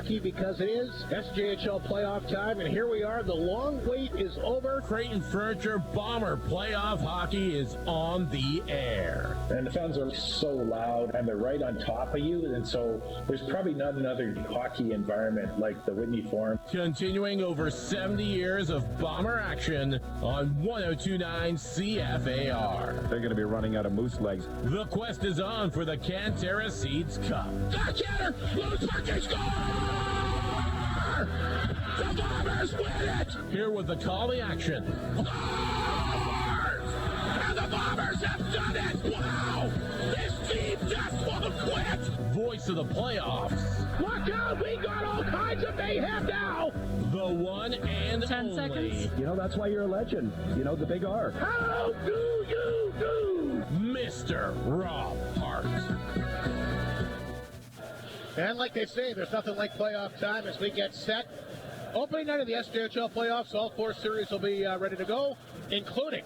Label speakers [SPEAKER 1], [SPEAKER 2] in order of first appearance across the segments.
[SPEAKER 1] hockey because it is SJHL playoff time, and here we are. The long wait is over.
[SPEAKER 2] Creighton Furniture Bomber playoff hockey is on the air.
[SPEAKER 3] And the fans are so loud, and they're right on top of you, and so there's probably not another hockey environment like the Whitney Forum.
[SPEAKER 2] Continuing over 70 years of Bomber action on 102.9 CFAR.
[SPEAKER 4] They're going to be running out of moose legs.
[SPEAKER 2] The quest is on for the Cantera Seeds Cup.
[SPEAKER 1] Backhander! Lose Perkins, score! The Bombers win it!
[SPEAKER 2] Here with the call the action.
[SPEAKER 1] Bombers! And the Bombers have done it! Wow! This team just won't quit!
[SPEAKER 2] Voice of the playoffs.
[SPEAKER 1] Watch out! We got all kinds of mayhem now!
[SPEAKER 2] The one and
[SPEAKER 5] 10
[SPEAKER 2] only.
[SPEAKER 5] seconds.
[SPEAKER 6] You know, that's why you're a legend. You know, the big R.
[SPEAKER 1] How do you do?
[SPEAKER 2] Mr. Rob Hart.
[SPEAKER 1] And like they say, there's nothing like playoff time as we get set. Opening night of the SJHL playoffs, all four series will be ready to go, including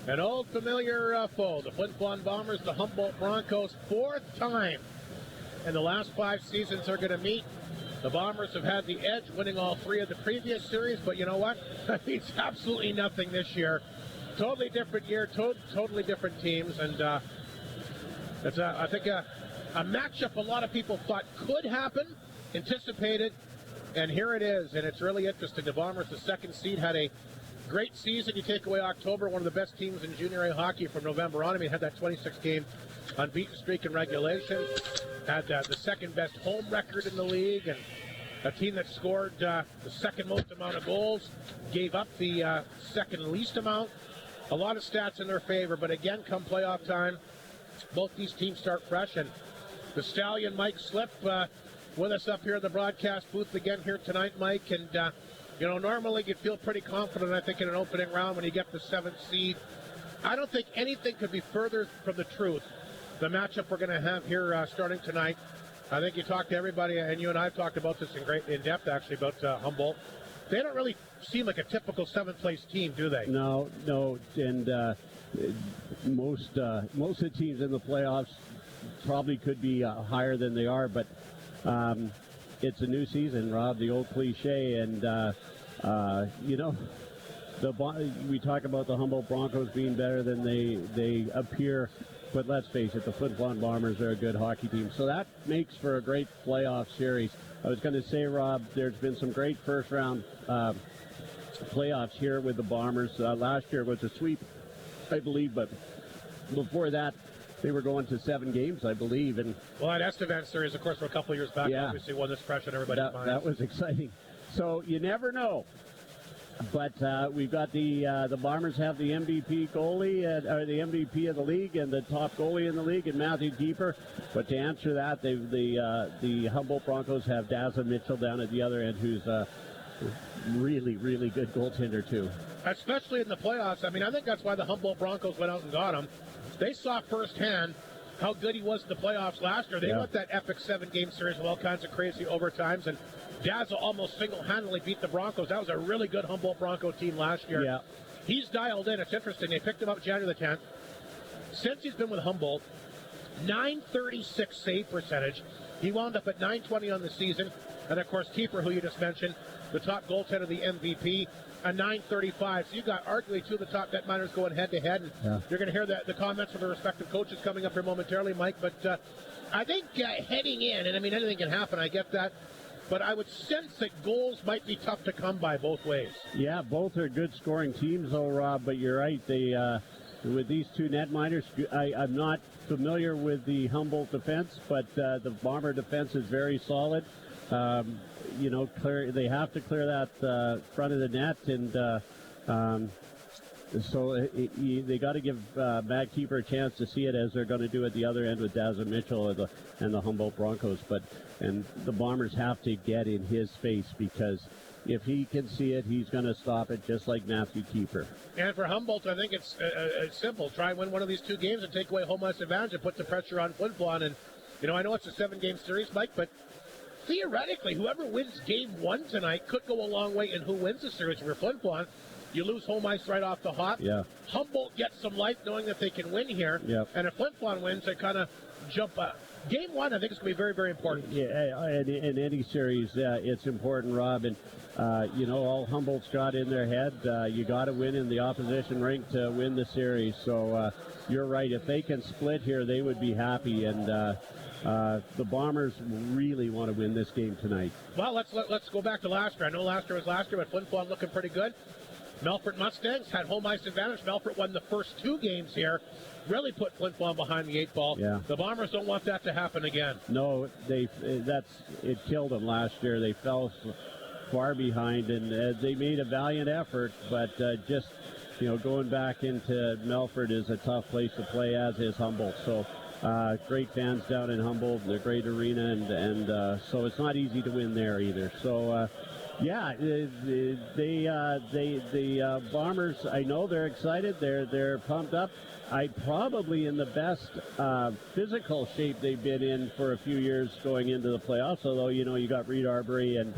[SPEAKER 1] an old familiar foe, the Flin Flon Bombers, the Humboldt Broncos, fourth time. And the last 5 seasons are going to meet. The Bombers have had the edge, winning all 3 of the previous series, but you know what? That means absolutely nothing this year. Totally different year, totally different teams, and it's, I think, a matchup a lot of people thought could happen, anticipated, and here it is, and it's really interesting. The Bombers, the second seed, had a great season. You take away October, one of the best teams in junior A hockey from November on. I mean, had that 26-game unbeaten streak in regulation, had the second best home record in the league, and a team that scored the second most amount of goals, gave up the second least amount. A lot of stats in their favor, but again, come playoff time, both these teams start fresh, and the Stallion Mike Slip with us up here in the broadcast booth again here tonight, Mike, and you know, normally you'd feel pretty confident, I think, in an opening round when you get the 7th seed. I don't think anything could be further from the truth. The matchup we're going to have here starting tonight, I think you talked to everybody, and you and I have talked about this in depth, actually, about Humboldt. They don't really seem like a typical 7th-place team, do they?
[SPEAKER 6] No, and most of the teams in the playoffs probably could be higher than they are, but it's a new season, Rob, the old cliche, and you know, we talk about the Humboldt Broncos being better than they appear, but let's face it, the Flin Flon Bombers are a good hockey team, so that makes for a great playoff series. I was going to say, Rob, there's been some great first-round playoffs here with the Bombers. Last year was a sweep, I believe, but before that, they were going to 7 games, I believe. And
[SPEAKER 1] well, that Estevan series, of course, for a couple of years back, obviously one that's fresh in everybody's minds.
[SPEAKER 6] That was exciting. So you never know. But we've got the Bombers have the MVP goalie, or the MVP of the league, and the top goalie in the league, and Matthew Keeper. But to answer that, the Humboldt Broncos have Dazza Mitchell down at the other end, who's a really, really good goaltender too.
[SPEAKER 1] Especially in the playoffs. I mean, I think that's why the Humboldt Broncos went out and got him. They saw firsthand how good he was in the playoffs last year. They went that epic 7-game series with all kinds of crazy overtimes, and Dazza almost single-handedly beat the Broncos. That was a really good Humboldt Bronco team last year.
[SPEAKER 6] Yeah.
[SPEAKER 1] He's dialed in. It's interesting. They picked him up January the 10th. Since he's been with Humboldt, .936 save percentage. He wound up at .920 on the season. And, of course, Keeper, who you just mentioned, the top goaltender, the MVP, a .935. So you've got arguably 2 of the top net miners going head-to-head. And you're going to hear the comments from the respective coaches coming up here momentarily, Mike. But I think heading in, and I mean, anything can happen, I get that. But I would sense that goals might be tough to come by both ways.
[SPEAKER 6] Yeah, both are good scoring teams, though, Rob. But you're right. They with these 2 net miners, I'm not familiar with the Humboldt defense, but the Bomber defense is very solid. You know, they have to clear that front of the net, and so they got to give Matt Keeper a chance to see it, as they're going to do at the other end with Dazza Mitchell and the Humboldt Broncos. And the Bombers have to get in his face, because if he can see it, he's going to stop it, just like Matthew Keeper.
[SPEAKER 1] And for Humboldt, I think it's simple. Try and win one of these 2 games and take away home ice advantage and put the pressure on Flin Flon. And, you know, I know it's a 7-game series, Mike, but theoretically, whoever wins Game 1 tonight could go a long way in who wins the series. For Flin Flon, you lose home ice right off the hop.
[SPEAKER 6] Yeah.
[SPEAKER 1] Humboldt gets some life knowing that they can win here.
[SPEAKER 6] Yep.
[SPEAKER 1] And if Flin Flon wins, they kind of jump Game one, I think it's going to be very, very important.
[SPEAKER 6] Yeah, in any series, it's important, Rob. And, all Humboldt's got in their head, you got to win in the opposition rink to win the series. So you're right. If they can split here, they would be happy. And the Bombers really want to win this game tonight.
[SPEAKER 1] Well, let's go back to last year. I know last year was last year, but Flin Flon looking pretty good. Melfort Mustangs had home ice advantage. Melfort won the first 2 games here. Really put Flin Flon behind the 8 ball.
[SPEAKER 6] Yeah.
[SPEAKER 1] The Bombers don't want that to happen again.
[SPEAKER 6] No, it killed them last year. They fell far behind, and they made a valiant effort, but just going back into Melfort is a tough place to play, as is Humboldt. So great fans down in Humboldt, the great arena, and so it's not easy to win there either. So. The Bombers, I know they're excited. They're pumped up. Probably in the best physical shape they've been in for a few years going into the playoffs. Although you got Reed Arbery and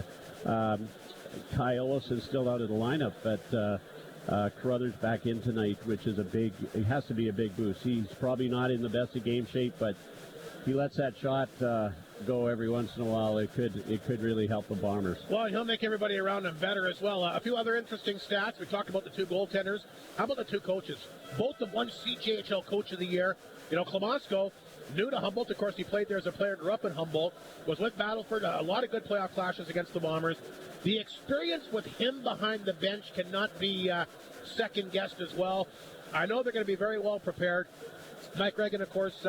[SPEAKER 6] Kai Olsen still out of the lineup, but Carruthers back in tonight, which is it has to be a big boost. He's probably not in the best of game shape, but he lets that shot go every once in a while. It could really help the Bombers.
[SPEAKER 1] Well, he'll make everybody around him better as well. A few other interesting stats. We talked about the 2 goaltenders. How about the 2 coaches? Both have won CJHL Coach of the Year. Klemonsko, new to Humboldt. Of course, he played there as a player, grew up in Humboldt, was with Battleford. A lot of good playoff clashes against the Bombers. The experience with him behind the bench cannot be second-guessed as well. I know they're going to be very well prepared. Mike Reagan, of course,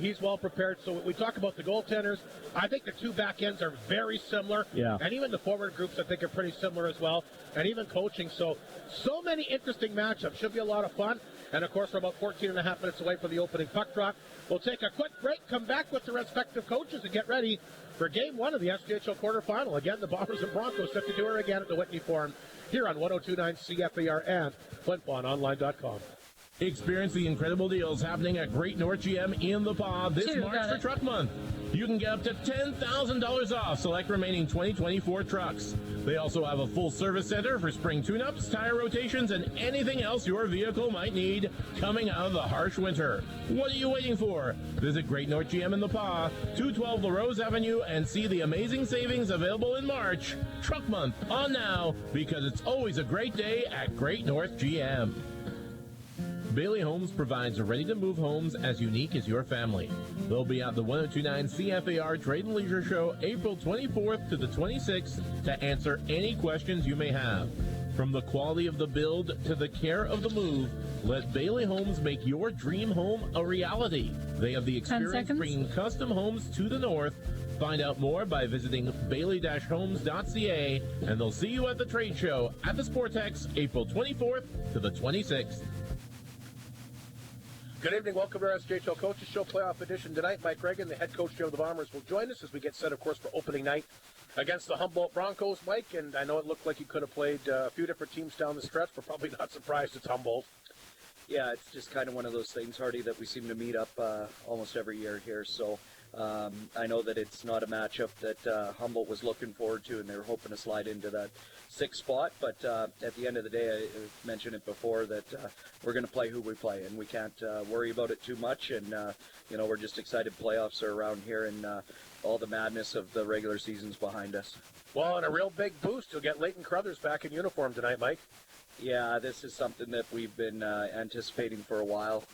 [SPEAKER 1] he's well prepared. So we talk about the goaltenders. I think the 2 back ends are very similar.
[SPEAKER 6] Yeah.
[SPEAKER 1] And even the forward groups, I think, are pretty similar as well. And even coaching. So many interesting matchups. Should be a lot of fun. And, of course, we're about 14 and a half minutes away from the opening puck drop. We'll take a quick break, come back with the respective coaches, and get ready for Game 1 of the SJHL quarterfinal. Again, the Bombers and Broncos set to do her again at the Whitney Forum here on 102.9 CFAR and FlinFlonOnline.com.
[SPEAKER 2] Experience the incredible deals happening at Great North GM in the PA this March for Truck Month. You can get up to $10,000 off select remaining 2024 trucks. They also have a full service center for spring tune-ups, tire rotations, and anything else your vehicle might need coming out of the harsh winter. What are you waiting for? Visit Great North GM in the PA, 212 LaRose Avenue, and see the amazing savings available in March. Truck Month on now, because it's always a great day at Great North GM. Bailey Homes provides ready-to-move homes as unique as your family. They'll be at the 1029 CFAR Trade and Leisure Show April 24th to the 26th to answer any questions you may have. From the quality of the build to the care of the move, let Bailey Homes make your dream home a reality. They have the experience bringing custom homes to the north. Find out more by visiting bailey-homes.ca, and they'll see you at the trade show at the Sportex April 24th to the 26th.
[SPEAKER 1] Good evening. Welcome to our SJHL Coaches Show Playoff Edition tonight. Mike Reagan, the head coach of the Bombers, will join us as we get set, of course, for opening night against the Humboldt Broncos. Mike, and I know it looked like you could have played a few different teams down the stretch, but probably not surprised it's Humboldt.
[SPEAKER 4] Yeah, it's just kind of one of those things, Hardy, that we seem to meet up almost every year here. So I know that it's not a matchup that Humboldt was looking forward to, and they were hoping to slide into that 6th spot. But at the end of the day, I mentioned it before that we're going to play who we play, and we can't worry about it too much. And, we're just excited playoffs are around here, and all the madness of the regular season's behind us.
[SPEAKER 1] Well, and a real big boost. You'll get Leighton Carruthers back in uniform tonight, Mike.
[SPEAKER 4] Yeah, this is something that we've been anticipating for a while.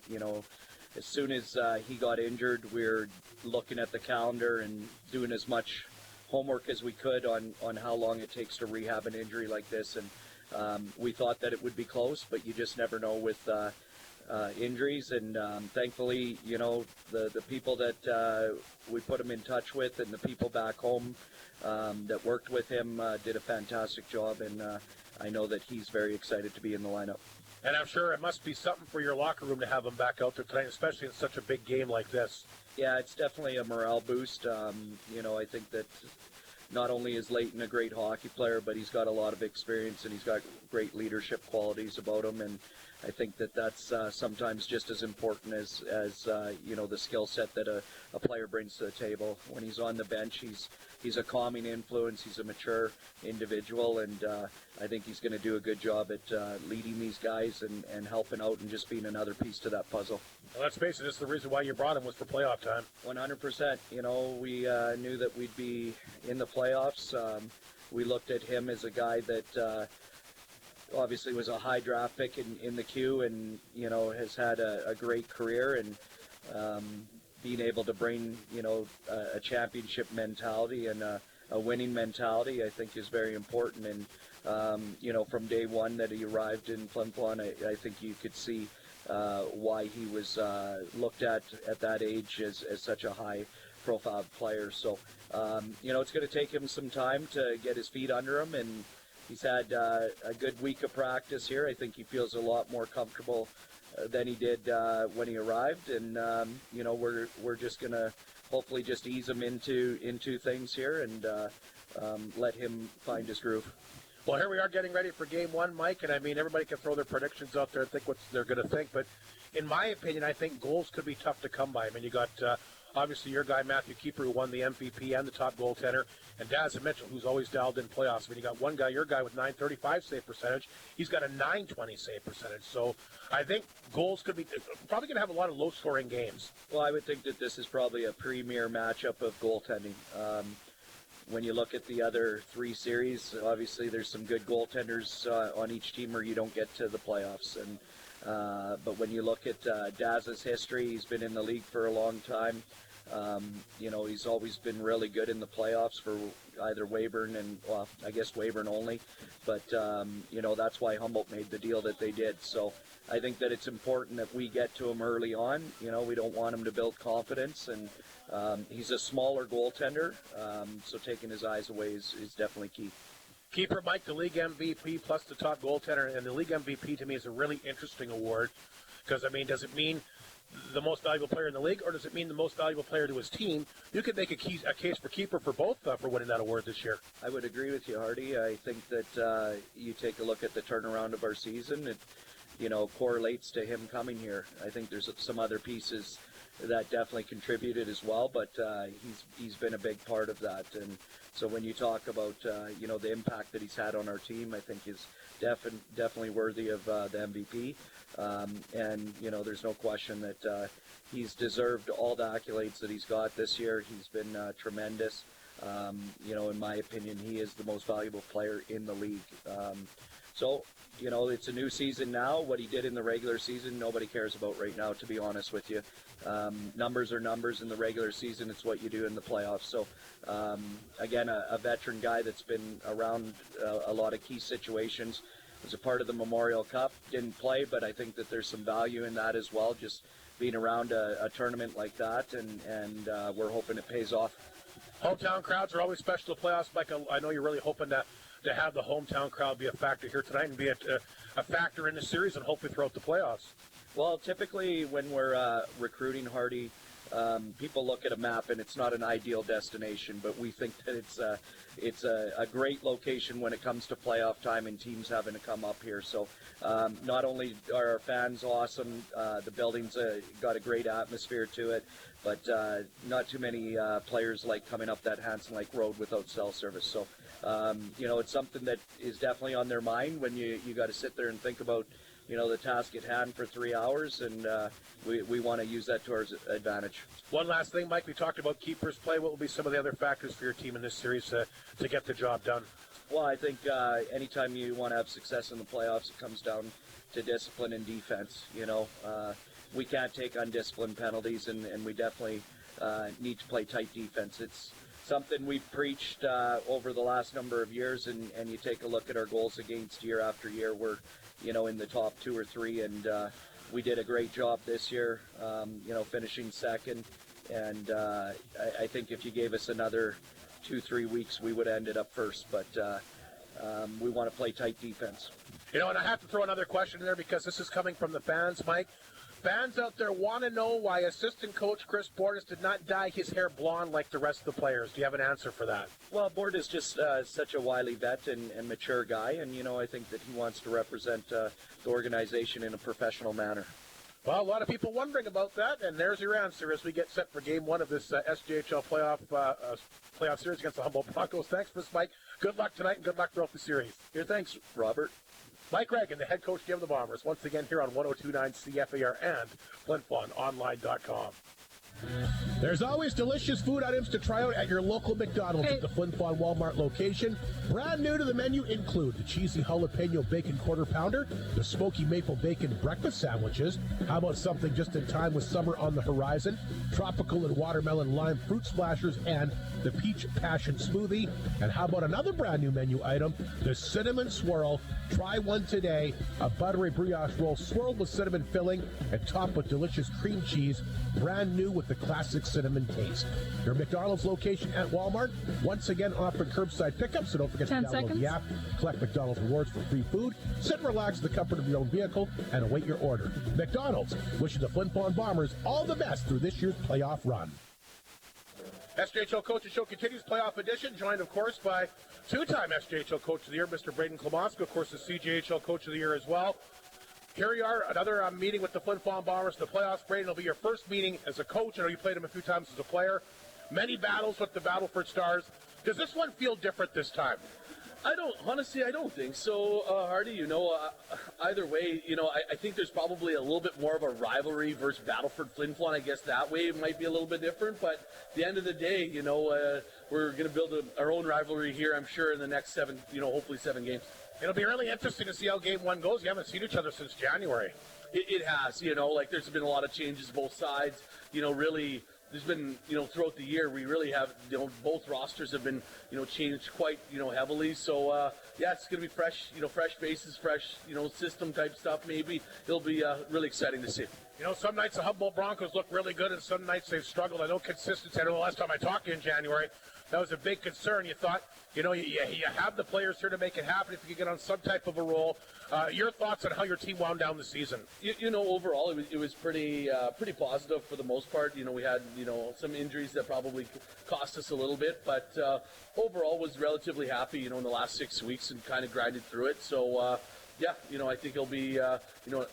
[SPEAKER 4] As soon as he got injured, we were looking at the calendar and doing as much homework as we could on how long it takes to rehab an injury like this. And we thought that it would be close, but you just never know with injuries. And thankfully, the people that we put him in touch with and the people back home that worked with him did a fantastic job. And I know that he's very excited to be in the lineup.
[SPEAKER 1] And I'm sure it must be something for your locker room to have him back out there tonight, especially in such a big game like this.
[SPEAKER 4] Yeah, it's definitely a morale boost. I think that not only is Leighton a great hockey player, but he's got a lot of experience and he's got great leadership qualities about him. And I think that that's sometimes just as important as the skill set that a player brings to the table. When he's on the bench, he's a calming influence. He's a mature individual, and I think he's going to do a good job at leading these guys and helping out and just being another piece to that puzzle.
[SPEAKER 1] Well, let's face it, this is the reason why you brought him was for playoff time.
[SPEAKER 4] 100%. We knew that we'd be in the playoffs. We looked at him as a guy that obviously was a high draft pick in the queue, and has had a great career, and being able to bring a championship mentality and a winning mentality, I think, is very important. And from day one that he arrived in Flin Flon, I think you could see why he was looked at that age as such a high profile player. So it's going to take him some time to get his feet under him, and he's had a good week of practice here. I think he feels a lot more comfortable than he did when he arrived, and we're just going to hopefully just ease him into things here and let him find his groove.
[SPEAKER 1] Well, here we are getting ready for Game 1, Mike, and I mean, everybody can throw their predictions out there and think what they're going to think, but in my opinion, I think goals could be tough to come by. I mean, you got obviously your guy, Matthew Keeper, who won the MVP and the top goaltender, and Daz Mitchell, who's always dialed in playoffs. I mean, you got one guy, your guy, with .935 save percentage. He's got a .920 save percentage. So I think goals could be probably going to have a lot of low-scoring games.
[SPEAKER 4] Well, I would think that this is probably a premier matchup of goaltending. When you look at the other three series, obviously there's some good goaltenders on each team or you don't get to the playoffs. And but when you look at Daz's history, he's been in the league for a long time. He's always been really good in the playoffs for either Weyburn and, well, I guess Weyburn only. But, that's why Humboldt made the deal that they did. So I think that it's important that we get to him early on. We don't want him to build confidence. And he's a smaller goaltender, so taking his eyes away is definitely key.
[SPEAKER 1] Keeper, Mike, the league MVP plus the top goaltender, and the league MVP to me is a really interesting award because, I mean, does it mean the most valuable player in the league, or does it mean the most valuable player to his team? You could make a case for Keeper for both for winning that award this year.
[SPEAKER 4] I would agree with you, Hardy. I think that you take a look at the turnaround of our season, it correlates to him coming here. I think there's some other pieces that definitely contributed as well, but he's been a big part of that. And so when you talk about the impact that he's had on our team, I think is definitely worthy of the MVP. And there's no question that he's deserved all the accolades that he's got this year. He's been tremendous. In my opinion, he is the most valuable player in the league. So it's a new season now. What he did in the regular season, nobody cares about right now, to be honest with you. Numbers are numbers in the regular season. It's what you do in the playoffs. So, again, a veteran guy that's been around a lot of key situations. Was a part of the Memorial Cup. Didn't play, but I think that there's some value in that as well, just being around a tournament like that, and we're hoping it pays off.
[SPEAKER 1] Hometown crowds are always special to playoffs. Mike, I know you're really hoping to have the hometown crowd be a factor here tonight and be a factor in the series and hopefully throughout the playoffs.
[SPEAKER 4] Well, typically when we're recruiting, Hardy, people look at a map and it's not an ideal destination, but we think that it's a great location when it comes to playoff time and teams having to come up here. So not only are our fans awesome, the building's got a great atmosphere to it, but not too many players like coming up that Hanson Lake Road without cell service. So it's something that is definitely on their mind when you got to sit there and think about the task at hand for 3 hours, and we want to use that to our advantage.
[SPEAKER 1] One last thing, Mike, we talked about keepers play. What will be some of the other factors for your team in this series to get the job done?
[SPEAKER 4] Well, I think anytime you want to have success in the playoffs, it comes down to discipline and defense. We can't take undisciplined penalties, and we definitely need to play tight defense. It's something we've preached over the last number of years, and you take a look at our goals against year after year, we're in the top 2 or 3, and we did a great job this year, finishing second, and I think if you gave us another 2-3 weeks, we would have ended up first, but we want to play tight defense.
[SPEAKER 1] And I have to throw another question in there because this is coming from the fans, Mike. Fans out there want to know why assistant coach Chris Bordas did not dye his hair blonde like the rest of the players. Do you have an answer for that?
[SPEAKER 4] Well, Bort is just such a wily vet and mature guy, and, I think that he wants to represent the organization in a professional manner.
[SPEAKER 1] Well, a lot of people wondering about that, and there's your answer as we get set for Game 1 of this SJHL playoff series against the Humboldt Broncos. Thanks, Chris Mike. Good luck tonight, and good luck throughout the series.
[SPEAKER 4] Here, thanks, Robert.
[SPEAKER 1] Mike Reagan, the head coach of the Bombers, once again here on 102.9 CFAR and FlinFlonOnline.com. There's always delicious food items to try out at your local McDonald's at the Flin Flon Walmart location. Brand new to the menu include the cheesy jalapeno bacon quarter pounder, the smoky maple bacon breakfast sandwiches. How about something just in time with summer on the horizon? Tropical and watermelon lime fruit splashers and the peach passion smoothie. And how about another brand new menu item, the cinnamon swirl. Try one today, a buttery brioche roll swirled with cinnamon filling and topped with delicious cream cheese, brand new with the classic cinnamon taste. Your McDonald's location at Walmart, once again offering curbside pickup, so don't forget to download the app, collect McDonald's rewards for free food, sit and relax in the comfort of your own vehicle, and await your order. McDonald's, wishing the Flin Flon Bombers all the best through this year's playoff run. SJHL Coaches Show continues, playoff edition, joined, of course, by two-time SJHL Coach of the Year, Mr. Braden Klamoska, of course, the CJHL Coach of the Year as well. Here you are, another meeting with the Flin Flon Bombers in the playoffs. Braden, it'll be your first meeting as a coach. I know you played him a few times as a player. Many battles with the Battleford Stars. Does this one feel different this time?
[SPEAKER 5] I don't think so, Hardy. Either way, I think there's probably a little bit more of a rivalry versus Battleford Flin Flon. I guess that way it might be a little bit different, but at the end of the day, we're going to build our own rivalry here, I'm sure, in the next hopefully 7 games.
[SPEAKER 1] It'll be really interesting to see how Game 1 goes. You haven't seen each other since January.
[SPEAKER 5] It has, there's been a lot of changes both sides. Really, there's been, throughout the year, we really have, both rosters have been, changed quite, heavily. So, it's going to be fresh, fresh faces, fresh, system type stuff maybe. It'll be really exciting to see.
[SPEAKER 1] Some nights the Humboldt Broncos look really good, and some nights they've struggled. I know consistency. I know the last time I talked to you in January, that was a big concern. You thought, you have the players here to make it happen if you could get on some type of a roll. Your thoughts on how your team wound down the season?
[SPEAKER 5] Overall, it was pretty positive for the most part. We had, some injuries that probably cost us a little bit, but overall was relatively happy, in the last 6 weeks and kind of grinded through it. So, I think it'll be,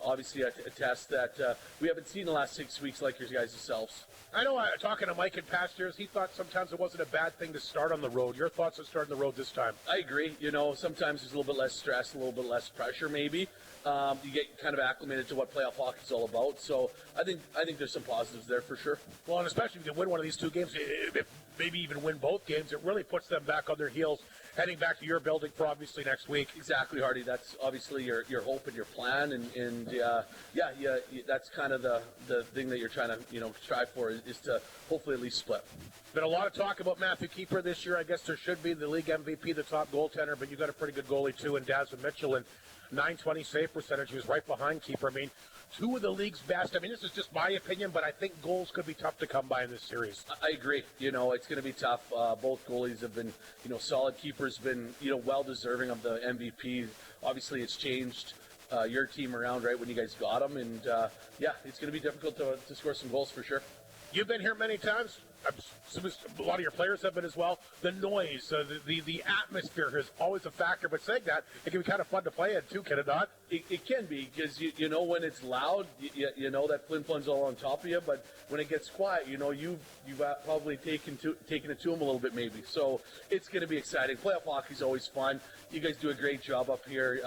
[SPEAKER 5] obviously a test that we haven't seen the last 6 weeks like your guys yourselves.
[SPEAKER 1] I know, talking to Mike in past years, he thought sometimes it wasn't a bad thing to start on the road. Your thoughts on starting the road this time?
[SPEAKER 5] I agree. Sometimes there's a little bit less stress, a little bit less pressure maybe. You get kind of acclimated to what playoff hockey is all about. So I think there's some positives there for sure.
[SPEAKER 1] Well, and especially if you win one of these 2 games, maybe even win both games, it really puts them back on their heels, heading back to your building for obviously next week.
[SPEAKER 5] Exactly, Hardy. That's obviously your hope and your plan, and that's kind of the thing that you're trying to strive for is to hopefully at least split.
[SPEAKER 1] Been a lot of talk about Matthew Keeper this year. I guess there should be the league MVP, the top goaltender, but you got a pretty good goalie too in Dazza Mitchell, and 920 save percentage. He was right behind Keeper. I mean, 2 of the league's best. I mean, this is just my opinion, but I think goals could be tough to come by in this series.
[SPEAKER 5] I agree. It's going to be tough. Both goalies have been, solid. Keeper's been, well deserving of the MVP. Obviously, it's changed your team around right when you guys got him, and it's going to be difficult to score some goals for sure.
[SPEAKER 1] You've been here many times. A lot of your players have been as well. The noise, the atmosphere is always a factor. But saying that, it can be kind of fun to play in too, can it not?
[SPEAKER 5] It can be, because when it's loud, you know that Flin Flon's all on top of you. But when it gets quiet, you've probably taken it to them a little bit maybe. So it's going to be exciting. Playoff hockey's always fun. You guys do a great job up here,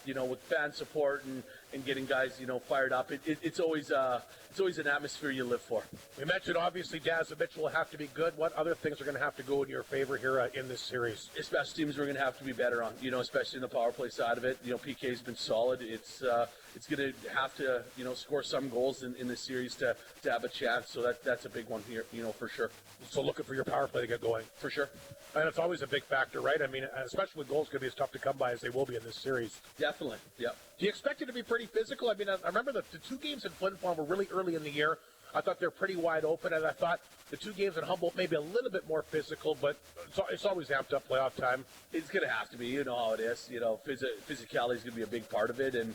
[SPEAKER 5] with fan support and getting guys, fired up. It's always an atmosphere you live for.
[SPEAKER 1] We mentioned obviously Dazza Mitchell will have to be good. What other things are going to have to go in your favor here in this series?
[SPEAKER 5] Special teams we're going to have to be better on, especially in the power play side of it. PK's been solid. It's going to have to, score some goals in this series to have a chance. So that's a big one here, for sure.
[SPEAKER 1] So looking for your power play to get going.
[SPEAKER 5] For sure.
[SPEAKER 1] And it's always a big factor, right? I mean, especially with goals going to be as tough to come by as they will be in this series.
[SPEAKER 5] Definitely, yeah.
[SPEAKER 1] Do you expect it to be pretty physical? I mean, I remember the 2 games in Flin Flon were really early in the year. I thought they're pretty wide open, and I thought the two games at Humboldt maybe a little bit more physical, but it's always amped up playoff time.
[SPEAKER 5] It's going to have to be. You know how it is. You know, physicality is going to be a big part of it. And,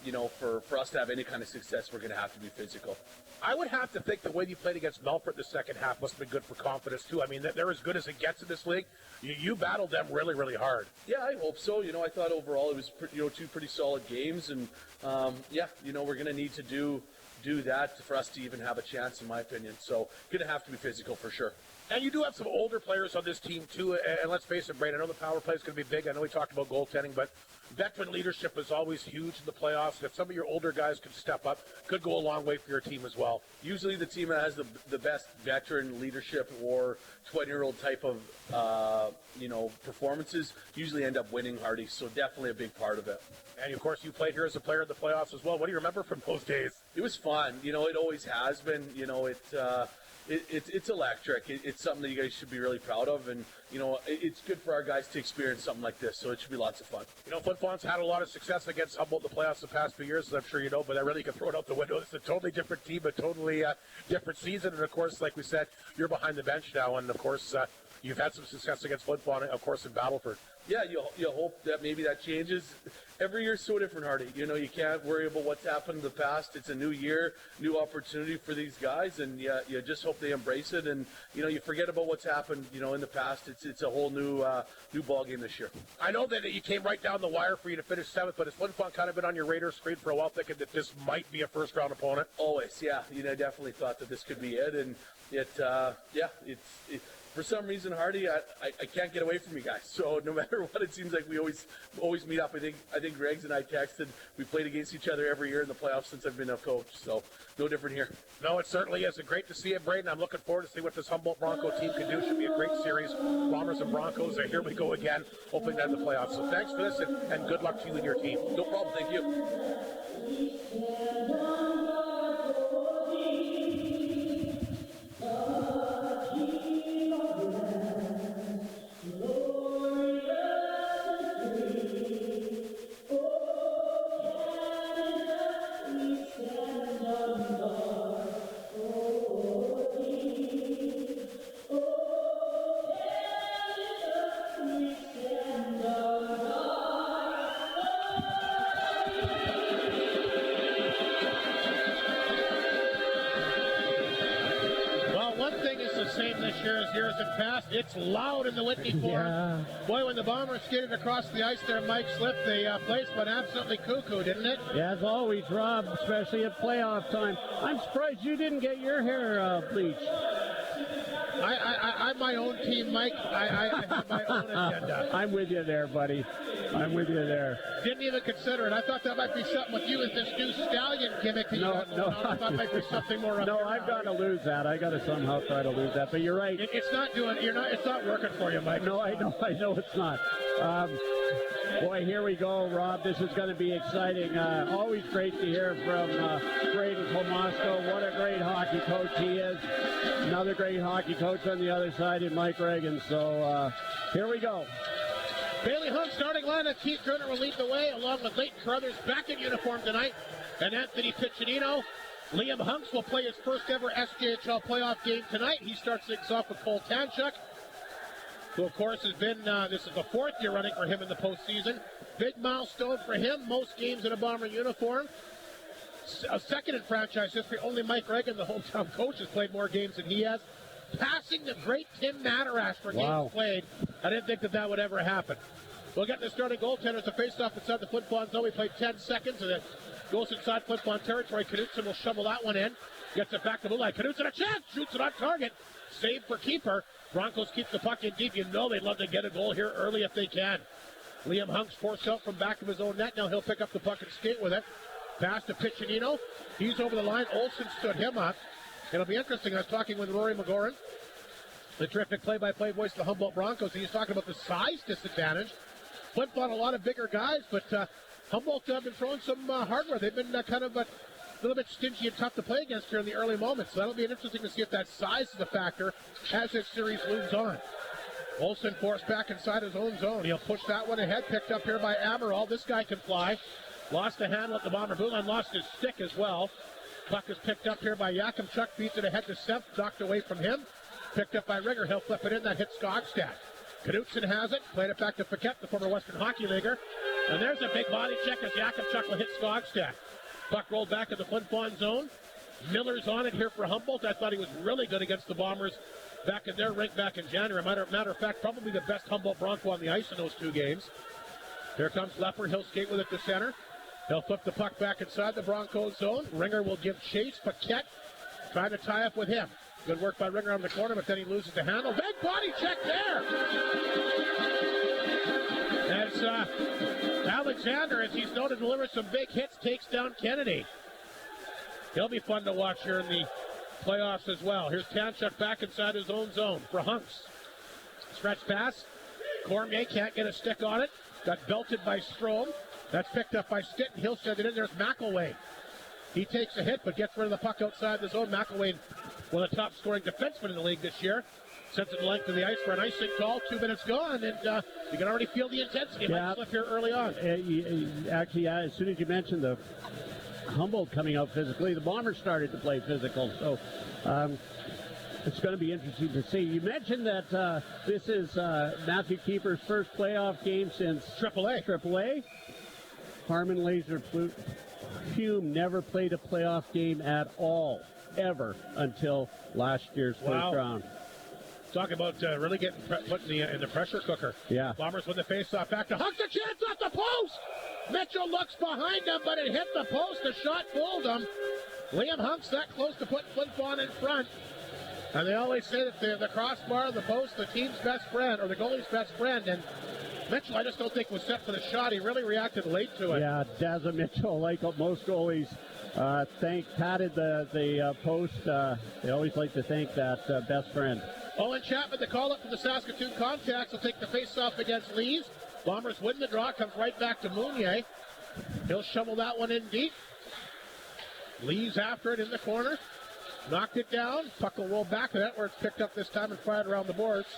[SPEAKER 5] you know, for us to have any kind of success, we're going to have to be physical.
[SPEAKER 1] I would have to think the way you played against Melfort the second half must have been good for confidence, too. I mean, they're as good as it gets in this league. You battled them really, really hard.
[SPEAKER 5] Yeah, I hope so. You know, I thought overall it was, two pretty solid games. And, yeah, you know, we're going to need to do that for us to even have a chance, in my opinion. So, going to have to be physical for sure.
[SPEAKER 1] And you do have some older players on this team, too. And let's face it, Brain, I know the power play is going to be big. I know we talked about goaltending, but veteran leadership is always huge in the playoffs. And if some of your older guys could step up, could go a long way for your team as well.
[SPEAKER 5] Usually the team that has the best veteran leadership or 20-year-old type of, performances usually end up winning, Hardy. So definitely a big part of it.
[SPEAKER 1] And, of course, you played here as a player in the playoffs as well. What do you remember from those days?
[SPEAKER 5] It was fun. You know, it always has been. You know, it's electric. It's something that you guys should be really proud of. And, you know, it's good for our guys to experience something like this. So it should be lots of fun.
[SPEAKER 1] You know, Flin Flon's had a lot of success against Humboldt in the playoffs the past few years, as I'm sure you know, but I really can throw it out the window. It's a totally different team, a totally different season. And, of course, like we said, you're behind the bench now. And, of course, you've had some success against Flin Flon, of course, in Battleford.
[SPEAKER 5] Yeah, you hope that maybe that changes. Every year's so different, Hardy. You know, you can't worry about what's happened in the past. It's a new year, new opportunity for these guys, and you just hope they embrace it. And, you know, you forget about what's happened, you know, in the past. It's a whole new ball game this year.
[SPEAKER 1] I know that you came right down the wire for you to finish seventh, but has Flin Flon kind of been on your radar screen for a while, thinking that this might be a first-round opponent?
[SPEAKER 5] Always, yeah. You know, I definitely thought that this could be it, and for some reason, Hardy, I can't get away from you guys. So no matter what, it seems like we always meet up. I think Greg's and I texted. We played against each other every year in the playoffs since I've been a coach. So no different here.
[SPEAKER 1] No, it certainly is. Great to see you, Braden. I'm looking forward to see what this Humboldt Bronco team can do. Should be a great series. Bombers and Broncos. And here we go again, hoping to have the playoffs. So thanks for this, and good luck to you and your team.
[SPEAKER 5] No problem. Thank you.
[SPEAKER 1] Years have passed. It's loud in the Whitney Forum.
[SPEAKER 6] Yeah.
[SPEAKER 1] Boy, when the Bombers skated across the ice there, Mike slipped. The place went absolutely cuckoo, didn't it?
[SPEAKER 6] Yeah, as always, Rob, especially at playoff time. I'm surprised you didn't get your hair bleached.
[SPEAKER 1] I'm my own team, Mike. I have my own agenda.
[SPEAKER 6] I'm with you there, buddy. I'm with you there.
[SPEAKER 1] Didn't even consider it. I thought that might be something with you with this new stallion gimmick.
[SPEAKER 6] No.
[SPEAKER 1] I thought it might be something more.
[SPEAKER 6] No, I've got to lose that. I got to somehow try to lose that. But you're right.
[SPEAKER 1] It's not doing. It's not working for you, Mike.
[SPEAKER 6] No, I know it's not. Boy, here we go, Rob. This is going to be exciting. Always great to hear from Braden Pomasco. What a great hockey coach he is. Another great hockey coach on the other side in Mike Reagan. So here we go.
[SPEAKER 1] Bailey Hunt starting lineup. Keith Turner will lead the way, along with Leighton Carruthers back in uniform tonight, and Anthony Piccinino. Liam Hunks will play his first ever SJHL playoff game tonight. He starts things off with Cole Tanchuk, who of course has been, this is the fourth year running for him in the postseason. Big milestone for him, most games in a Bomber uniform. A second in franchise history. Only Mike Reagan, the hometown coach, has played more games than he has. Passing the great Tim Materash for games played. I didn't think that would ever happen. We'll get the starting goaltender to face off inside the Flin Flon zone. We played 10 seconds, and it goes inside Flin Flon territory. Knutson will shovel that one in. Gets it back to the line. Knutson a chance. Shoots it on target. Save for keeper. Broncos keep the puck in deep. You know they'd love to get a goal here early if they can. Liam Hunks forced out from back of his own net. Now he'll pick up the puck and skate with it. Pass to Piccinino. He's over the line. Olsen stood him up. It'll be interesting. I was talking with Rory McGoran, the terrific play-by-play voice of the Humboldt Broncos. He's talking about the size disadvantage. Flin Flon a lot of bigger guys, but Humboldt have been throwing some hardware. They've been kind of a little bit stingy and tough to play against here in the early moments. So that'll be interesting to see if that size is a factor as this series moves on. Olsen forced back inside his own zone. He'll push that one ahead. Picked up here by Amaral. This guy can fly. Lost the handle at the Bomber blue line. Lost his stick as well. Puck is picked up here by Yakimchuk, beats it ahead to Seth, knocked away from him. Picked up by Ringer, he'll flip it in, that hits Skogstad. Knutson has it, played it back to Paquette, the former Western Hockey Leaguer. And there's a big body check as Yakimchuk will hit Skogstad. Puck rolled back in the Flin Flon zone. Miller's on it here for Humboldt. I thought he was really good against the Bombers back in their rink back in January. Matter of fact, probably the best Humboldt Bronco on the ice in those two games. Here comes Lepper. He'll skate with it to center. He'll flip the puck back inside the Broncos zone. Ringer will give chase. Paquette trying to tie up with him. Good work by Ringer on the corner, but then he loses the handle. Big body check there! As Alexander, as he's known to deliver some big hits, takes down Kennedy. He'll be fun to watch here in the playoffs as well. Here's Tanchuk back inside his own zone for Hunks. Stretch pass. Cormier can't get a stick on it. Got belted by Strome. That's picked up by Stitton. He'll send it in. There's McElwain. He takes a hit, but gets rid of the puck outside the zone. McElwain, one of the top scoring defensemen in the league this year. Sends it the length of the ice for an icing call. 2 minutes gone, and you can already feel the intensity. It might slip here early on.
[SPEAKER 6] Actually, as soon as you mentioned the Humboldt coming out physically, the Bombers started to play physical. So it's going to be interesting to see. You mentioned that this is Matthew Keeper's first playoff game since AAA. Harmon Laser Fume never played a playoff game at all, ever, until last year's first round.
[SPEAKER 1] Talk about really getting put in the pressure cooker.
[SPEAKER 6] Yeah.
[SPEAKER 1] Bombers win the faceoff. Back to Hunks. A chance off the post. Mitchell looks behind him, but it hit the post. The shot fooled him. Liam Hunks that close to put Flin Flon in front. And they always say that the crossbar, the post, the team's best friend, or the goalie's best friend. And Mitchell, I just don't think was set for the shot. He really reacted late to it.
[SPEAKER 6] Yeah, Dazza Mitchell, like most goalies, patted the post. They always like to thank that best friend.
[SPEAKER 1] Owen Chapman, the call-up for the Saskatoon Contacts, will take the face-off against Lees. Bombers win the draw, comes right back to Mounier. He'll shovel that one in deep. Lees after it in the corner. Knocked it down. Puck will roll back to that where it's picked up this time and fired around the boards.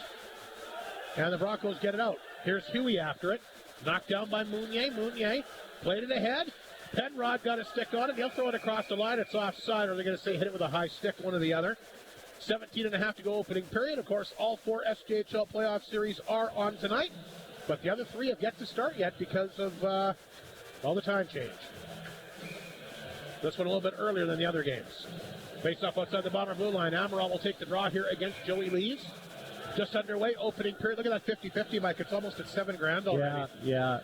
[SPEAKER 1] And the Broncos get it out. Here's Huey after it. Knocked down by Mounier. Mounier played it ahead. Penrod got a stick on it. He'll throw it across the line. It's offside, or they're going to say hit it with a high stick, one or the other. 17.5 to go opening period. Of course, all 4 SJHL playoff series are on tonight, but the other 3 have yet to start yet because of all the time change. This one a little bit earlier than the other games. Face off outside the Bomber blue line. Amaral will take the draw here against Joey Lees. Just underway, opening period. Look at that 50-50, Mike. It's almost at $7,000 already.
[SPEAKER 6] Yeah.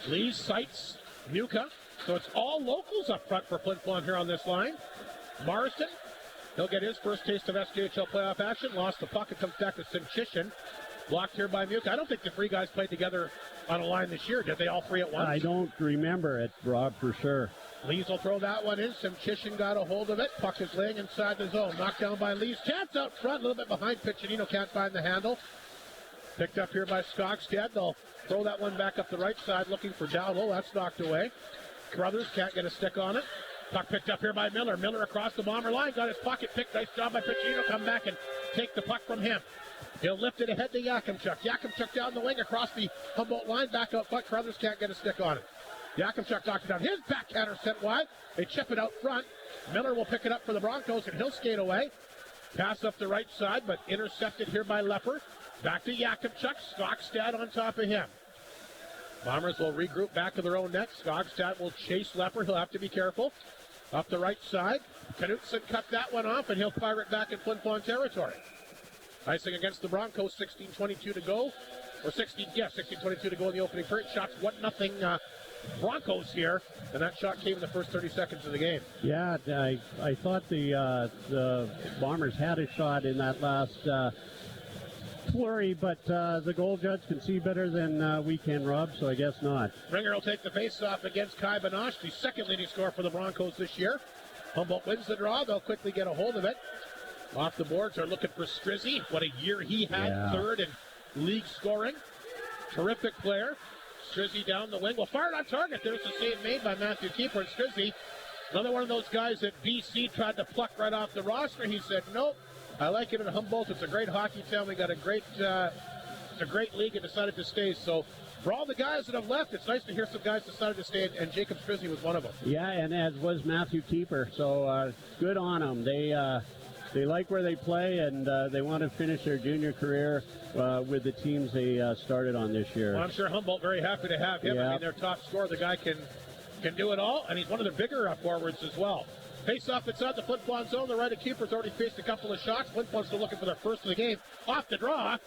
[SPEAKER 1] Lees cites Muka. So it's all locals up front for Flin Flon here on this line. Marston, he'll get his first taste of SJHL playoff action. Lost the puck. It comes back to Simchishin. Blocked here by Muka. I don't think the 3 guys played together on a line this year. Did they all 3 at once?
[SPEAKER 6] I don't remember it, Rob, for sure.
[SPEAKER 1] Lees will throw that one in. Simchishin got a hold of it. Puck is laying inside the zone. Knocked down by Lees. Chance out front. A little bit behind. Piccinino can't find the handle. Picked up here by Skogstad. They'll throw that one back up the right side looking for Dowdle. That's knocked away. Crothers can't get a stick on it. Puck picked up here by Miller. Miller across the Bomber line. Got his pocket picked. Nice job by Piccinino. Come back and take the puck from him. He'll lift it ahead to Yakimchuk. Yakimchuk down the wing across the Humboldt line. Back out front. Crothers can't get a stick on it. Yakimchuk knocked it down. His backhander sent wide. They chip it out front. Miller will pick it up for the Broncos, and he'll skate away. Pass up the right side, but intercepted here by Lepper. Back to Yakimchuk. Skogstad on top of him. Bombers will regroup back to their own net. Skogstad will chase Lepper. He'll have to be careful. Up the right side. Knutson cut that one off, and he'll fire it back in Flin Flon territory. Icing against the Broncos, 16:22 to go. Or 16:22 to go in the opening period. Shots 1-0 Broncos here, and that shot came in the first 30 seconds of the game.
[SPEAKER 6] Yeah, I thought the Bombers had a shot in that last flurry, but the goal judge can see better than we can, Rob, so I guess not.
[SPEAKER 1] Ringer will take the face-off against Kai Banosh, the second leading scorer for the Broncos this year. Humboldt wins the draw. They'll quickly get a hold of it. Off the boards, they're looking for Strizzy. What a year he had, third in league scoring. Terrific player. Strizzy down the wing. Well, fired on target. There's the save made by Matthew Keeper. And Strizzy, another one of those guys that BC tried to pluck right off the roster. He said, nope, I like it at Humboldt. It's a great hockey town. We got a great It's a great league and decided to stay. So for all the guys that have left, it's nice to hear some guys decided to stay, and Jacob Strizzy was one of them.
[SPEAKER 6] Yeah, and as was Matthew Keeper. So good on them. They like where they play, and they want to finish their junior career with the teams they started on this year.
[SPEAKER 1] Well, I'm sure Humboldt very happy to have him.
[SPEAKER 6] Yeah.
[SPEAKER 1] I mean, their top scorer, the guy can do it all, and he's one of the bigger forwards as well. Face off inside the Flin Flon zone. The right keeper's already faced a couple of shots. Flin Flon's still looking for their first of the game. Off the draw.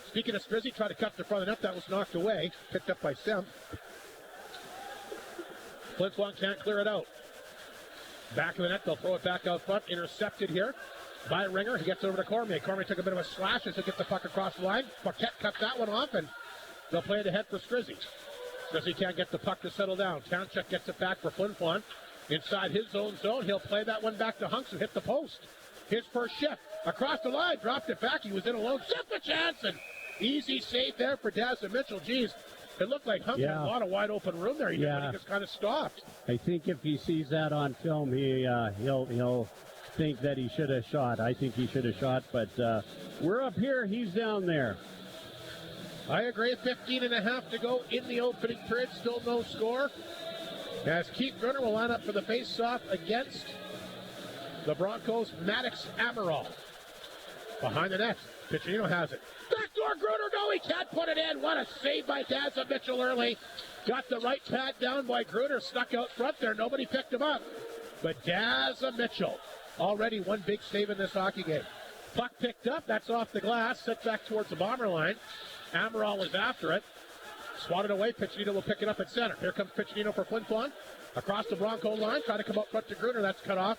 [SPEAKER 1] Speaking of Strizzy, tried to cut the front of the net. That was knocked away. Picked up by Sem. Flin Flon can't clear it out. Back of the net. They'll throw it back out front. Intercepted here by Ringer. He gets over to Cormier. Cormier took a bit of a slash as he gets the puck across the line. Paquette cut that one off, and they'll play it ahead for Strizzy. Strizzy can't get the puck to settle down. Townchuk gets it back for Flin Flon. Inside his own zone, he'll play that one back to Hunks and hit the post. His first shift. Across the line, dropped it back. He was in alone. Just a chance, and easy save there for Daz and Mitchell. Geez, it looked like Hunks had a lot of wide open room there. He just kind of stopped.
[SPEAKER 6] I think if he sees that on film, he'll think that he should have shot. I think he should have shot, but we're up here. He's down there.
[SPEAKER 1] I agree. 15.5 to go in the opening period. Still no score. As Keith Gruner will line up for the face-off against the Broncos, Maddox Amaral. Behind the net, Piccinino has it. Backdoor Gruner, no, he can't put it in. What a save by Dazza Mitchell early. Got the right pad down by Gruner, stuck out front there. Nobody picked him up. But Dazza Mitchell, already one big save in this hockey game. Puck picked up, that's off the glass, set back towards the bomber line. Amaral is after it. Swatted away, Piccinino will pick it up at center. Here comes Piccinino for Flin Flon. Across the Bronco line, trying to come up front to Gruner. That's cut off.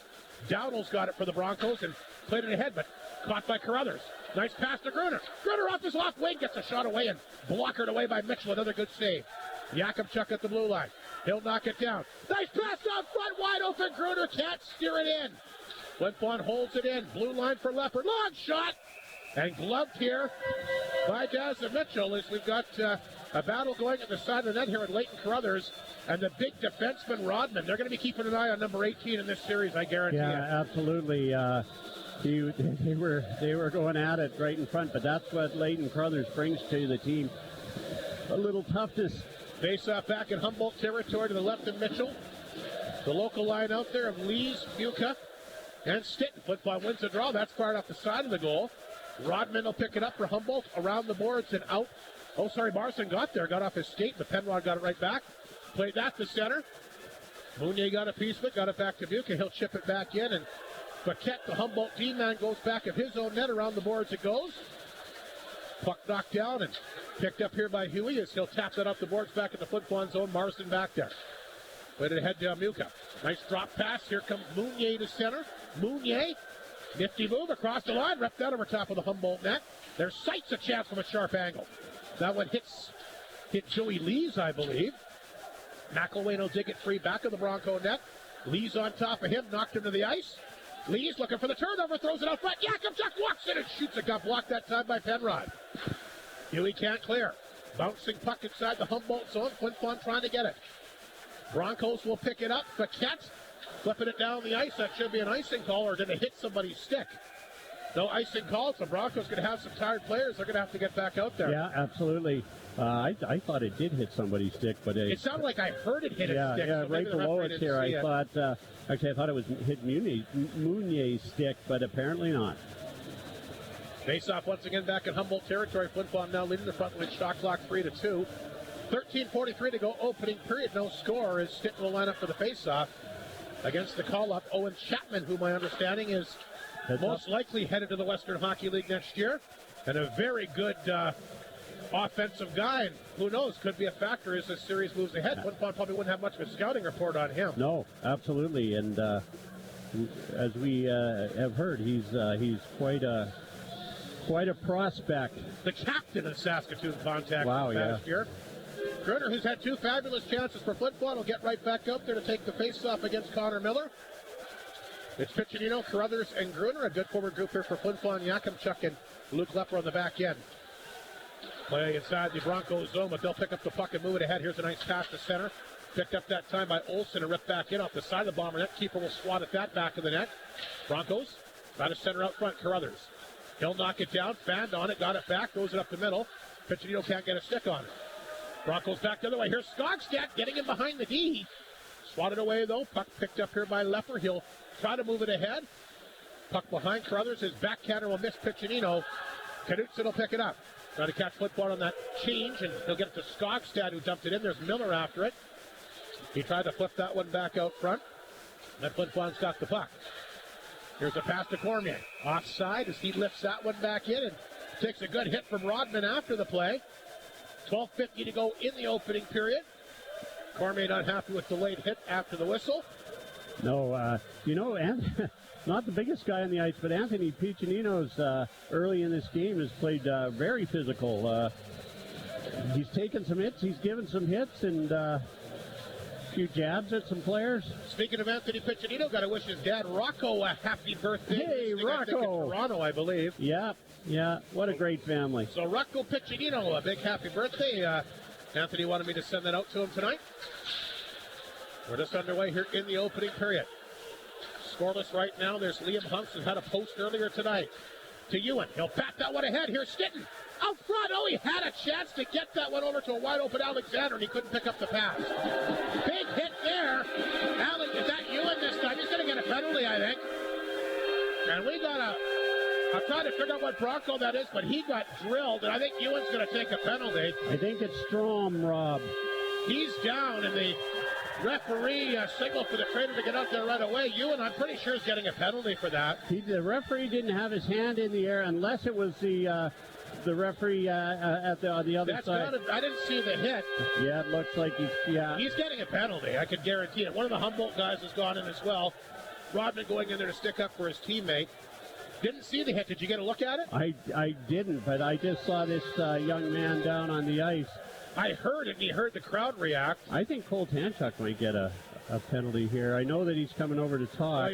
[SPEAKER 1] Dowdall's got it for the Broncos and played it ahead, but caught by Carruthers. Nice pass to Gruner. Gruner off his left wing, gets a shot away and blockered away by Mitchell. Another good save. Yakubchuk at the blue line. He'll knock it down. Nice pass out front, wide open. Gruner can't steer it in. Flin Flon holds it in. Blue line for Leopard. Long shot. And gloved here by Dazza Mitchell as we've got a battle going at the side of the net here with Leighton Carruthers and the big defenseman Rodman. They're going to be keeping an eye on number 18 in this series, I guarantee you.
[SPEAKER 6] Yeah, absolutely. They were going at it right in front, but that's what Leighton Carruthers brings to the team. A little toughness.
[SPEAKER 1] Face-off back in Humboldt territory to the left of Mitchell. The local line out there of Lees, Buca, and Stitton. Flin Flon wins the draw. That's fired off the side of the goal. Rodman will pick it up for Humboldt around the boards and out. Oh, sorry, Marson got there, got off his skate, but Penrod got it right back. Played that to center. Mounier got a piece of it, got it back to Buca. He'll chip it back in, and Paquette, the Humboldt D-man, goes back of his own net. Around the boards it goes. Puck knocked down and picked up here by Huey as he'll tap that up the boards back in the Flin Flon zone. Marson back there. Played it ahead to Muka. Nice drop pass. Here comes Mounier to center. Mounier. Nifty move across the line, ripped out over top of the Humboldt net. There's Sights a chance from a sharp angle. That one hit Joey Lees, I believe. McElwain will dig it free back of the Bronco net. Lees on top of him, knocked him to the ice. Lees looking for the turnover, throws it out front. Yakubchuk walks in and shoots it. Got blocked that time by Penrod. Huey can't clear. Bouncing puck inside the Humboldt zone. Flin Flon trying to get it. Broncos will pick it up. Paquette flipping it down the ice. That should be an icing call, or did it hit somebody's stick? No icing call, so Broncos going to have some tired players. They're going to have to get back out there.
[SPEAKER 6] Yeah, absolutely. I thought it did hit somebody's stick, but
[SPEAKER 1] it sounded like I heard it hit its stick.
[SPEAKER 6] Yeah,
[SPEAKER 1] so
[SPEAKER 6] right below it here. I thought it was hit Mounier's stick, but apparently not.
[SPEAKER 1] Face-off once again back in Humboldt territory. Flin Flon now leading the front with shot clock 3-2. 13:43 to go opening period. No score as Stitton will line up for the face-off against the call-up. Owen Chapman, who my understanding is most likely headed to the Western Hockey League next year. And a very good offensive guy. And who knows, could be a factor as this series moves ahead. Flin Flon probably wouldn't have much of a scouting report on him.
[SPEAKER 6] No, absolutely. And as we have heard, he's quite a prospect.
[SPEAKER 1] The captain of Saskatoon Contact
[SPEAKER 6] last
[SPEAKER 1] year. Gruner, who's had two fabulous chances for Flin Flon, will get right back out there to take the face-off against Connor Miller. It's Piccinino, Carruthers, and Gruner. A good forward group here for Flin Flon, Yakubchuk, and Luke Lepper on the back end. Playing inside the Broncos zone, but they'll pick up the puck and move it ahead. Here's a nice pass to center. Picked up that time by Olsen and ripped back in off the side of the bomber net. Keeper will swat at that back of the net. Broncos got a center out front, Carruthers. He'll knock it down, fanned on it, got it back, throws it up the middle. Piccinino can't get a stick on it. Broncos back the other way. Here's Skogstad getting him behind the D. Swatted away, though. Puck picked up here by Lepper. He'll try to move it ahead. Puck behind Carruthers. His backhander will miss Piccinino. Knutson will pick it up. Trying to catch Flin Flon on that change, and he'll get it to Skogstad, who dumped it in. There's Miller after it. He tried to flip that one back out front. Then Flin Flon's got the puck. Here's a pass to Cormier. Offside as he lifts that one back in and takes a good hit from Rodman after the play. 12:50 to go in the opening period. Cormier not happy with the late hit after the whistle.
[SPEAKER 6] No, and not the biggest guy on the ice, but Anthony Piccinino's early in this game has played very physical. He's taken some hits, he's given some hits, and a few jabs at some players.
[SPEAKER 1] Speaking of Anthony Piccinino, got to wish his dad Rocco a happy birthday.
[SPEAKER 6] Hey, Rocco!
[SPEAKER 1] In Toronto, I believe.
[SPEAKER 6] Yeah, what a great family.
[SPEAKER 1] So Rocco Piccinino, a big happy birthday. Anthony wanted me to send that out to him tonight. We're just underway here in the opening period. Scoreless right now. There's Liam Hunks, who had a post earlier tonight. To Ewan. He'll bat that one ahead. Here's Stitton. Out front. Oh, he had a chance to get that one over to a wide open Alexander, and he couldn't pick up the pass. Big hit there. Alex, is that Ewan this time? He's going to get a penalty, I think. And we got I'm trying to figure out what Bronco that is, but he got drilled, and I think Ewan's going to take a penalty.
[SPEAKER 6] I think it's Strom, Rob.
[SPEAKER 1] He's down, and the referee signaled for the trainer to get out there right away. Ewan, I'm pretty sure, is getting a penalty for that.
[SPEAKER 6] The referee didn't have his hand in the air unless it was the referee on the other side.
[SPEAKER 1] I didn't see the hit.
[SPEAKER 6] Yeah, it looks like he's
[SPEAKER 1] getting a penalty. I can guarantee it. One of the Humboldt guys has gone in as well. Rodman going in there to stick up for his teammate. Didn't see the hit. Did you get a look at it?
[SPEAKER 6] I didn't, but I just saw this young man down on the ice.
[SPEAKER 1] I heard it, and he heard the crowd react.
[SPEAKER 6] I think Cole Tanchuk might get a penalty here. I know that he's coming over to talk.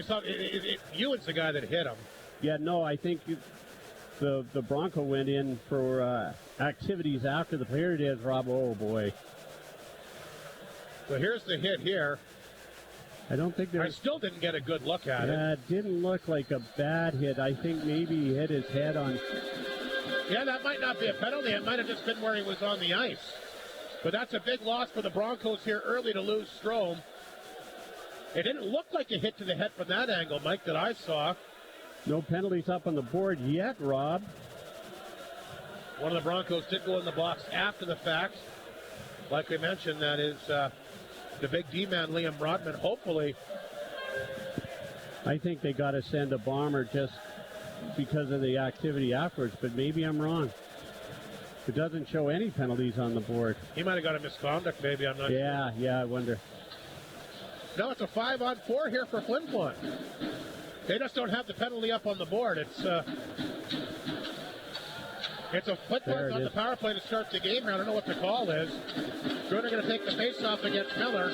[SPEAKER 1] Ewan's the guy that hit him.
[SPEAKER 6] Yeah, no, I think the Bronco went in for activities after the player did, Rob. Oh, boy.
[SPEAKER 1] So here's the hit here. I still didn't get a good look at it.
[SPEAKER 6] Yeah, it didn't look like a bad hit. I think maybe he hit his head on.
[SPEAKER 1] Yeah, that might not be a penalty. It might have just been where he was on the ice. But that's a big loss for the Broncos here early to lose Strom. It didn't look like a hit to the head from that angle, Mike, that I saw.
[SPEAKER 6] No penalties up on the board yet, Rob.
[SPEAKER 1] One of the Broncos did go in the box after the fact. Like we mentioned, that is the big D-man, Liam Rodman. Hopefully.
[SPEAKER 6] I think they got to send a bomber just because of the activity afterwards, but maybe I'm wrong. It doesn't show any penalties on the board.
[SPEAKER 1] He might have got a misconduct, maybe. I'm not sure.
[SPEAKER 6] Yeah, I wonder.
[SPEAKER 1] No, it's a 5-on-4 here for Flin Flon. They just don't have the penalty up on the board. It's a Flin Flon's on the power play to start the game here. I don't know what the call is. Gruner going to take the face-off against Miller.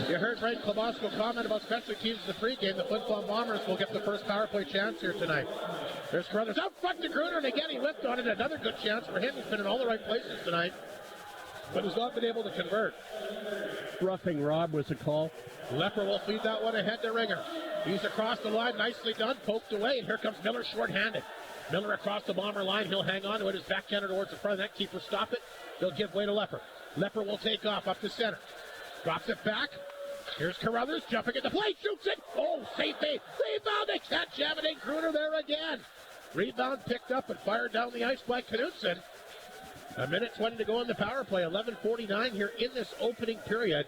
[SPEAKER 1] You heard Brent Klobosco comment about special teams in the pregame. The Flin Flon Bombers will get the first power play chance here tonight. There's Carruthers out front to Gruner, and again he whipped on it. Another good chance for him. He's been in all the right places tonight, but has not been able to convert.
[SPEAKER 6] Roughing Rob was a call.
[SPEAKER 1] Lepper will feed that one ahead to Ringer. He's across the line, nicely done, poked away, and here comes Miller short-handed. Miller across the Bomber line. He'll hang on to it. His backhander towards the front of that. Keeper stop it. They'll give way to Lepper. Lepper will take off up the center. Drops it back. Here's Carruthers jumping at the plate. Shoots it. Oh, safety. Rebound. They can't jam it in. Gruner there again. Rebound picked up and fired down the ice by Knutson. A minute 20 to go in the power play. 11:49 here in this opening period.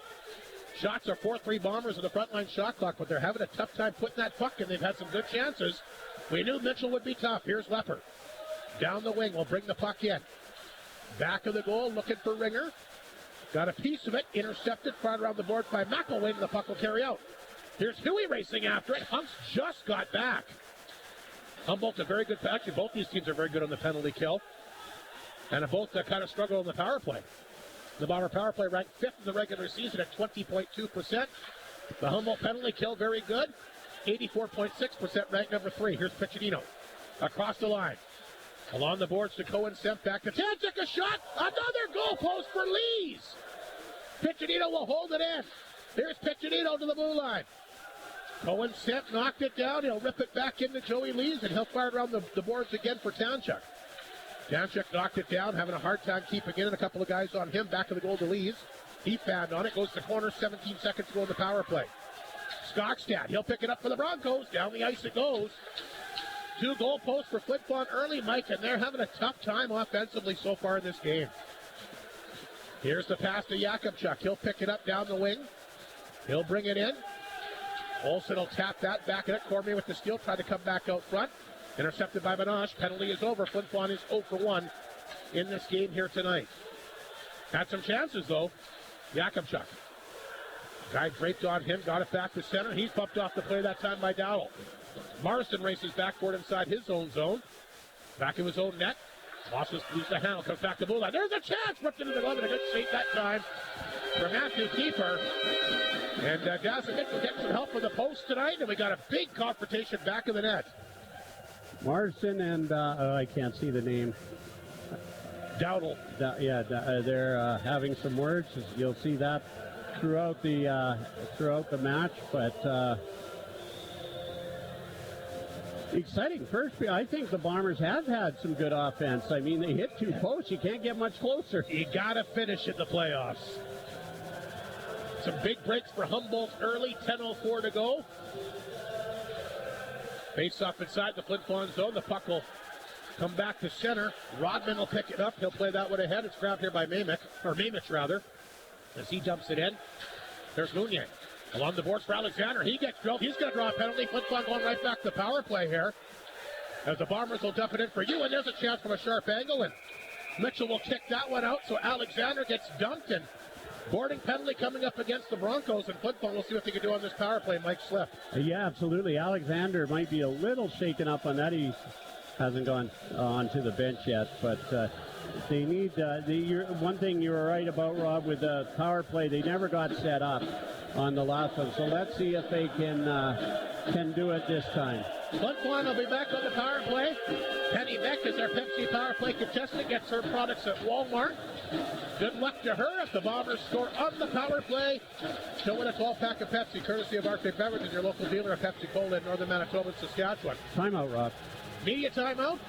[SPEAKER 1] Shots are 4-3 Bombers with the frontline shot clock, but they're having a tough time putting that puck in. They've had some good chances. We knew Mitchell would be tough. Here's Lepper. Down the wing. Will bring the puck in. Back of the goal, looking for Ringer. Got a piece of it. Intercepted. Fired around the board by McElwain. The puck will carry out. Here's Huey racing after it. Hunks just got back. Humboldt's a very good. Actually, both these teams are very good on the penalty kill. And both kind of struggle on the power play. The Bomber power play ranked 5th in the regular season at 20.2%. The Humboldt penalty kill very good. 84.6% ranked number 3. Here's Piccinino. Across the line. Along the boards to Cohen, sent back to Tanchuk. A shot. Another goal post for Lees. Piccinino will hold it in. Here's Piccinino to the blue line. Cohen sent, knocked it down. He'll rip it back into Joey Lees, and he'll fire it around the boards again for Tanchuk. Stanchuk knocked it down, having a hard time keeping it, and a couple of guys on him. Back of the goal to Lees. He fanned on it, goes to the corner, 17 seconds to go in the power play. Skogstad, he'll pick it up for the Broncos. Down the ice it goes. 2 goal posts for Flin Flon early, Mike, and they're having a tough time offensively so far in this game. Here's the pass to Jakubchuk. He'll pick it up down the wing. He'll bring it in. Olsen will tap that back at it. Cormier with the steal, tried to come back out front. Intercepted by Banoche. Penalty is over. Flin Flon is 0 for 1 in this game here tonight. Had some chances, though. Jakubchuk. Guy draped on him, got it back to center. He's pumped off the play that time by Dowell. Morrison races backboard inside his own zone. Back of his own net. Loses the handle, comes back to blue line. There's a chance! Ripped into the glove, and a good save that time for Matthew Keeper. And Dazzle gets some help from the post tonight, and we got a big confrontation back of the net.
[SPEAKER 6] Morrison and, I can't see the name.
[SPEAKER 1] Dowdle.
[SPEAKER 6] They're having some words. You'll see that throughout the match, but exciting first. I think the Bombers have had some good offense. I mean, they hit 2 posts. You can't get much closer.
[SPEAKER 1] You got to finish in the playoffs. Some big breaks for Humboldt early. 10:04 to go. Face off inside the Flin Flon zone. The puck will come back to center. Rodman will pick it up. He'll play that one ahead. It's grabbed here by Mamich rather, as he dumps it in. There's Mounier. Along the boards for Alexander. He gets drilled. He's going to draw a penalty. Flin Flon going right back to the power play here. As the Bombers will dump it in for you. And there's a chance from a sharp angle. And Mitchell will kick that one out. So Alexander gets dumped. And boarding penalty coming up against the Broncos. And Flin Flon will see what they can do on this power play. Mike Slip.
[SPEAKER 6] Yeah, absolutely. Alexander might be a little shaken up on that. He hasn't gone onto the bench yet. But they need one thing you were right about, Rob, with the power play. They never got set up on the last one. So let's see if they can do it this time.
[SPEAKER 1] Flin Flon will be back on the power play. Penny Beck is our Pepsi power play contestant. Gets her products at Walmart. Good luck to her if the Bombers score on the power play. She'll win a 12-pack of Pepsi, courtesy of Arctic Beverages, your local dealer of Pepsi Cola in northern Manitoba and Saskatchewan.
[SPEAKER 6] Timeout, Rob.
[SPEAKER 1] Media timeout.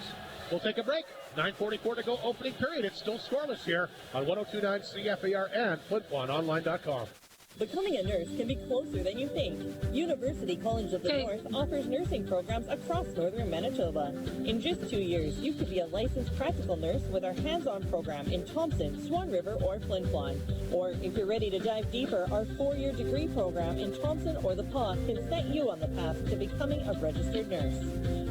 [SPEAKER 1] We'll take a break. 9:44 to go, opening period. It's still scoreless here on 102.9 CFAR and FlinFlonOnline.com.
[SPEAKER 7] Becoming a nurse can be closer than you think. University College of the North offers nursing programs across northern Manitoba. In just 2 years, you could be a licensed practical nurse with our hands-on program in Thompson, Swan River, or Flin Flon. Or if you're ready to dive deeper, our 4-year degree program in Thompson or the Paw can set you on the path to becoming a registered nurse.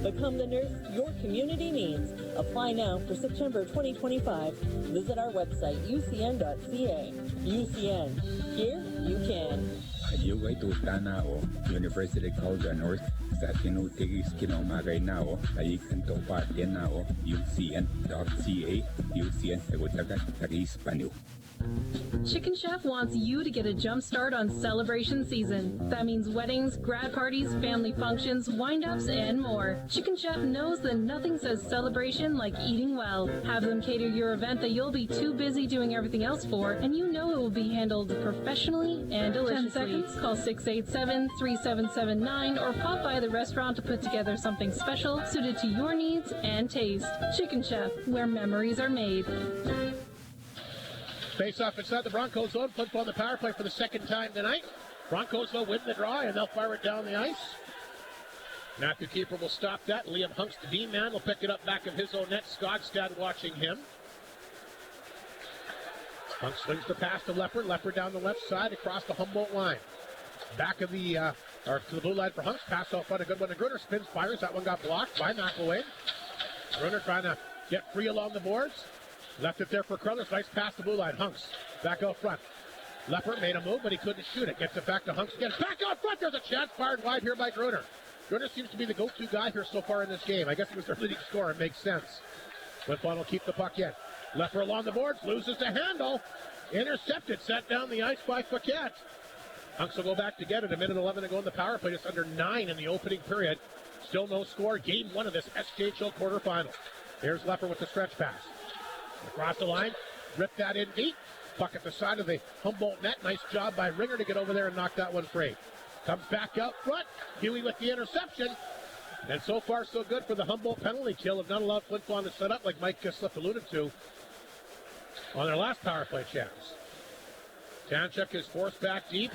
[SPEAKER 7] Become the nurse your community needs. Apply now for September 2025. Visit our website, ucn.ca. UCN. Here, you can.
[SPEAKER 8] Ayugay tutana o University College of North sa tinutigis kinaumakay na o kayikan to partyan na o ucn.ca UCN Sagutagat Tagispanyo.
[SPEAKER 9] Chicken Chef wants you to get a jump start on celebration season. That means weddings, grad parties, family functions, wind-ups, and more. Chicken Chef knows that nothing says celebration like eating well. Have them cater your event that you'll be too busy doing everything else for, and you know it will be handled professionally and deliciously. 10 seconds, call 687-3779 or pop by the restaurant to put together something special suited to your needs and taste. Chicken Chef, where memories are made.
[SPEAKER 1] Face off inside the Broncos zone. Flin Flon on the power play for the second time tonight. Broncos will win the draw, and they'll fire it down the ice. Matthew Keeper will stop that. Liam Hunks, the D-man, will pick it up back of his own net. Skogstad watching him. Hunks swings the pass to Leopard. Leopard down the left side across the Humboldt line. Back of the, or to the blue line for Hunks. Pass off on a good one to Gruner. Spins, fires. That one got blocked by McElwain. Gruner trying to get free along the boards. Left it there for Crothers. Nice pass to blue line. Hunks back out front. Leopard made a move, but he couldn't shoot it. Gets it back to Hunks again. Back out front. There's a chance fired wide here by Gruner. Gruner seems to be the go-to guy here so far in this game. I guess he was their leading scorer. It makes sense. Flin Flon will keep the puck in. Leopard along the boards. Loses the handle. Intercepted. Set down the ice by Paquette. Hunks will go back to get it. 1:11 to go in the power play. Just under 9 in the opening period. Still no score. Game 1 of this SJHL quarterfinal. Here's Leopard with the stretch pass. Across the line, rip that in deep. Puck at the side of the Humboldt net. Nice job by Ringer to get over there and knock that one free. Comes back out front. Huey with the interception. And so far, so good for the Humboldt penalty kill. Have not allowed Flin Flon to set up, like Mike Sliff alluded to, on their last power play chance. Tanchuk is forced back deep.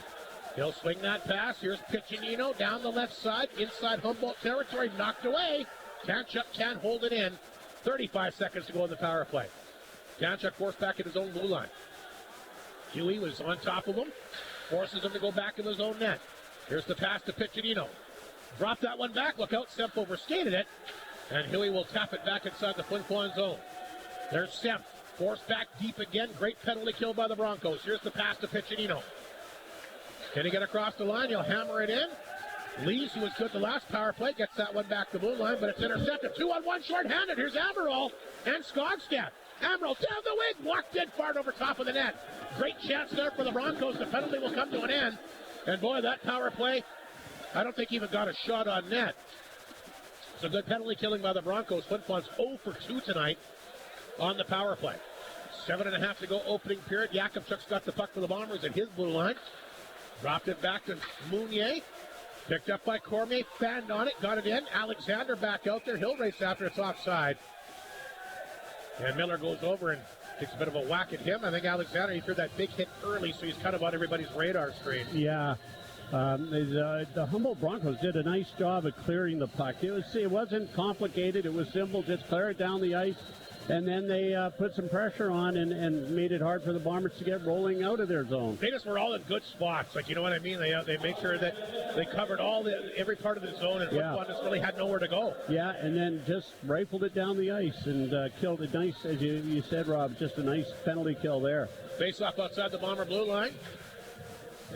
[SPEAKER 1] He'll swing that pass. Here's Piccinino down the left side, inside Humboldt territory, knocked away. Tanchuk can't hold it in. 35 seconds to go in the power play. Tanchuk forced back at his own blue line. Huey was on top of him, forces him to go back in his own net. Here's the pass to Piccinino. Drop that one back. Look out, Semp overskated it. And Huey will tap it back inside the Flin Flon zone. There's Semp. Forced back deep again. Great penalty kill by the Broncos. Here's the pass to Piccinino. Can he get across the line? He'll hammer it in. Lees, who was good the last power play, gets that one back to blue line, but it's intercepted. 2-on-1 short-handed. Here's Amaral and Skogstad. Amaral down the wing. Walked in, fired over top of the net. Great chance there for the Broncos. The penalty will come to an end. And boy, that power play, I don't think even got a shot on net. It's a good penalty killing by the Broncos. Flin Flon's 0 for 2 tonight on the power play. 7.5 to go opening period. Jakubczuk's got the puck for the Bombers at his blue line. Dropped it back to Mounier. Picked up by Cormier. Fanned on it. Got it in. Alexander back out there. He'll race after it's offside. And Miller goes over and takes a bit of a whack at him. I think Alexander, he threw that big hit early, so he's kind of on everybody's radar screen.
[SPEAKER 6] Yeah. The Humboldt Broncos did a nice job of clearing the puck. It wasn't complicated. It was simple. Just clear it down the ice. And then they put some pressure on and made it hard for the Bombers to get rolling out of their zone.
[SPEAKER 1] They just were all in good spots. Like, you know what I mean? They make sure that they covered every part of the zone, and Flin Flon just really had nowhere to go.
[SPEAKER 6] Yeah, and then just rifled it down the ice and killed it nice, as you said, Rob, just a nice penalty kill there.
[SPEAKER 1] Face off outside the Bomber blue line.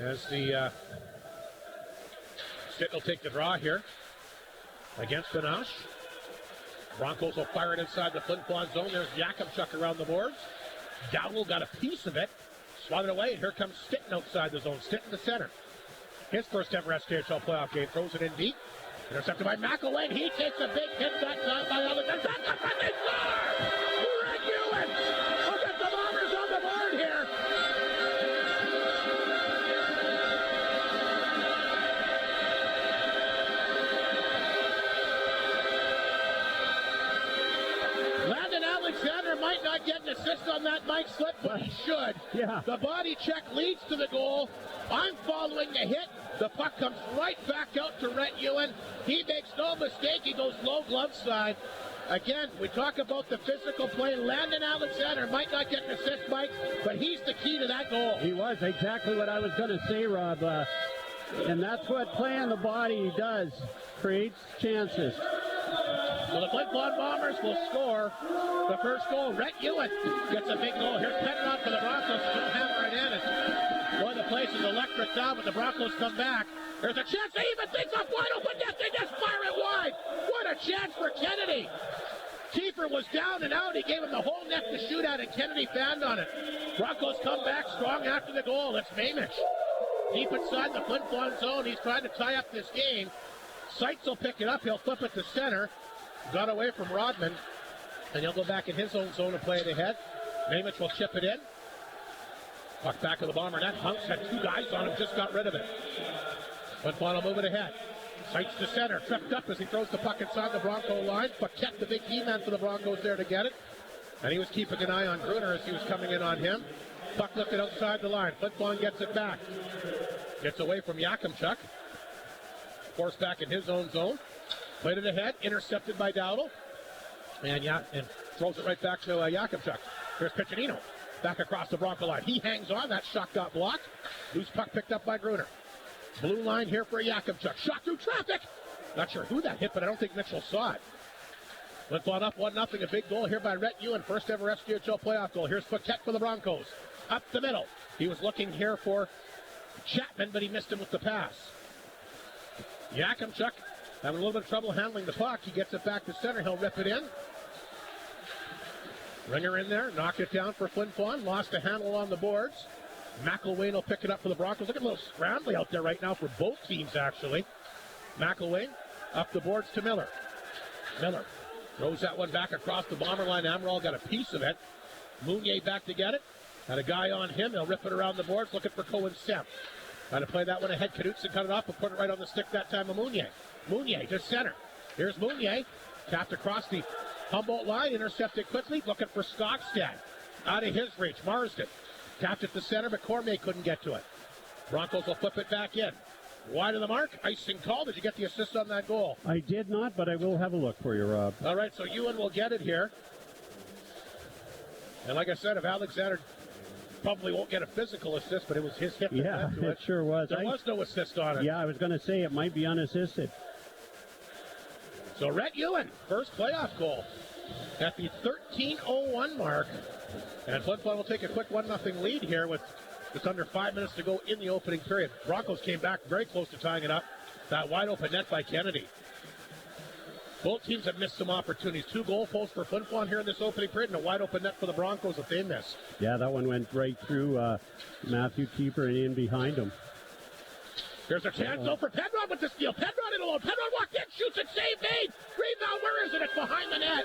[SPEAKER 1] As the Stitt will take the draw here against Banache. Broncos will fire it inside the Flin Flon zone. There's Jakubczuk around the boards. Dowell got a piece of it. Swatted away, and here comes Stitten outside the zone. Stitten in the center. His first ever SKHL playoff game. Throws it in deep. Intercepted by McElwain. He takes a big hit that time by Alexander. That's the front, they score! Red Ewan! Look at the Bombers on the board here. Alexander might not get an assist on that Mike Slip, but he should.
[SPEAKER 6] Yeah.
[SPEAKER 1] The body check leads to the goal. I'm following the hit. The puck comes right back out to Rhett Ewan. He makes no mistake. He goes low glove side. Again, we talk about the physical play. Landon Alexander might not get an assist, Mike, but he's the key to that goal.
[SPEAKER 6] He was exactly what I was going to say, Rob. And that's what playing the body does. Creates chances.
[SPEAKER 1] So the Flin Flon Bombers will score the first goal. Rhett Ewan gets a big goal. Here's Petteron for the Broncos. He'll hammer it in. And boy, the place is electric now, but the Broncos come back. There's a chance. They even think of wide open net. They just fire it wide. What a chance for Kennedy. Kiefer was down and out. He gave him the whole net to shoot at, and Kennedy fanned on it. Broncos come back strong after the goal. It's Mamich. Deep inside the Flin Flon zone. He's trying to tie up this game. Seitz will pick it up. He'll flip it to center. Got away from Rodman, and he'll go back in his own zone and play it ahead. Mamich will chip it in. Puck back of the Bomber net. Hunks had two guys on him, just got rid of it. Flin Flon will move it ahead. Seitz to center, tripped up as he throws the puck inside the Bronco line. Paquette, the big D-man for the Broncos, there to get it. And he was keeping an eye on Gruner as he was coming in on him. Puck lifted outside the line. Flin Flon gets it back. Gets away from Jakubczuk. Forced back in his own zone. Played it ahead, intercepted by Dowdle. And throws it right back to Jakubczuk. Here's Piccinino. Back across the Bronco line. He hangs on. That shot got blocked. Loose puck picked up by Gruner. Blue line here for Jakubczuk. Shot through traffic. Not sure who that hit, but I don't think Mitchell saw it. Flin Flon up 1-0. A big goal here by Rhett Ewan. First ever SKHL playoff goal. Here's Paquette for the Broncos. Up the middle. He was looking here for Chapman, but he missed him with the pass. Jakubczuk having a little bit of trouble handling the puck. He gets it back to center. He'll rip it in. Ringer in there. Knocked it down for Flin Flon. Lost a handle on the boards. McElwain will pick it up for the Broncos. Look at a little scrambly out there right now for both teams, actually. McElwain up the boards to Miller. Miller throws that one back across the Bomber line. Amaral got a piece of it. Mounier back to get it. Had a guy on him. He'll rip it around the boards. Looking for Cohen Semp. Trying to play that one ahead. Knutson cut it off and put it right on the stick that time of Mounier. Mounier to center. Here's Mounier. Tapped across the Humboldt line. Intercepted quickly. Looking for Skogstad. Out of his reach. Marsden. Tapped at the center, but Cormier couldn't get to it. Broncos will flip it back in. Wide of the mark. Icing call. Did you get the assist on that goal?
[SPEAKER 6] I did not, but I will have a look for you, Rob.
[SPEAKER 1] All right, so Ewan will get it here. And like I said, if Alexander probably won't get a physical assist, but it was his hip that led to it.
[SPEAKER 6] It sure was.
[SPEAKER 1] There was no assist on it.
[SPEAKER 6] Yeah, I was going to say it might be unassisted.
[SPEAKER 1] So Rhett Ewan, first playoff goal at the 13:01 mark. And Flin Flon will take a quick 1-0 lead here with just under 5 minutes to go in the opening period. Broncos came back very close to tying it up. That wide open net by Kennedy. Both teams have missed some opportunities. 2 goal posts for Flin Flon here in this opening period, and a wide open net for the Broncos that they missed.
[SPEAKER 6] Yeah, that one went right through Matthew Keeper and in behind him.
[SPEAKER 1] Here's a chance though for Penrod with the steal. Penrod in alone. Penrod walked in, shoots it, save made. Rebound, where is it? It's behind the net.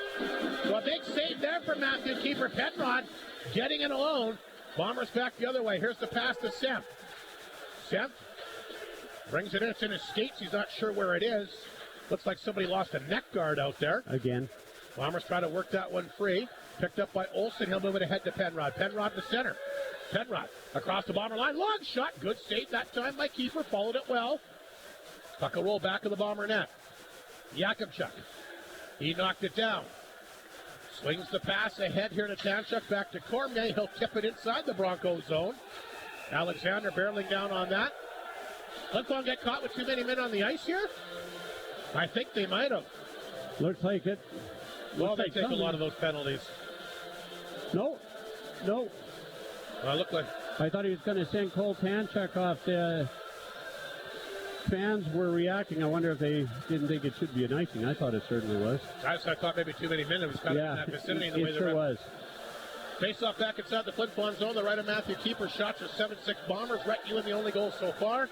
[SPEAKER 1] So a big save there for Matthew Keeper. Penrod getting it alone. Bombers back the other way. Here's the pass to Semp. Semp brings it in. It's in his skates. He's not sure where it is. Looks like somebody lost a neck guard out there.
[SPEAKER 6] Again.
[SPEAKER 1] Bombers try to work that one free. Picked up by Olsen. He'll move it ahead to Penrod. Penrod to center. Penrod across the Bomber line. Long shot. Good save that time by Keeper. Followed it well. Puck will roll back of the Bomber net. Yakubchuk. He knocked it down. Swings the pass ahead here to Tanchuk. Back to Cormier. He'll tip it inside the Broncos zone. Alexander barreling down on that. Flin Flon get caught with too many men on the ice here? I think they might have.
[SPEAKER 6] Looks like it.
[SPEAKER 1] Well, they take a lot of those penalties.
[SPEAKER 6] No.
[SPEAKER 1] Well, look like.
[SPEAKER 6] I thought he was going to send Cole Tanchuk off. The fans were reacting. I wonder if they didn't think it should be an icing. I thought it certainly was.
[SPEAKER 1] I thought maybe too many men. It was kind of in that vicinity. The way
[SPEAKER 6] it sure was.
[SPEAKER 1] Face off back inside the Flin Flon zone. The right of Matthew Keeper. Shots are 7-6 Bombers. Rhett Ewan the only goal so far.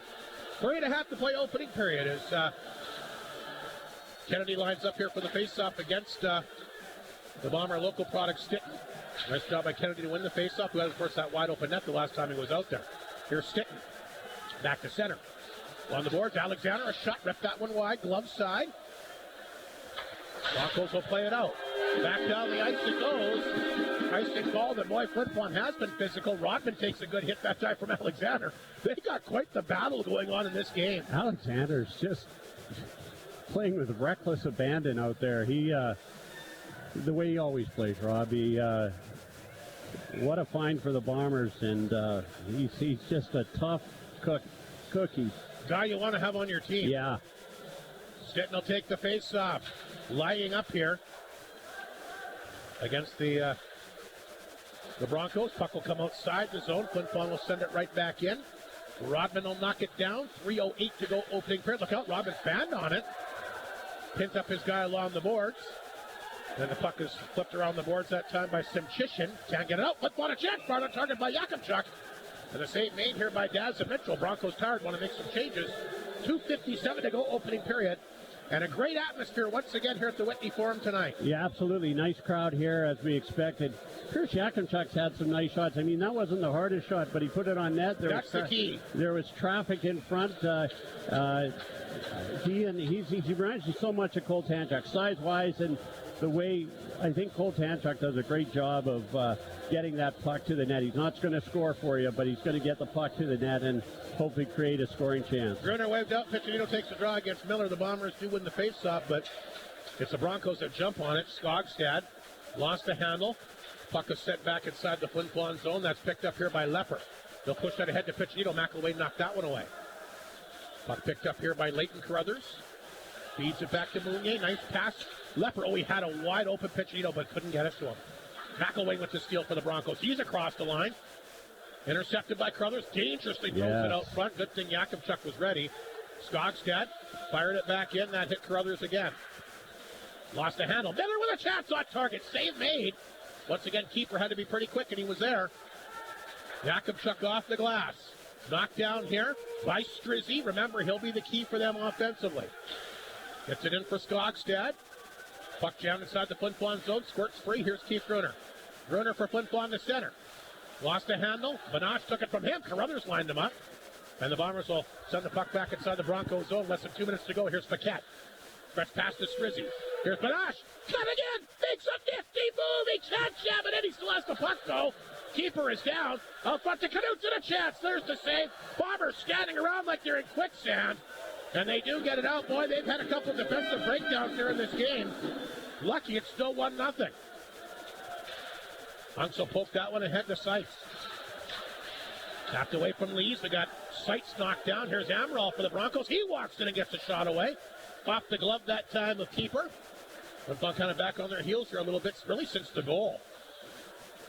[SPEAKER 1] 3.5 to play opening period as Kennedy lines up here for the face-off against the Bomber local product Stitton. Nice job by Kennedy to win the face-off, who had, of course, that wide-open net the last time he was out there. Here's Stitton. Back to center. On the boards, Alexander, a shot, ripped that one wide, glove side. Broncos will play it out. Back down the ice it goes. Icing called, and boy, Flin Flon has been physical. Rodman takes a good hit that time from Alexander. They got quite the battle going on in this game.
[SPEAKER 6] Alexander's just playing with reckless abandon out there. He, the way he always plays, Robbie. What a find for the Bombers, and he's just a tough cookie.
[SPEAKER 1] Guy you want to have on your team.
[SPEAKER 6] Yeah.
[SPEAKER 1] Stitton will take the face-off. Lining up here against the Broncos. Puck will come outside the zone. Flin Flon will send it right back in. Rodman will knock it down. 3:08 to go opening period. Look out, Rodman's banned on it. Pins up his guy along the boards. Then the puck is flipped around the boards that time by Simchishin. Can't get it out. Flin Flon a chance. Far on target by Yakubchuk. And the save made here by Daz and Mitchell. Broncos tired, want to make some changes. 2:57 to go opening period. And a great atmosphere once again here at the Whitney Forum tonight.
[SPEAKER 6] Yeah, absolutely. Nice crowd here as we expected. Pierce Yakubchuk's had some nice shots. I mean, that wasn't the hardest shot, but he put it on net.
[SPEAKER 1] That's the key.
[SPEAKER 6] There was traffic in front. He reminds me so much of Cole Tanchuk, size-wise, and the way I think Cole Tanchuk does a great job of getting that puck to the net. He's not going to score for you, but he's going to get the puck to the net and hopefully create a scoring chance.
[SPEAKER 1] Gruner waved up. Piccinino takes the draw against Miller. The Bombers do win the faceoff, but it's the Broncos that jump on it. Skogstad lost the handle. Puck is set back inside the Flin Flon zone. That's picked up here by Lepper. They'll push that ahead to Piccinino. McElwain knocked that one away. Puck picked up here by Leighton Carruthers. Feeds it back to Mounier. Nice pass. Lepper, he had a wide open Piccinino, but couldn't get it to him. McElwain with the steal for the Broncos. He's across the line. Intercepted by Carruthers. Dangerously throws it out front. Good thing Yakubchuk was ready. Skogstad fired it back in. That hit Carruthers again. Lost the handle. Miller with a chance on target. Save made. Once again, keeper had to be pretty quick, and he was there. Yakubchuk off the glass. Knocked down here by Strizzy. Remember, he'll be the key for them offensively. Gets it in for Skogstad. Puck down inside the Flin Flon zone. Squirts free. Here's Keith Gruner. Gruner for Flin Flon to center. Lost the handle. Banache took it from him. Carruthers lined him up. And the Bombers will send the puck back inside the Broncos zone. Less than 2 minutes to go. Here's Paquette. Press past the Strizzy. Here's Banash. Coming in. Makes a nifty move. He can't jam it in. He still has the puck, though. Keeper is down. Out front to Knutson, a chance. There's the save. Bombers standing around like they're in quicksand. And they do get it out. Boy, they've had a couple defensive breakdowns here in this game. Lucky it's still 1-0. Hunks will poke that one ahead to Seitz. Tapped away from Lees. We got Seitz knocked down. Here's Amaral for the Broncos. He walks in and gets a shot away. Off the glove that time of Keeper. Flin Flon kind of back on their heels here a little bit, really since the goal.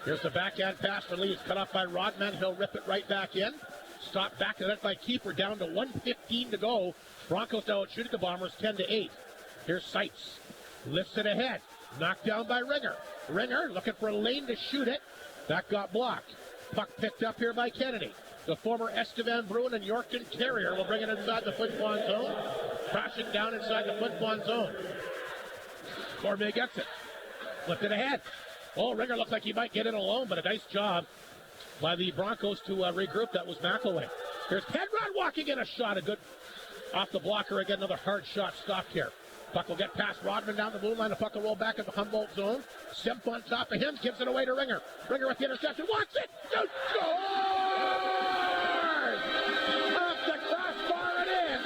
[SPEAKER 1] Here's the backhand pass for Lees. Cut off by Rodman. He'll rip it right back in. Stopped back to that by Keeper. Down to 1:15 to go. Broncos now out shooting the Bombers 10-8. Here's Seitz. Lifts it ahead. Knocked down by Ringer. Ringer looking for a lane to shoot it. That got blocked. Puck picked up here by Kennedy. The former Estevan Bruin and Yorkton Terrier will bring it inside the Flin Flon zone. Crashing down inside the Flin Flon zone. Cormier gets it. Flipped it ahead. Oh, Ringer looked like he might get it alone, but a nice job by the Broncos to regroup. That was McElwain. Here's Penrod walking in a shot. A good off the blocker again. Another hard shot stopped here. Puck will get past Rodman down the blue line. The puck will roll back in the Humboldt zone. Semp on top of him. Gives it away to Ringer. Ringer with the interception. Wants it. Scores! Off the crossbar and in.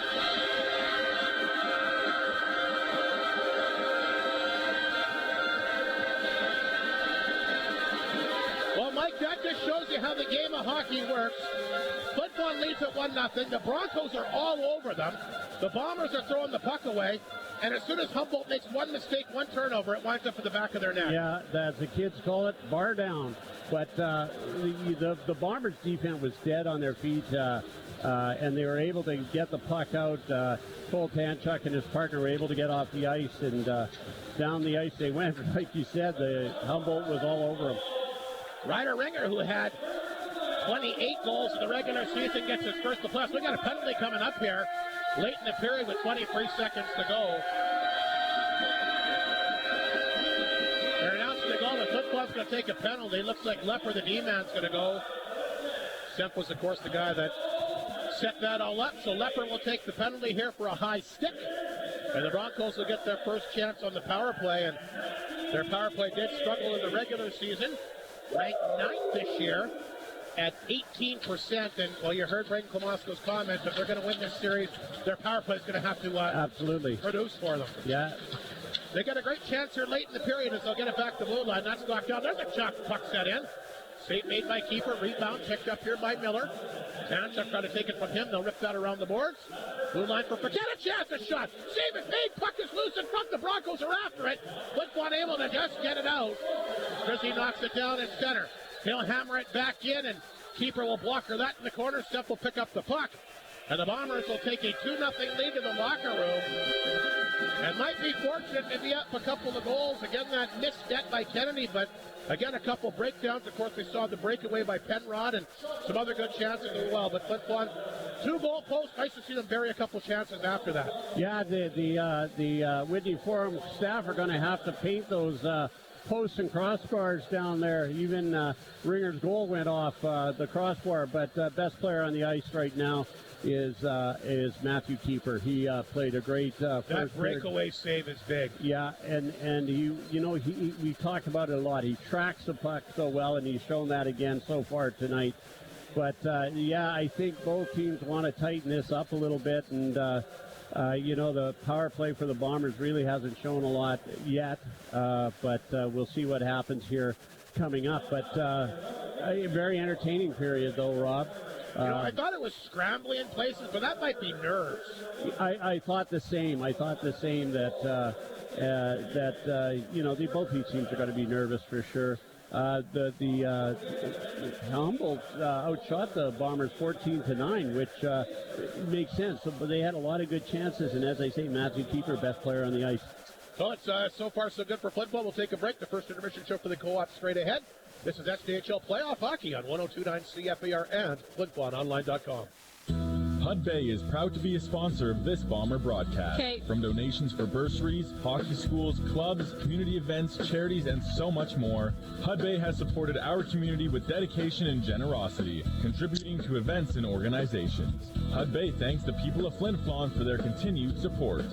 [SPEAKER 1] Well, Mike, that just shows you how the game of hockey works. Flin Flon leads at 1-0. The Broncos are all over them. The Bombers are throwing the puck away. And as soon as Humboldt makes one mistake, one turnover, it winds up at the back of their net.
[SPEAKER 6] Yeah, as the kids call it, bar down. But the Bombers' defense was dead on their feet, and they were able to get the puck out. Cole Tanchuk and his partner were able to get off the ice, and down the ice they went. Like you said, the Humboldt was all over them.
[SPEAKER 1] Ryder Ringer, who had 28 goals in the regular season, gets his first to plus. We got a penalty coming up here late in the period with 23 seconds to go. They're announcing the goal. The Flin Flon's going to take a penalty. Looks like Lepper, the D-man's going to go. Semp was, of course, the guy that set that all up. So Lepper will take the penalty here for a high stick. And the Broncos will get their first chance on the power play. And their power play did struggle in the regular season. Ranked 9th this year at 18%. And, well, you heard Braden Klamosko's comment. If they're going to win this series, their power play is going to have to
[SPEAKER 6] absolutely
[SPEAKER 1] produce for them.
[SPEAKER 6] Yeah.
[SPEAKER 1] They got a great chance here late in the period as they'll get it back to the blue line. That's knocked down. There's a chuck puck set in. Save made by Keeper. Rebound picked up here by Miller. Tanchuk trying to take it from him. They'll rip that around the boards. Blue line for Paquette. A chance, a shot. Save is made. Puck is loose in front. The Broncos are after it. Flin Flon able to just get it out. Chrissy knocks it down in center. He'll hammer it back in, and Keeper will block her that in the corner. Steph will pick up the puck. And the Bombers will take a 2-0 lead to the locker room. And might be fortunate to be up a couple of goals. Again, that missed net by Kennedy, but again, a couple breakdowns. Of course, we saw the breakaway by Penrod and some other good chances as well. But Flin Flon, 2 goal posts. Nice to see them bury a couple chances after that.
[SPEAKER 6] Yeah, the Whitney Forum staff are going to have to paint those posts and crossbars down there. Even Ringer's goal went off the crossbar, but best player on the ice right now is Matthew Keeper. He played a great first
[SPEAKER 1] that breakaway save is big.
[SPEAKER 6] Yeah, and we talked about it a lot. He tracks the puck so well, and he's shown that again so far tonight. But yeah, I think both teams want to tighten this up a little bit, and the power play for the Bombers really hasn't shown a lot yet, but we'll see what happens here coming up. But a very entertaining period, though, Rob.
[SPEAKER 1] I thought it was scrambly in places, but that might be nerves.
[SPEAKER 6] I thought the same. I thought the same that both these teams are going to be nervous for sure. The Humboldt outshot the Bombers 14-9, which makes sense. But they had a lot of good chances, and as I say, Matthew Keeper, best player on the ice.
[SPEAKER 1] So it's so far so good for Flin Flon. We'll take a break. The first intermission show for the Co-op straight ahead. This is SDHL Playoff Hockey on 102.9 CFAR and FlinFlonOnline.com.
[SPEAKER 10] Hud Bay is proud to be a sponsor of this Bomber broadcast.
[SPEAKER 9] Okay.
[SPEAKER 10] From donations for bursaries, hockey schools, clubs, community events, charities, and so much more, Hud Bay has supported our community with dedication and generosity, contributing to events and organizations. Hud Bay thanks the people of Flin Flon for their continued support.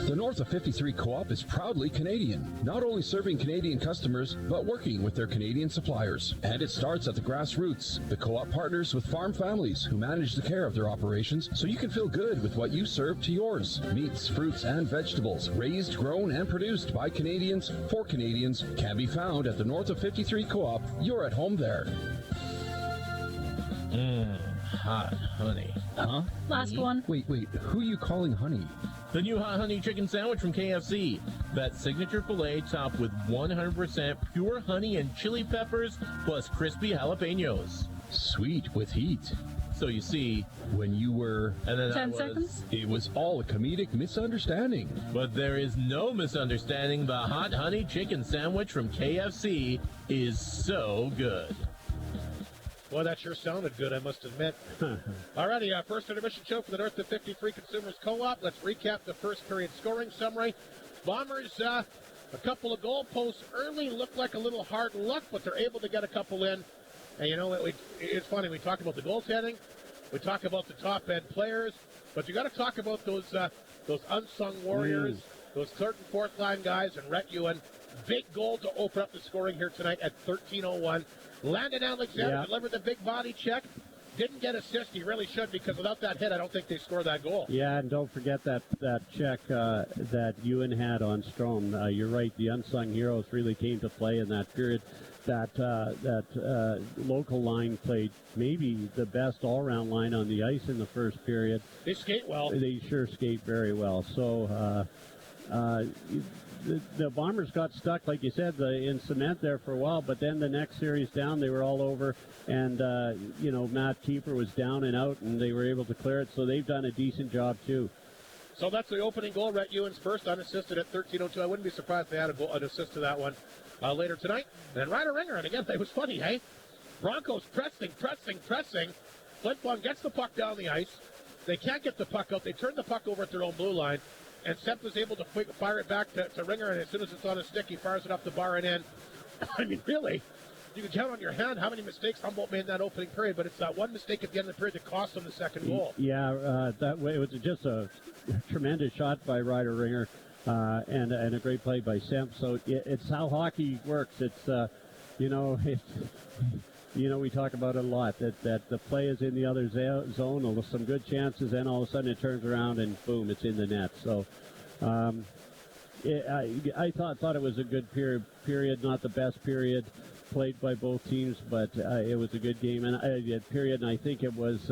[SPEAKER 11] The North of 53 Co-op is proudly Canadian, not only serving Canadian customers, but working with their Canadian suppliers. And it starts at the grassroots. The Co-op partners with farm families who manage the care of their operations so you can feel good with what you serve to yours. Meats, fruits, and vegetables, raised, grown, and produced by Canadians for Canadians, can be found at the North of 53 Co-op. You're at home there.
[SPEAKER 2] Hot honey.
[SPEAKER 11] Huh?
[SPEAKER 9] Last one.
[SPEAKER 11] Wait, who are you calling honey?
[SPEAKER 2] The new hot honey chicken sandwich from KFC. That signature filet topped with 100% pure honey and chili peppers plus crispy jalapenos.
[SPEAKER 11] Sweet with heat.
[SPEAKER 2] So you see,
[SPEAKER 11] when you were...
[SPEAKER 2] And then
[SPEAKER 9] 10 seconds?
[SPEAKER 11] It was all a comedic misunderstanding.
[SPEAKER 2] But there is no misunderstanding. The hot honey chicken sandwich from KFC is so good.
[SPEAKER 1] Well, that sure sounded good, I must admit. Alrighty, first intermission show for the North of 53 Consumers Co-op. Let's recap the first period scoring summary. Bombers, a couple of goal posts early, looked like a little hard luck, but they're able to get a couple in. And you know, it's funny, we talk about the goaltending, we talk about the top-end players, but you got to talk about those unsung warriors, those third and fourth line guys, and Rhett Ewan. Big goal to open up the scoring here tonight at 13:01. Landon Alexander delivered the big body check. Didn't get assist. He really should, because without that hit, I don't think they score that goal.
[SPEAKER 6] Yeah, and don't forget that check that Ewan had on Strome. You're right. The unsung heroes really came to play in that period. That local line played maybe the best all-round line on the ice in the first period.
[SPEAKER 1] They skate well.
[SPEAKER 6] They sure skate very well. So the Bombers got stuck, like you said, in cement there for a while, but then the next series down, they were all over, and, Matt Keeper was down and out, and they were able to clear it, so they've done a decent job, too.
[SPEAKER 1] So that's the opening goal. Rhett Ewan's first, unassisted at 13:02. I wouldn't be surprised if they had an assist to that one later tonight. And Ryder Ringer, and again, it was funny, hey? Broncos pressing. Flin Flon gets the puck down the ice. They can't get the puck out. They turn the puck over at their own blue line. And Semp was able to fire it back to Ringer, and as soon as it's on a stick, he fires it up the bar and in. I mean, really, you can count on your hand how many mistakes Humboldt made in that opening period, but it's that one mistake at the end of the period that cost them the second goal.
[SPEAKER 6] Yeah, that way it was just a tremendous shot by Ryder Ringer and a great play by Semp. So it's how hockey works. It's, we talk about it a lot, that the play is in the other zone, with some good chances, then all of a sudden it turns around and boom, it's in the net. So I thought it was a good period, not the best period played by both teams, but it was a good game and period, and I think it was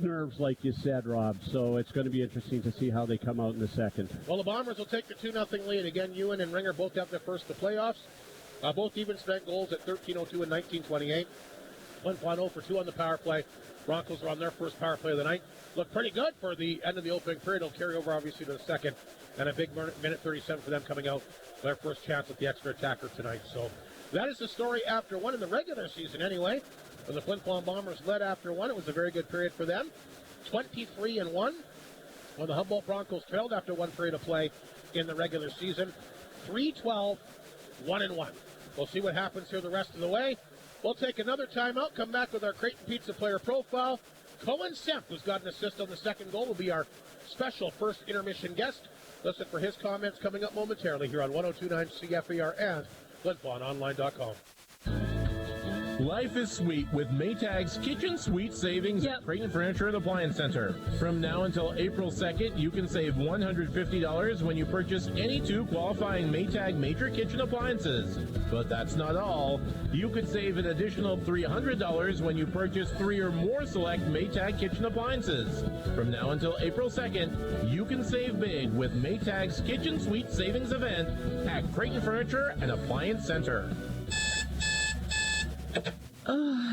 [SPEAKER 6] nerves, like you said, Rob. So it's going to be interesting to see how they come out in the second.
[SPEAKER 1] Well, the Bombers will take the 2-0 lead. Again, Ewan and Ringer both have their first of the playoffs. Both even strength goals at 13:02 and 19:28. Flin Flon 0 for 2 on the power play. Broncos are on their first power play of the night. Look pretty good for the end of the opening period. It'll carry over, obviously, to the second. And a big minute 37 for them coming out. Their first chance at the extra attacker tonight. So that is the story after one in the regular season anyway. When the Flin Flon Bombers led after one, it was a very good period for them. 23-1. When the Humboldt Broncos trailed after one period of play in the regular season. 3-12, 1-1. We'll see what happens here the rest of the way. We'll take another timeout, come back with our Creighton Pizza player profile. Cohen Semp, who's got an assist on the second goal, will be our special first intermission guest. Listen for his comments coming up momentarily here on 102.9 CFER and FlinFlonOnline.com.
[SPEAKER 2] Life is sweet with Maytag's Kitchen Suite Savings at Creighton Furniture and Appliance Center. From now until April 2nd, you can save $150 when you purchase any 2 qualifying Maytag major kitchen appliances. But that's not all. You could save an additional $300 when you purchase 3 or more select Maytag kitchen appliances. From now until April 2nd, you can save big with Maytag's Kitchen Suite Savings event at Creighton Furniture and Appliance Center.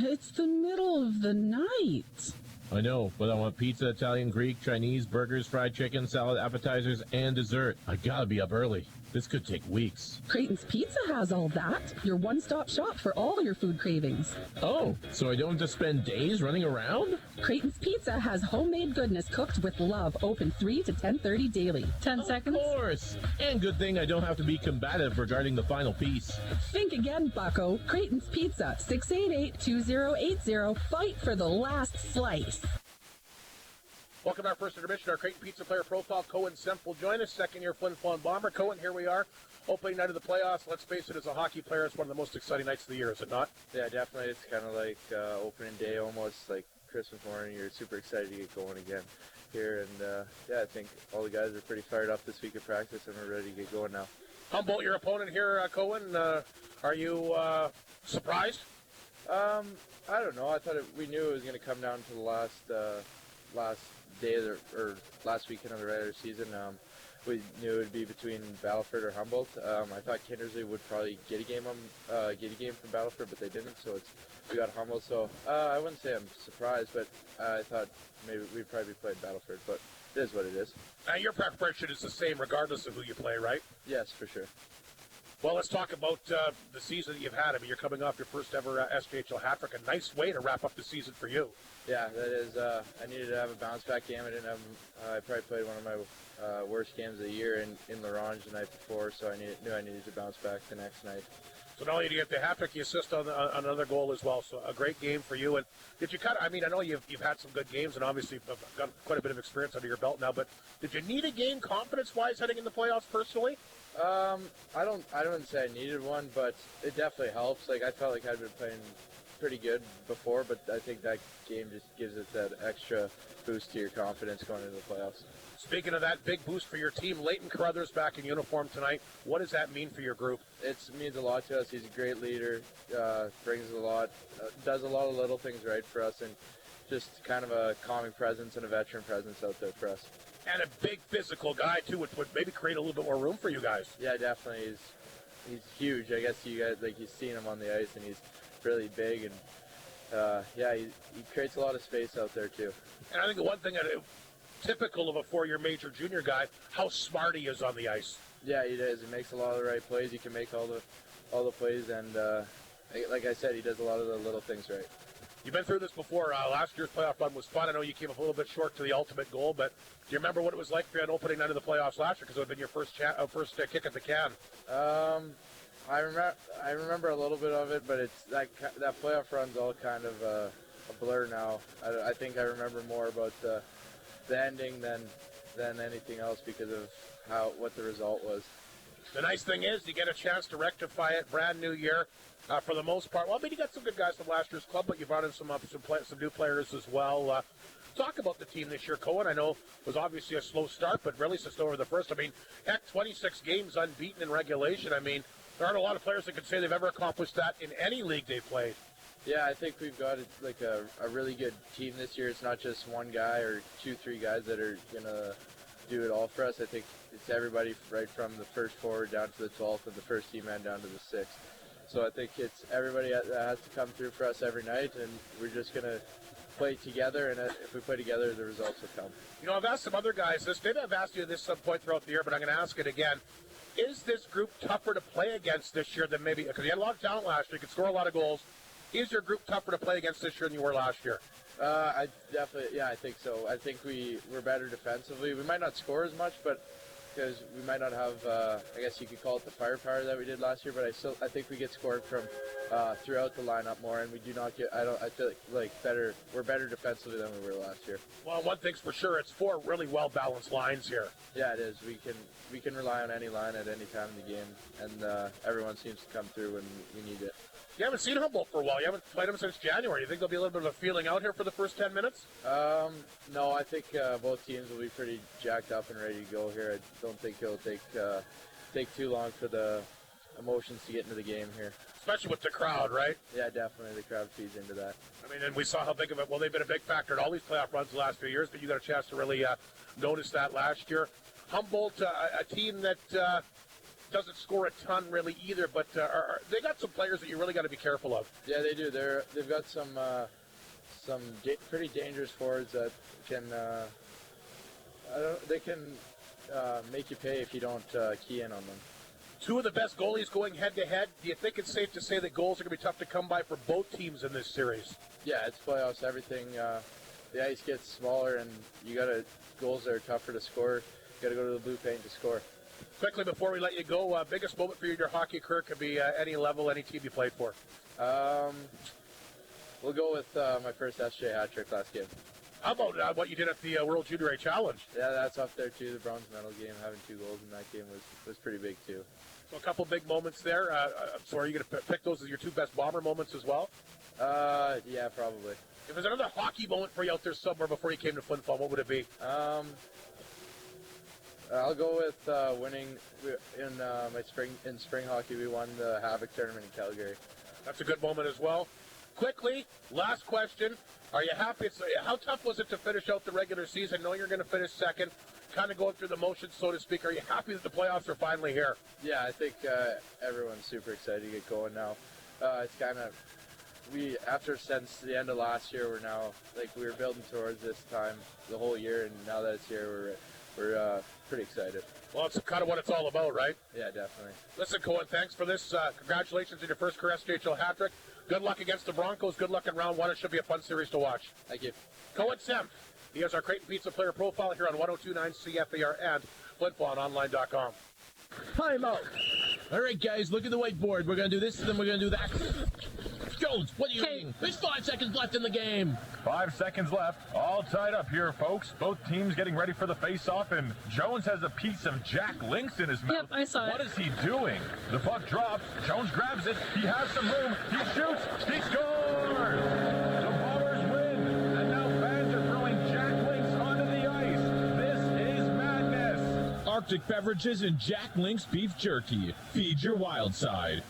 [SPEAKER 12] It's the middle of the night.
[SPEAKER 2] I know, but I want pizza, Italian, Greek, Chinese, burgers, fried chicken, salad, appetizers, and dessert. I gotta be up early. This could take weeks.
[SPEAKER 12] Creighton's Pizza has all that. Your one-stop shop for all your food cravings.
[SPEAKER 2] Oh, so I don't have to spend days running around?
[SPEAKER 12] Creighton's Pizza has homemade goodness cooked with love, open 3 to 10:30 daily.
[SPEAKER 9] 10 seconds.
[SPEAKER 2] Of course. And good thing I don't have to be combative regarding the final piece.
[SPEAKER 12] Think again, bucko. Creighton's Pizza, 688-2080. Fight for the last slice.
[SPEAKER 1] Welcome to our first intermission. Our Creighton Pizza player profile, Cohen Semp, will join us. Second-year Flin Flon Bomber. Cohen, here we are. Opening night of the playoffs. Let's face it, as a hockey player, it's one of the most exciting nights of the year, is it not?
[SPEAKER 13] Yeah, definitely. It's kind of like opening day, almost like Christmas morning. You're super excited to get going again here. And, yeah, I think all the guys are pretty fired up this week of practice, and we're ready to get going now.
[SPEAKER 1] Humboldt, your opponent here, Cohen. Are you surprised?
[SPEAKER 13] I don't know. I thought we knew it was going to come down to the last day of or last weekend of the regular season. We knew it would be between Battleford or Humboldt. I thought Kindersley would probably get a game from Battleford, but they didn't. So we got Humboldt. So I wouldn't say I'm surprised, but I thought maybe we'd probably played Battleford. But it is what it is.
[SPEAKER 1] Your preparation is the same regardless of who you play, right?
[SPEAKER 13] Yes, for sure.
[SPEAKER 1] Well, let's talk about the season that you've had. I mean, you're coming off your first ever SJHL hat trick. A nice way to wrap up the season for you.
[SPEAKER 13] Yeah, that is. I needed to have a bounce back game. I probably played one of my worst games of the year in Larange the night before, so I knew I needed to bounce back the next night.
[SPEAKER 1] So not only did you get the hat trick, you assist on another goal as well. So a great game for you. And did you I mean, I know you've had some good games, and obviously you've got quite a bit of experience under your belt now. But did you need a game confidence-wise heading in the playoffs personally?
[SPEAKER 13] I don't say I needed one, but it definitely helps. Like I felt like I'd been playing pretty good before, but I think that game just gives it that extra boost to your confidence going into the playoffs.
[SPEAKER 1] Speaking of that big boost for your team, Leighton Carruthers back in uniform tonight. What does that mean for your group?
[SPEAKER 13] It means a lot to us. He's a great leader, brings a lot, does a lot of little things right for us, and just kind of a calming presence and a veteran presence out there for us.
[SPEAKER 1] And a big physical guy, too, which would maybe create a little bit more room for you guys.
[SPEAKER 13] Yeah, definitely. He's huge. I guess you guys, like, you've seen him on the ice, and he's really big, and, yeah, he creates a lot of space out there, too.
[SPEAKER 1] And I think the one thing that typical of a four-year major junior guy, how smart he is on the ice.
[SPEAKER 13] Yeah, he does. He makes a lot of the right plays. He can make all the plays, and like I said, he does a lot of the little things right.
[SPEAKER 1] You've been through this before. Last year's playoff run was fun. I know you came up a little bit short to the ultimate goal, but do you remember what it was like for you on opening night of the playoffs last year? Because it would have been your first kick at the can.
[SPEAKER 13] I remember a little bit of it, but it's that playoff run's all kind of a blur now. I think I remember more about the ending than anything else because of what the result was.
[SPEAKER 1] The nice thing is you get a chance to rectify it. Brand new year. For the most part, well, I mean, you got some good guys from last year's club, but you brought in some new players as well. Talk about the team this year, Cohen. I know it was obviously a slow start, but really since over the first. I mean, heck, 26 games unbeaten in regulation. I mean, there aren't a lot of players that can say they've ever accomplished that in any league they've played.
[SPEAKER 13] Yeah, I think we've got like a really good team this year. It's not just one guy or 2-3 guys that are gonna do it all for us. I think it's everybody right from the first forward down to the 12th and the first team man down to the 6th. So I think it's everybody that has to come through for us every night, and we're just going to play together, and if we play together, the results will come.
[SPEAKER 1] You know, I've asked some other guys this. Maybe I've asked you this some point throughout the year, but I'm going to ask it again. Is this group tougher to play against this year than maybe, because you had a lot of talent last year, you could score a lot of goals. Is your group tougher to play against this year than you were last year?
[SPEAKER 13] I think so. I think we're better defensively. We might not score as much, but because we might not have, I guess you could call it the firepower that we did last year, but I think we get scored from throughout the lineup more, and we do not get. I feel like better. We're better defensively than we were last year.
[SPEAKER 1] Well, one thing's for sure, it's 4 really well balanced lines here.
[SPEAKER 13] Yeah, it is. We can rely on any line at any time in the game, and everyone seems to come through when we need it.
[SPEAKER 1] You haven't seen Humboldt for a while. You haven't played him since January. You think there'll be a little bit of a feeling out here for the first 10 minutes?
[SPEAKER 13] No, I think both teams will be pretty jacked up and ready to go here. I don't think it'll take too long for the emotions to get into the game here.
[SPEAKER 1] Especially with the crowd, right?
[SPEAKER 13] Yeah, definitely. The crowd feeds into that.
[SPEAKER 1] I mean, and we saw how big of it. Well, they've been a big factor in all these playoff runs the last few years, but you got a chance to really notice that last year. Humboldt, a team that doesn't score a ton really either, but they got some players that you really got to be careful of.
[SPEAKER 13] Yeah, they do. They've got some pretty dangerous forwards that can make you pay if you don't key in on them.
[SPEAKER 1] 2 of the best goalies going head-to-head. Do you think it's safe to say that goals are going to be tough to come by for both teams in this series?
[SPEAKER 13] Yeah, it's playoffs. Everything, the ice gets smaller, and goals are tougher to score. You got to go to the blue paint to score.
[SPEAKER 1] Quickly, before we let you go, biggest moment for you in your hockey career could be any level, any team you played for.
[SPEAKER 13] We'll go with my first SJ hat trick last game.
[SPEAKER 1] How about what you did at the World Junior A Challenge?
[SPEAKER 13] Yeah, that's up there too. The bronze medal game, having 2 goals in that game was pretty big too.
[SPEAKER 1] So a couple big moments there. So are you going to pick those as your 2 best Bomber moments as well?
[SPEAKER 13] Yeah, probably.
[SPEAKER 1] If there's another hockey moment for you out there somewhere before you came to Flin Flon, what would it be?
[SPEAKER 13] I'll go with winning in spring hockey. We won the Havoc tournament in Calgary.
[SPEAKER 1] That's a good moment as well. Quickly, last question. Are you happy? How tough was it to finish out the regular season? I know you're going to finish second, kind of going through the motions, so to speak. Are you happy that the playoffs are finally here?
[SPEAKER 13] Yeah, I think everyone's super excited to get going now. It's kind of, since the end of last year, we're now, we were building towards this time the whole year, and now that it's here, we're pretty excited.
[SPEAKER 1] Well, it's kind of what it's all about, right?
[SPEAKER 13] Yeah, definitely.
[SPEAKER 1] Listen, Cohen, thanks for this. Congratulations on your first career SJHL hat trick. Good luck against the Broncos. Good luck in round 1. It should be a fun series to watch.
[SPEAKER 13] Thank you.
[SPEAKER 1] Cohen Semp. He has our Creighton Pizza player profile here on 102.9 CFAR and FlinFlonOnline.com.
[SPEAKER 2] Time out. All right, guys, look at the whiteboard. We're going to do this, and then we're going to do that. Jones, what are you doing? There's 5 seconds left in the game.
[SPEAKER 10] 5 seconds left. All tied up here, folks. Both teams getting ready for the face-off, and Jones has a piece of Jack Links in his mouth.
[SPEAKER 9] Yep, I saw it.
[SPEAKER 10] What is he doing? The puck drops. Jones grabs it. He has some room. He shoots. He scores! The Bombers win. And now fans are throwing Jack Links onto the ice. This is madness. Arctic Beverages and Jack Links Beef Jerky. Feed your wild side.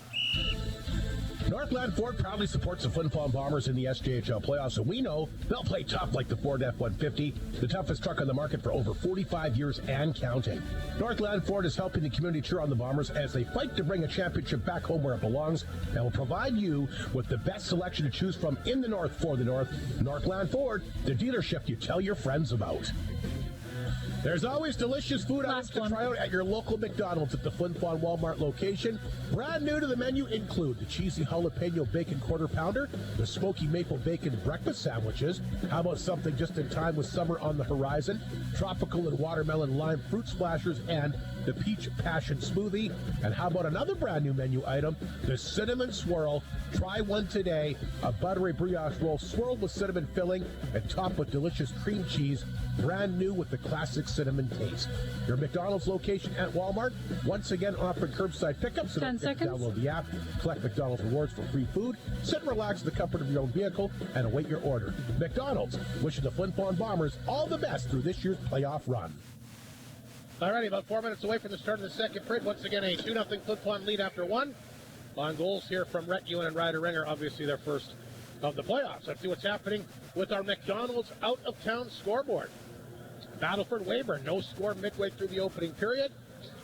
[SPEAKER 14] Northland Ford proudly supports the Flin Flon Bombers in the SJHL playoffs, and we know they'll play tough like the Ford F-150, the toughest truck on the market for over 45 years and counting. Northland Ford is helping the community cheer on the Bombers as they fight to bring a championship back home where it belongs, and will provide you with the best selection to choose from in the North for the North. Northland Ford, the dealership you tell your friends about. There's always delicious food items to try out at your local McDonald's at the Flin Flon Walmart location. Brand new to the menu include the cheesy jalapeno bacon quarter pounder, the smoky maple bacon breakfast sandwiches. How about something just in time with summer on the horizon? Tropical and watermelon lime fruit splashers and the peach passion smoothie. And how about another brand new menu item, the cinnamon swirl. Try one today, a buttery brioche roll swirled with cinnamon filling and topped with delicious cream cheese. Brand new with the classic cinnamon taste. Your McDonald's location at Walmart, once again offering curbside pickups.
[SPEAKER 9] 10 seconds.
[SPEAKER 14] Download the app, collect McDonald's rewards for free food, sit and relax in the comfort of your own vehicle, and await your order. McDonald's, wishing the Flin Flon Bombers all the best through this year's playoff run.
[SPEAKER 1] Alrighty, about 4 minutes away from the start of the second period. Once again, a 2-0 Flin Flon lead after 1. On goals here from Rhett Ewan and Ryder Ringer, obviously their first of the playoffs. Let's see what's happening with our McDonald's out-of-town scoreboard. Battleford Weyburn, no score midway through the opening period.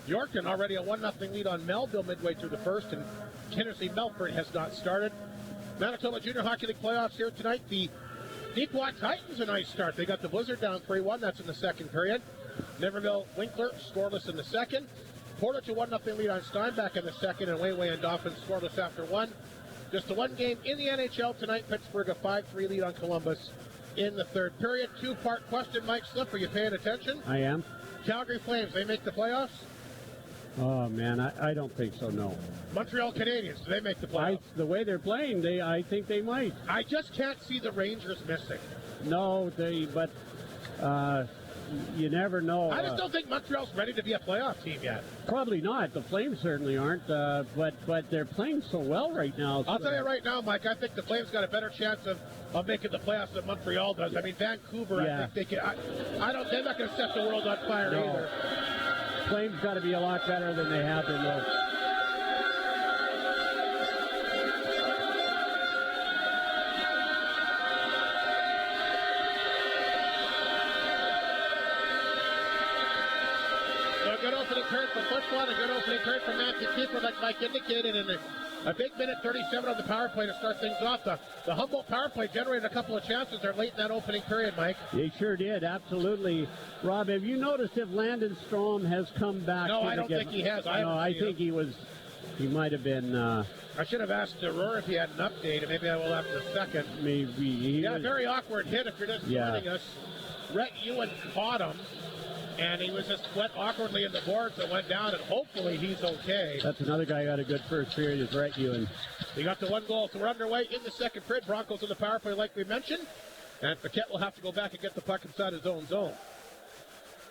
[SPEAKER 1] Yorkton already a 1-0 lead on Melville midway through the first, and Tennessee Melford has not started. Manitoba Junior Hockey League playoffs here tonight. The Deepwater Titans a nice start. They got the Blizzard down 3-1. That's in the second period. Niverville Winkler scoreless in the second. Portage a 1-0 lead on Steinbach in the second, and Wayway and Dauphin scoreless after 1. Just a 1 game in the NHL tonight. Pittsburgh a 5-3 lead on Columbus in the third period. 2-part question, Mike Slip. Are you paying attention?
[SPEAKER 6] I am.
[SPEAKER 1] Calgary Flames, they make the playoffs?
[SPEAKER 6] Oh, man, I don't think so, no.
[SPEAKER 1] Montreal Canadiens, do they make the playoffs?
[SPEAKER 6] The way they're playing, I think they might.
[SPEAKER 1] I just can't see the Rangers missing.
[SPEAKER 6] No, but you never know.
[SPEAKER 1] I just don't think Montreal's ready to be a playoff team yet.
[SPEAKER 6] Probably not. The Flames certainly aren't, but they're playing so well right now.
[SPEAKER 1] I'll tell you right now, Mike, I think the Flames got a better chance of making the playoffs than Montreal does. I mean, Vancouver,
[SPEAKER 6] yeah.
[SPEAKER 1] I think they can. They're not going to set the world on fire either.
[SPEAKER 6] Flames got to be a lot better than they have been, though.
[SPEAKER 1] Good opening period for Flin Flon, a good opening period for Matthew Keeper, like Mike indicated, and a big minute 37 on the power play to start things off. The Humboldt power play generated a couple of chances there late in that opening period, Mike.
[SPEAKER 6] They sure did, absolutely. Rob, have you noticed if Landon Strom has come back?
[SPEAKER 1] No, I don't think he has.
[SPEAKER 6] I think he might have been.
[SPEAKER 1] I should have asked Roar if he had an update, and maybe I will after a second.
[SPEAKER 6] Maybe.
[SPEAKER 1] Very awkward hit if you're just joining us. Rhett Ewan caught him, and he was just went awkwardly in the boards and went down, and hopefully he's okay.
[SPEAKER 6] That's another guy who got a good first period, is Rhett Ewan.
[SPEAKER 1] He got the 1 goal. So we're underway in the second period. Broncos on the power play, like we mentioned. And Paquette will have to go back and get the puck inside his own zone.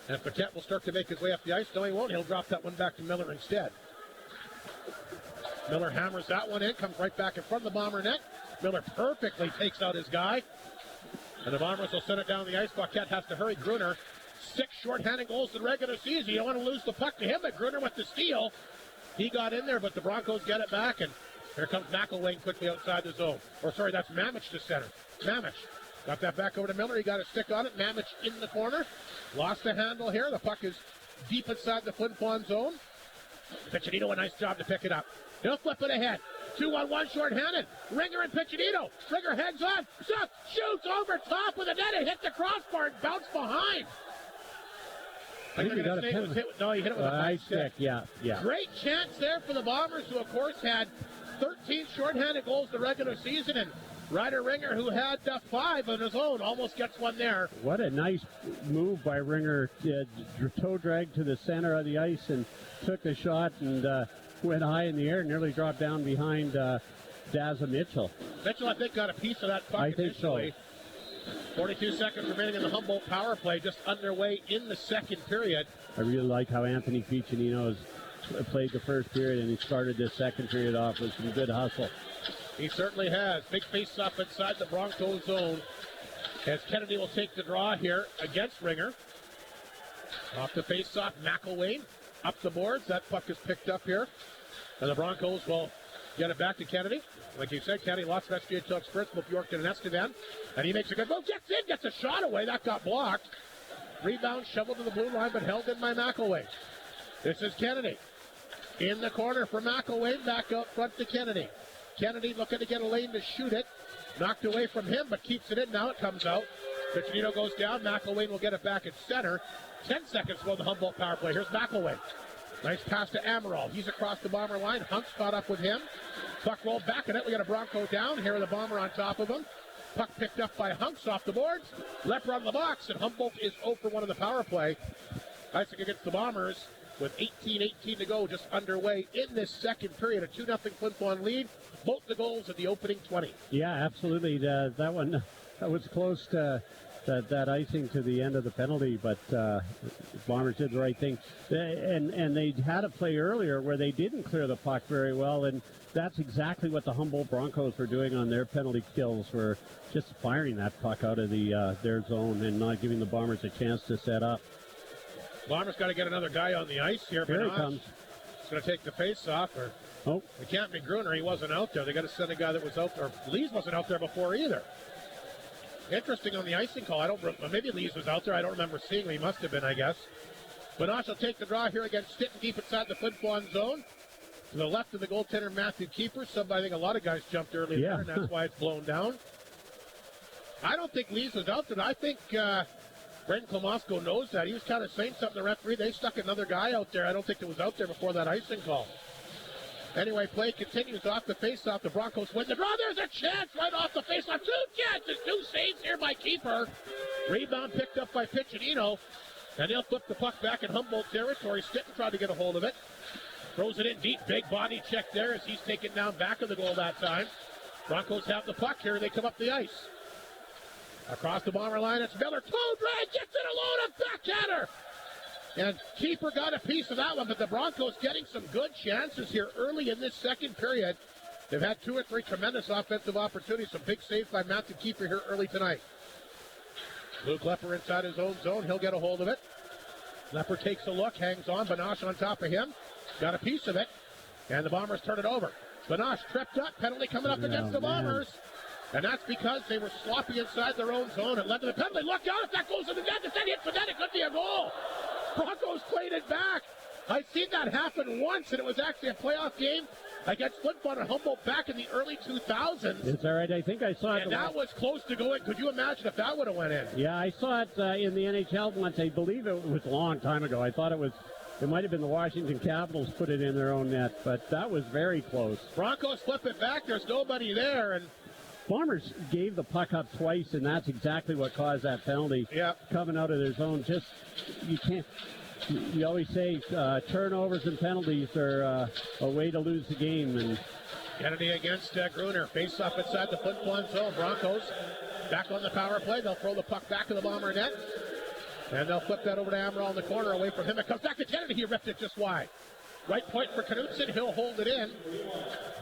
[SPEAKER 1] And Paquette will start to make his way up the ice. No, he won't. He'll drop that one back to Miller instead. Miller hammers that one in, comes right back in front of the Bomber net. Miller perfectly takes out his guy. And the Bombers will send it down the ice. Paquette has to hurry. Gruner, 6 shorthanded goals in the regular season. You don't want to lose the puck to him, but Gruner with the steal. He got in there, but the Broncos get it back, and here comes McElwain quickly outside the zone. Or sorry, that's Mamich to center. Mamich got that back over to Miller. He got a stick on it. Mamich in the corner. Lost the handle here. The puck is deep inside the Flin Flon zone. Piccinino, a nice job to pick it up. He'll flip it ahead. 2-on-1 short-handed. Ringer and Piccinino. Ringer heads on. Shoots over top with a net. It hit the crossbar and bounced behind.
[SPEAKER 6] I think he got a penalty.
[SPEAKER 1] No, he hit it with a high stick.
[SPEAKER 6] Yeah.
[SPEAKER 1] Great chance there for the Bombers, who, of course, had 13 shorthanded goals the regular season, and Ryder Ringer, who had 5 on his own, almost gets one there.
[SPEAKER 6] What a nice move by Ringer. Toe drag to the center of the ice and took a shot and went high in the air, nearly dropped down behind Daza Mitchell.
[SPEAKER 1] Mitchell, I think, got a piece of that puck
[SPEAKER 6] I think
[SPEAKER 1] initially.
[SPEAKER 6] so.
[SPEAKER 1] 42 seconds remaining in the Humboldt power play, just underway in the second period.
[SPEAKER 6] I really like how Anthony Piccinino has played the first period, and he started this second period off with some good hustle.
[SPEAKER 1] He certainly has. Big face-off inside the Broncos zone as Kennedy will take the draw here against Ringer. Off the face-off, McElwain up the boards. That puck is picked up here. And the Broncos will get it back to Kennedy. Like you said, Kennedy lost of SJHL experience, both York and Estevan. And he makes a good move. Gets in, gets a shot away. That got blocked. Rebound shoveled to the blue line, but held in by McElwain. This is Kennedy. In the corner for McElwain. Back out front to Kennedy. Kennedy looking to get a lane to shoot it. Knocked away from him, but keeps it in. Now it comes out. Piccinino goes down. McElwain will get it back at center. 10 seconds for the Humboldt power play. Here's McElwain. Nice pass to Amaral. He's across the Bomber line. Hunk's caught up with him. Puck rolled back in it. We got a Bronco down. Here the Bomber on top of him. Puck picked up by Hunks off the boards. Leper on the box, and Humboldt is 0 for 1 in the power play. Isaac against the Bombers with 18 to go, just underway in this second period. A 2-0 Flin Flon lead. Both the goals in the opening 20.
[SPEAKER 6] Yeah, absolutely. That one, that was close to that icing to the end of the penalty, but Bombers did the right thing. And they had a play earlier where they didn't clear the puck very well, and that's exactly what the Humboldt Broncos were doing on their penalty kills, were just firing that puck out of their zone and not giving the Bombers a chance to set up.
[SPEAKER 1] Bombers got to get another guy on the ice here.
[SPEAKER 6] Here he comes.
[SPEAKER 1] He's going to take the face-off. It can't be Gruner. He wasn't out there. They got to send a guy that was out there. Lees wasn't out there before either. Interesting on the icing call. Maybe Lees was out there. I don't remember seeing him. He must have been, I guess. Benosh will take the draw here against Stitton deep inside the Flin Flon zone. To the left of the goaltender, Matthew Keeper. I think a lot of guys jumped early there, and that's why it's blown down. I don't think Lees was out there. I think Brendan Klamosko knows that. He was kind of saying something to the referee. They stuck another guy out there. I don't think it was out there before that icing call. Anyway, play continues off the faceoff. The Broncos win the draw. There's a chance right off the faceoff. 2 chances, 2 saves here by Keeper. Rebound picked up by Piccinino. And he'll flip the puck back in Humboldt territory. Stitton tried to get a hold of it. Throws it in deep. Big body check there as he's taken down back of the goal that time. Broncos have the puck here. They come up the ice. Across the Bomber line, it's Miller. Toe drag, gets it alone, a backhander. And Keeper got a piece of that one, but the Broncos getting some good chances here early in this second period. They've had 2 or 3 tremendous offensive opportunities. Some big saves by Matthew Keeper here early tonight. Luke Leper inside his own zone. He'll get a hold of it. Leper takes a look, hangs on. Benosh on top of him. Got a piece of it. And the Bombers turn it over. Benosh tripped up. Penalty coming up against the Bombers. And that's because they were sloppy inside their own zone. It led to the penalty. Look out if that goes in the net. If that hits the net, it could be a goal. Broncos played it back. I've seen that happen once, and it was actually a playoff game against Flin Flon and Humboldt back in the early 2000s.
[SPEAKER 6] It's all right. I think I saw it.
[SPEAKER 1] And that was close to going. Could you imagine if that would have went in?
[SPEAKER 6] Yeah, I saw it in the NHL once. I believe it was a long time ago. I thought it might have been the Washington Capitals put it in their own net, but that was very close.
[SPEAKER 1] Broncos flip it back. There's nobody there, and
[SPEAKER 6] Bombers gave the puck up twice, and that's exactly what caused that penalty.
[SPEAKER 1] Yeah.
[SPEAKER 6] Coming out of their zone, you can't. You always say turnovers and penalties are a way to lose the game, and
[SPEAKER 1] Kennedy against Gruner. Face off inside the Flin Flon zone. Broncos back on the power play. They'll throw the puck back to the Bomber net. And they'll flip that over to Amaral in the corner. Away from him. It comes back to Kennedy. He ripped it just wide. Right point for Knutson. He'll hold it in.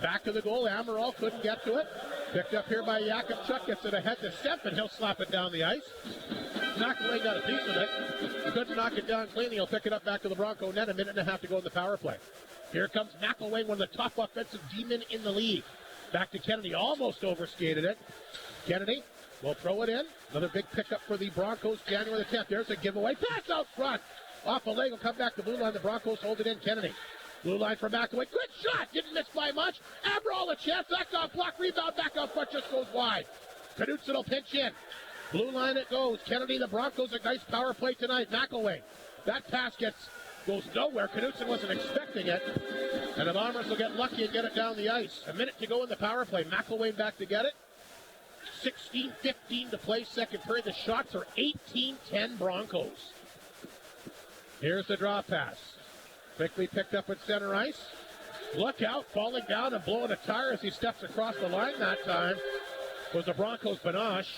[SPEAKER 1] Back to the goal. Amaral couldn't get to it. Picked up here by Yakupchuk. Gets it ahead to Semp, and he'll slap it down the ice. McElwain got a piece of it. Couldn't knock it down cleanly. He'll pick it up back to the Bronco net. A minute and a half to go in the power play. Here comes McElwain, one of the top offensive D-men in the league. Back to Kennedy. Almost overskated it. Kennedy will throw it in. Another big pickup for the Broncos. January the 10th. There's a giveaway. Pass out front. Off a leg. Will come back to blue line. The Broncos hold it in. Kennedy. Blue line for McElwain. Good shot. Didn't miss by much. Amaral a chance. That's off block. Rebound back out front. Just goes wide. Knutson will pinch in. Blue line it goes. Kennedy, the Broncos, a nice power play tonight. McElwain. That pass goes nowhere. Knutson wasn't expecting it. And the Bombers will get lucky and get it down the ice. A minute to go in the power play. McElwain back to get it. 16-15 to play second period. The shots are 18-10 Broncos. Here's the draw pass. Quickly picked up at center ice. Look out, falling down and blowing a tire as he steps across the line that time was the Broncos' Banache.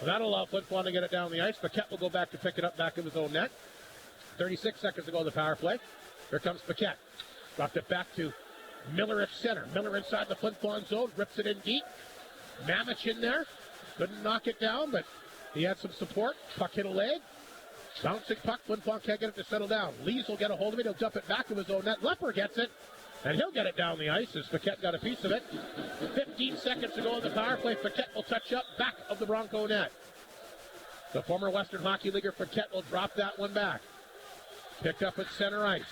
[SPEAKER 1] Well, that'll allow Flin Flon to get it down the ice. Paquette will go back to pick it up back in his own net. 36 seconds to go in the power play. Here comes Paquette. Dropped it back to Miller at center. Miller inside the Flin Flon zone. Rips it in deep. Mamich in there. Couldn't knock it down, but he had some support. Puck hit a leg. Bouncing puck. Flin Flon can't get it to settle down. Lees will get a hold of it. He'll dump it back to his own net. Lepper gets it. And he'll get it down the ice as Paquette got a piece of it. 15 seconds to go in the power play. Paquette will touch up back of the Bronco net. The former Western Hockey Leaguer Paquette will drop that one back. Picked up at center ice.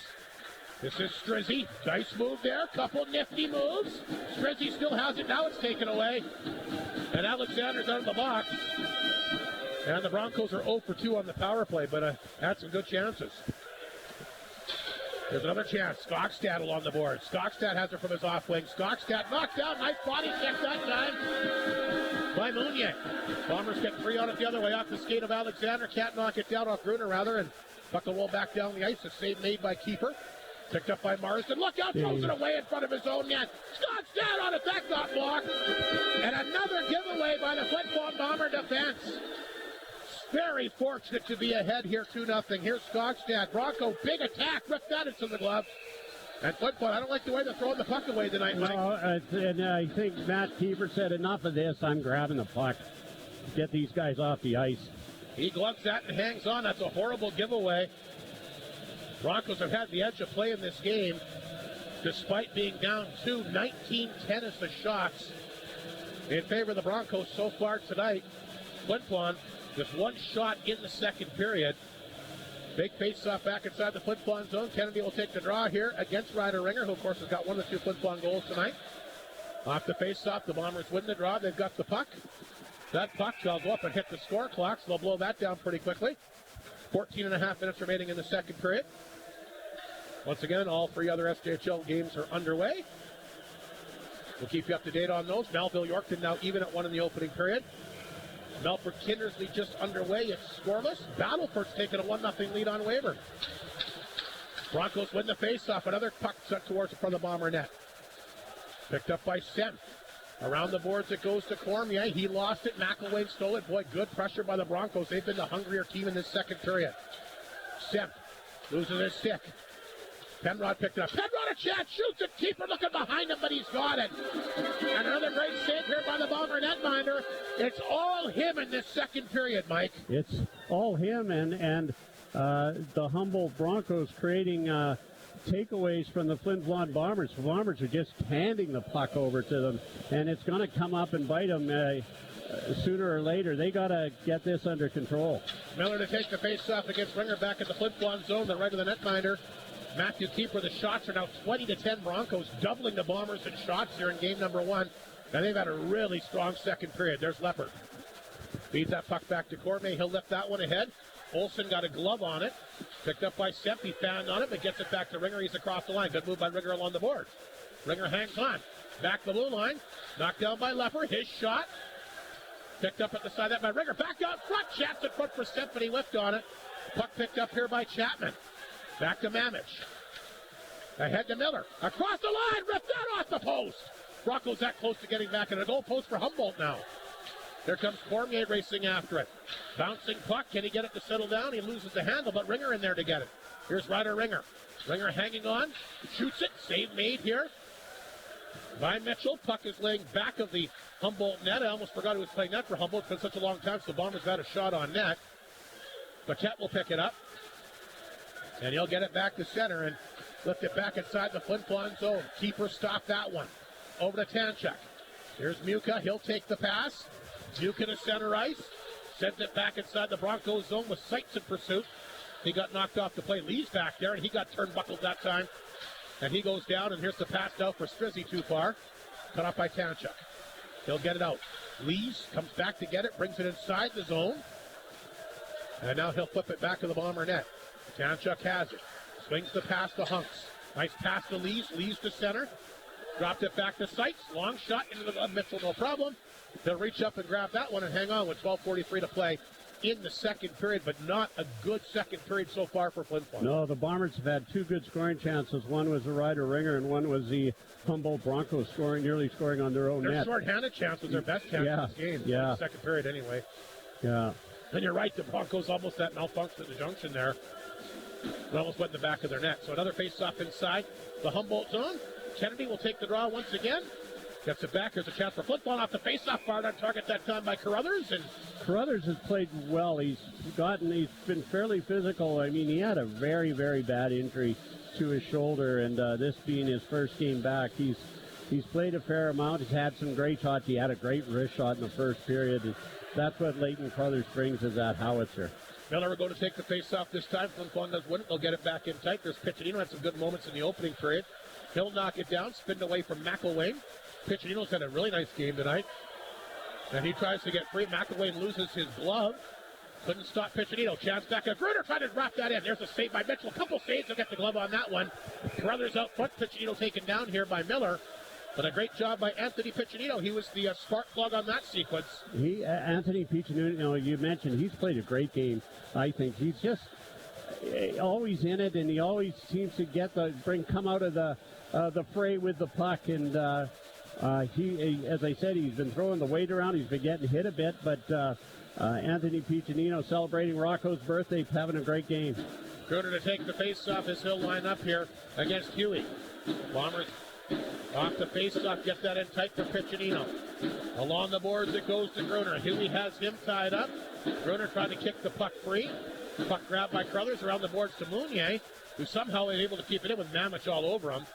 [SPEAKER 1] This is Strizzy. Nice move there. Couple nifty moves. Strizzy still has it. Now it's taken away. And Alexander's out of the box. And the Broncos are 0 for 2 on the power play, but had some good chances. There's another chance. Skogstad on the board. Skogstad has it from his off wing. Skogstad knocked down. Nice body check that time by Mounier. Bombers get free on it the other way off the skate of Alexander. Can't knock it down off Gruner, rather, and puck will roll back down the ice. A save made by Keeper. Picked up by Marsden. Look out, throws it away in front of his own net. Skogstad on it. That got blocked. And another giveaway by the Flin Flon Bomber defense. Very fortunate to be ahead here 2-0. Here's Skogstad. Bronco, big attack. Ripped that into the glove. And Flin Flon, I don't like the way they're throwing the puck away tonight, Mike.
[SPEAKER 6] Well, and I think Matt Keeper said, enough of this. I'm grabbing the puck. Get these guys off the ice.
[SPEAKER 1] He gloves that and hangs on. That's a horrible giveaway. Broncos have had the edge of play in this game. Despite being down 2, 19-10 is the shots in favor of the Broncos so far tonight. Flin Flon, just one shot in the second period. Big face-off back inside the Flin Flon zone. Kennedy will take the draw here against Ryder Ringer, who, of course, has got one of the 2 Flin Flon goals tonight. Off the face-off, the Bombers win the draw. They've got the puck. That puck shall go up and hit the score clock, so they'll blow that down pretty quickly. 14.5 minutes remaining in the second period. Once again, all 3 other SJHL games are underway. We'll keep you up to date on those. Melville Yorkton now even at 1 in the opening period. Melford Kindersley just underway. It's scoreless. Battleford's taken a 1-0 lead on Weyburn. Broncos win the faceoff. Another puck set towards the front of the Bomber net. Picked up by Semp. Around the boards it goes to Cormier. He lost it. McElwain stole it. Boy, good pressure by the Broncos. They've been the hungrier team in this second period. Semp loses his stick. Penrod picked it up. Penrod a chance, shoots it. Keeper looking behind him, but he's got it. And another great save here by the Bomber netminder. It's all him in this second period, Mike.
[SPEAKER 6] It's all him and the Humboldt Broncos creating takeaways from the Flin Flon Bombers. The Bombers are just handing the puck over to them, and it's going to come up and bite them sooner or later. They got to get this under control.
[SPEAKER 1] Miller to take the face-off against Ringer back at the Flin Flon zone, the right of the netminder. Matthew Keeper, the shots are now 20-10 Broncos, doubling the Bombers in shots here in game number 1. And they've had a really strong second period. There's Lepper. Feeds that puck back to Cormier. He'll lift that one ahead. Olsen got a glove on it. Picked up by Semp. He found on it, but gets it back to Ringer. He's across the line. Good move by Ringer along the board. Ringer hangs on. Back the blue line. Knocked down by Lepper. His shot. Picked up at the side of that by Ringer. Back out front. Chats in front for Semp, but he whiffed on it. Puck picked up here by Chapman. Back to Mamich. Ahead to Miller. Across the line. Ripped that off the post. Broncos that close to getting back in a goal post for Humboldt now. There comes Cormier racing after it. Bouncing puck. Can he get it to settle down? He loses the handle, but Ringer in there to get it. Here's Ryder Ringer. Ringer hanging on. Shoots it. Save made here by Mitchell. Puck is laying back of the Humboldt net. I almost forgot he was playing net for Humboldt. It's been such a long time, so the Bombers had a shot on net. Paquette will pick it up. And he'll get it back to center and lift it back inside the Flin Flon zone. Keeper stopped that one. Over to Tanchuk. Here's Muka. He'll take the pass. Muka to center ice. Sends it back inside the Broncos zone with Seitz in pursuit. He got knocked off the play. Lee's back there, and he got turnbuckled that time. And he goes down, and here's the pass out for Strizzy too far. Cut off by Tanchuk. He'll get it out. Lees comes back to get it, brings it inside the zone. And now he'll flip it back to the Bomber net. Tanchuk has it. Swings the pass to Hunks. Nice pass to Lees. Lees to center. Dropped it back to Seitz. Long shot into the Mitchell, no problem. They'll reach up and grab that one and hang on with 12:43 to play in the second period, but not a good second period so far for Flin Flon.
[SPEAKER 6] No, the Bombers have had two good scoring chances. One was the Ryder Ringer, and one was the Humboldt Broncos nearly scoring on their own net.
[SPEAKER 1] Their short-handed chance was their best chance in this game. In the second period anyway.
[SPEAKER 6] Yeah.
[SPEAKER 1] And you're right, the Broncos almost that malfunction at the junction there. It almost went in the back of their net. So another face-off inside the Humboldt zone. Kennedy will take the draw once again. Gets it back. Here's a chance for Flin Flon off the face-off. Fired on target that time by Carruthers. And
[SPEAKER 6] Carruthers has played well. He's been fairly physical. I mean, he had a very, very bad injury to his shoulder, and this being his first game back, he's played a fair amount. He's had some great shots. He had a great wrist shot in the first period. And that's what Leighton Carruthers brings, is that howitzer.
[SPEAKER 1] Miller will go to take the face-off this time. Flin Flon does win it. They'll get it back in tight. There's Piccinino. Had some good moments in the opening period. He'll knock it down, spinned away from McElwain. Piccinino's had a really nice game tonight. And he tries to get free. McElwain loses his glove. Couldn't stop Piccinino. Chance back at Gruner, trying to drop that in. There's a save by Mitchell. A couple saves to get the glove on that one. Carruthers out front. Piccinino taken down here by Miller. But a great job by Anthony Piccinino. He was the spark plug on that sequence.
[SPEAKER 6] Anthony Piccinino, you mentioned, he's played a great game. I think he's just always in it, and he always seems to come out of the fray with the puck. And he, as I said, he's been throwing the weight around. He's been getting hit a bit, but Anthony Piccinino celebrating Rocco's birthday, having a great game.
[SPEAKER 1] Gruner to take the face-off as he'll line up here against Huey. Bombers off the face-off, get that in tight for Piccinino. Along the boards it goes to Gruner. Huey has him tied up. Gruner trying to kick the puck free. Puck grabbed by Carruthers around the boards to Mounier, who somehow is able to keep it in with Mamich all over him.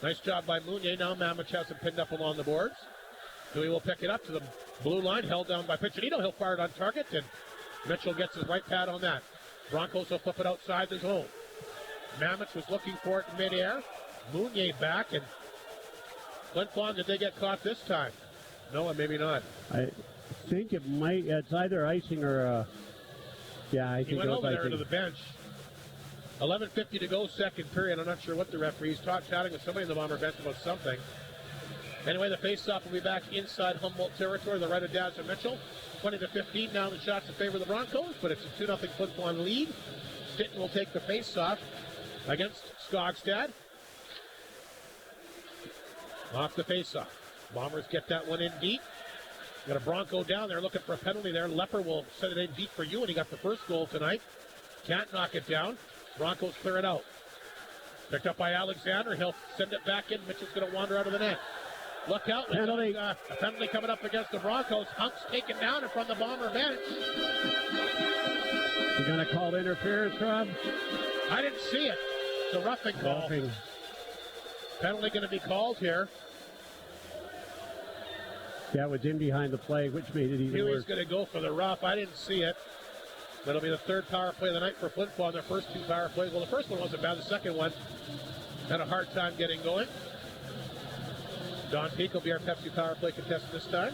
[SPEAKER 1] Nice job by Mounier. Now Mamich has him pinned up along the boards. Huey will pick it up to the blue line, held down by Piccinino. He'll fire it on target, and Mitchell gets his right pad on that. Broncos will flip it outside the zone. Mamich was looking for it in midair. Mounier back, and Flin Flon, did they get caught this time? No, and maybe not.
[SPEAKER 6] I think it's either icing or, I think
[SPEAKER 1] he went
[SPEAKER 6] it was
[SPEAKER 1] over there
[SPEAKER 6] icing.
[SPEAKER 1] to the bench. 11:50 to go, second period. I'm not sure what the referee's chatting with somebody in the Bomber bench about something. Anyway, the face-off will be back inside Humboldt territory. The right of Daz and Mitchell. 20-15 now the shots in favor of the Broncos, but it's a 2-0 Flin Flon lead. Stinton will take the face-off against Skogstad. Off the face-off. Bombers get that one in deep. Got a Bronco down there looking for a penalty there. Lepper will set it in deep for you, and he got the first goal tonight. Can't knock it down. Broncos clear it out. Picked up by Alexander. He'll send it back in. Mitchell's going to wander out of the net. Look out.
[SPEAKER 6] Penalty.
[SPEAKER 1] A penalty coming up against the Broncos. Hunk's taken down in front of the Bomber bench.
[SPEAKER 6] You going to call interference, Rob?
[SPEAKER 1] I didn't see it. It's a roughing call. Penalty going to be called here.
[SPEAKER 6] Yeah, it was in behind the play, which made it even
[SPEAKER 1] Huey's
[SPEAKER 6] worse.
[SPEAKER 1] going to go for the rough. I didn't see it. That'll be the third power play of the night for Flin Flon. Their first two power plays. Well, the first one wasn't bad. The second one had a hard time getting going. Don Peak will be our Pepsi power play contestant this time.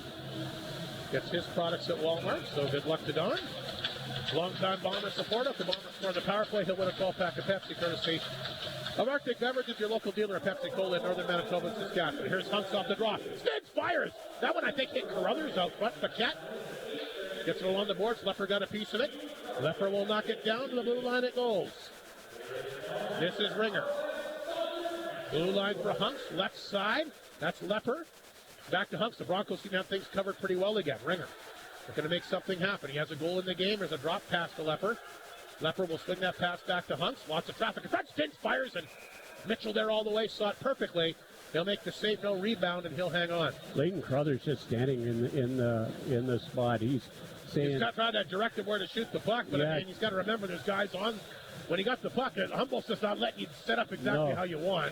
[SPEAKER 1] Gets his products at Walmart, so good luck to Don. Longtime Bomber supporter. If the Bombers score the power play, he'll win a 12-pack of Pepsi courtesy of Arctic Beverages, your local dealer of Pepsi Cola in northern Manitoba and Saskatchewan. Here's Hunks off the draw. Stiggs fires. That one, I think, hit Carruthers out front. Paquette gets it along the boards. Lepper got a piece of it. Lepper will knock it down to the blue line. It goes. This is Ringer. Blue line for Hunks. Left side. That's Lepper. Back to Hunks. The Broncos seem to have things covered pretty well again. Ringer. They're going to make something happen. He has a goal in the game. There's a drop pass to Lepper. Lepper will swing that pass back to Hunks. Lots of traffic in front. Stintz fires, and Mitchell there all the way. Saw it perfectly. He'll make the save, no rebound, and he'll hang on.
[SPEAKER 6] Leighton Crothers just standing in the spot. He's saying
[SPEAKER 1] he's got to try to direct him where to shoot the puck, but I mean, he's got to remember there's guys on. When he got the puck, Humboldt's just not letting you set up exactly how you want.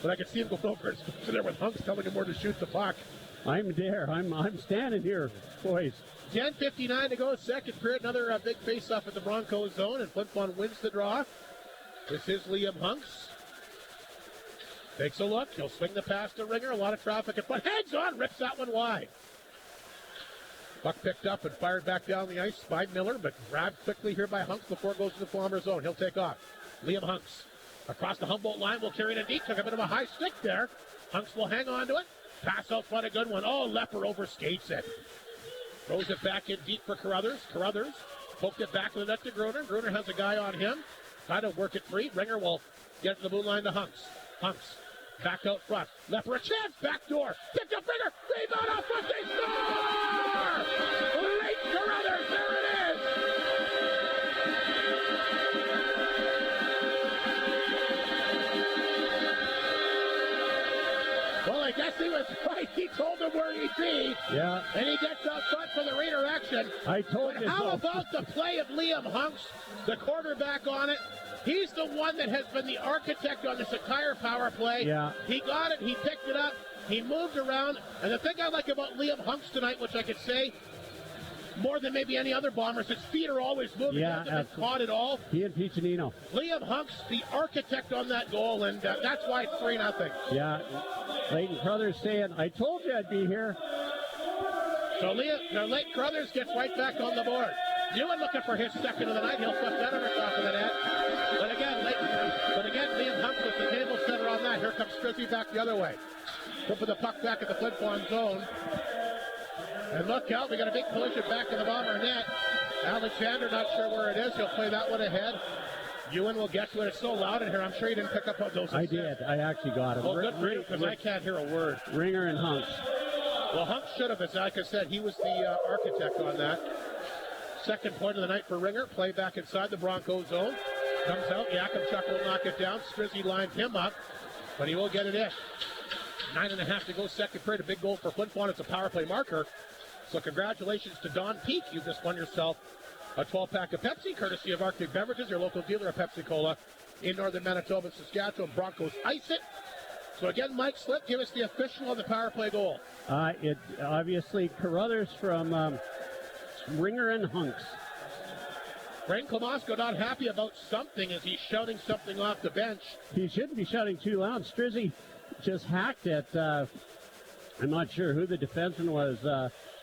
[SPEAKER 1] But I could see him go over there with Hunks telling him where to shoot the puck.
[SPEAKER 6] I'm there. I'm standing here, boys.
[SPEAKER 1] 10:59 to go, second period. Another big face-off at the Broncos zone, and Flin Flon wins the draw. This is Liam Hunks. Takes a look. He'll swing the pass to Ringer. A lot of traffic in front. Hangs on. Rips that one wide. Puck picked up and fired back down the ice by Miller, but grabbed quickly here by Hunks before it goes to the Flommer zone. He'll take off. Liam Hunks across the Humboldt line. Will carry it in deep. Took a bit of a high stick there. Hunks will hang on to it. Pass out front, a good one. Oh, Lepper overskates it. Throws it back in deep for Carruthers. Carruthers poked it back with the net to Gruner. Gruner has a guy on him. Try to work it free. Ringer will get to the blue line to Hunks. Hunks back out front. Lepper a chance. Back door. Picked up Ringer. Rebound off front. They score! Late Carruthers. There it is. Well, I guess he was right. He told him where he'd be.
[SPEAKER 6] Yeah.
[SPEAKER 1] And he gets out front for the redirection.
[SPEAKER 6] I told you.
[SPEAKER 1] How about the play of Liam Hunks, the quarterback on it? He's the one that has been the architect on this entire power play.
[SPEAKER 6] Yeah.
[SPEAKER 1] He got it. He picked it up. He moved around. And the thing I like about Liam Hunks tonight, which I could say more than maybe any other Bombers, his feet are always moving.
[SPEAKER 6] Yeah,
[SPEAKER 1] he hasn't been caught at all.
[SPEAKER 6] He and Piccinino.
[SPEAKER 1] Liam Hunks, the architect on that goal, and that's why it's 3-0.
[SPEAKER 6] Yeah. Leighton Crothers saying, I told you I'd be here.
[SPEAKER 1] So Leighton Crothers gets right back on the board. Ewan looking for his second of the night. He'll flip that on the top of the net. But again, Liam Hunks with the table center on that. Here comes Strizzy back the other way. Flipping the puck back at the Flin Flon zone. And look out, we got a big collision back in the Bomber net. Alexander not sure where it is. He'll play that one ahead. Ewan will get to it. It's so loud in here. I'm sure you didn't pick up on those.
[SPEAKER 6] I did. I actually got it.
[SPEAKER 1] Well, good for you, because I can't hear a word.
[SPEAKER 6] Ringer and Hunks.
[SPEAKER 1] Well, Hunks should have, as like I said, he was the architect on that. Second point of the night for Ringer. Play back inside the Broncos zone. Comes out. Yakimchuk will knock it down. Strizzy lined him up, but he will get it in. 9.5 to go, second period. A big goal for Flin Flon. It's a power play marker. So congratulations to Don Peak. You just won yourself a 12-pack of Pepsi, courtesy of Arctic Beverages, your local dealer of Pepsi-Cola in northern Manitoba and Saskatchewan. Broncos ice it. So again, Mike Slip, give us the official on the power play goal.
[SPEAKER 6] It obviously Carruthers from Ringer and Hunks.
[SPEAKER 1] Brain Klamosko not happy about something as he's shouting something off the bench.
[SPEAKER 6] He shouldn't be shouting too loud. Strizzy just hacked at, I'm not sure who the defenseman was.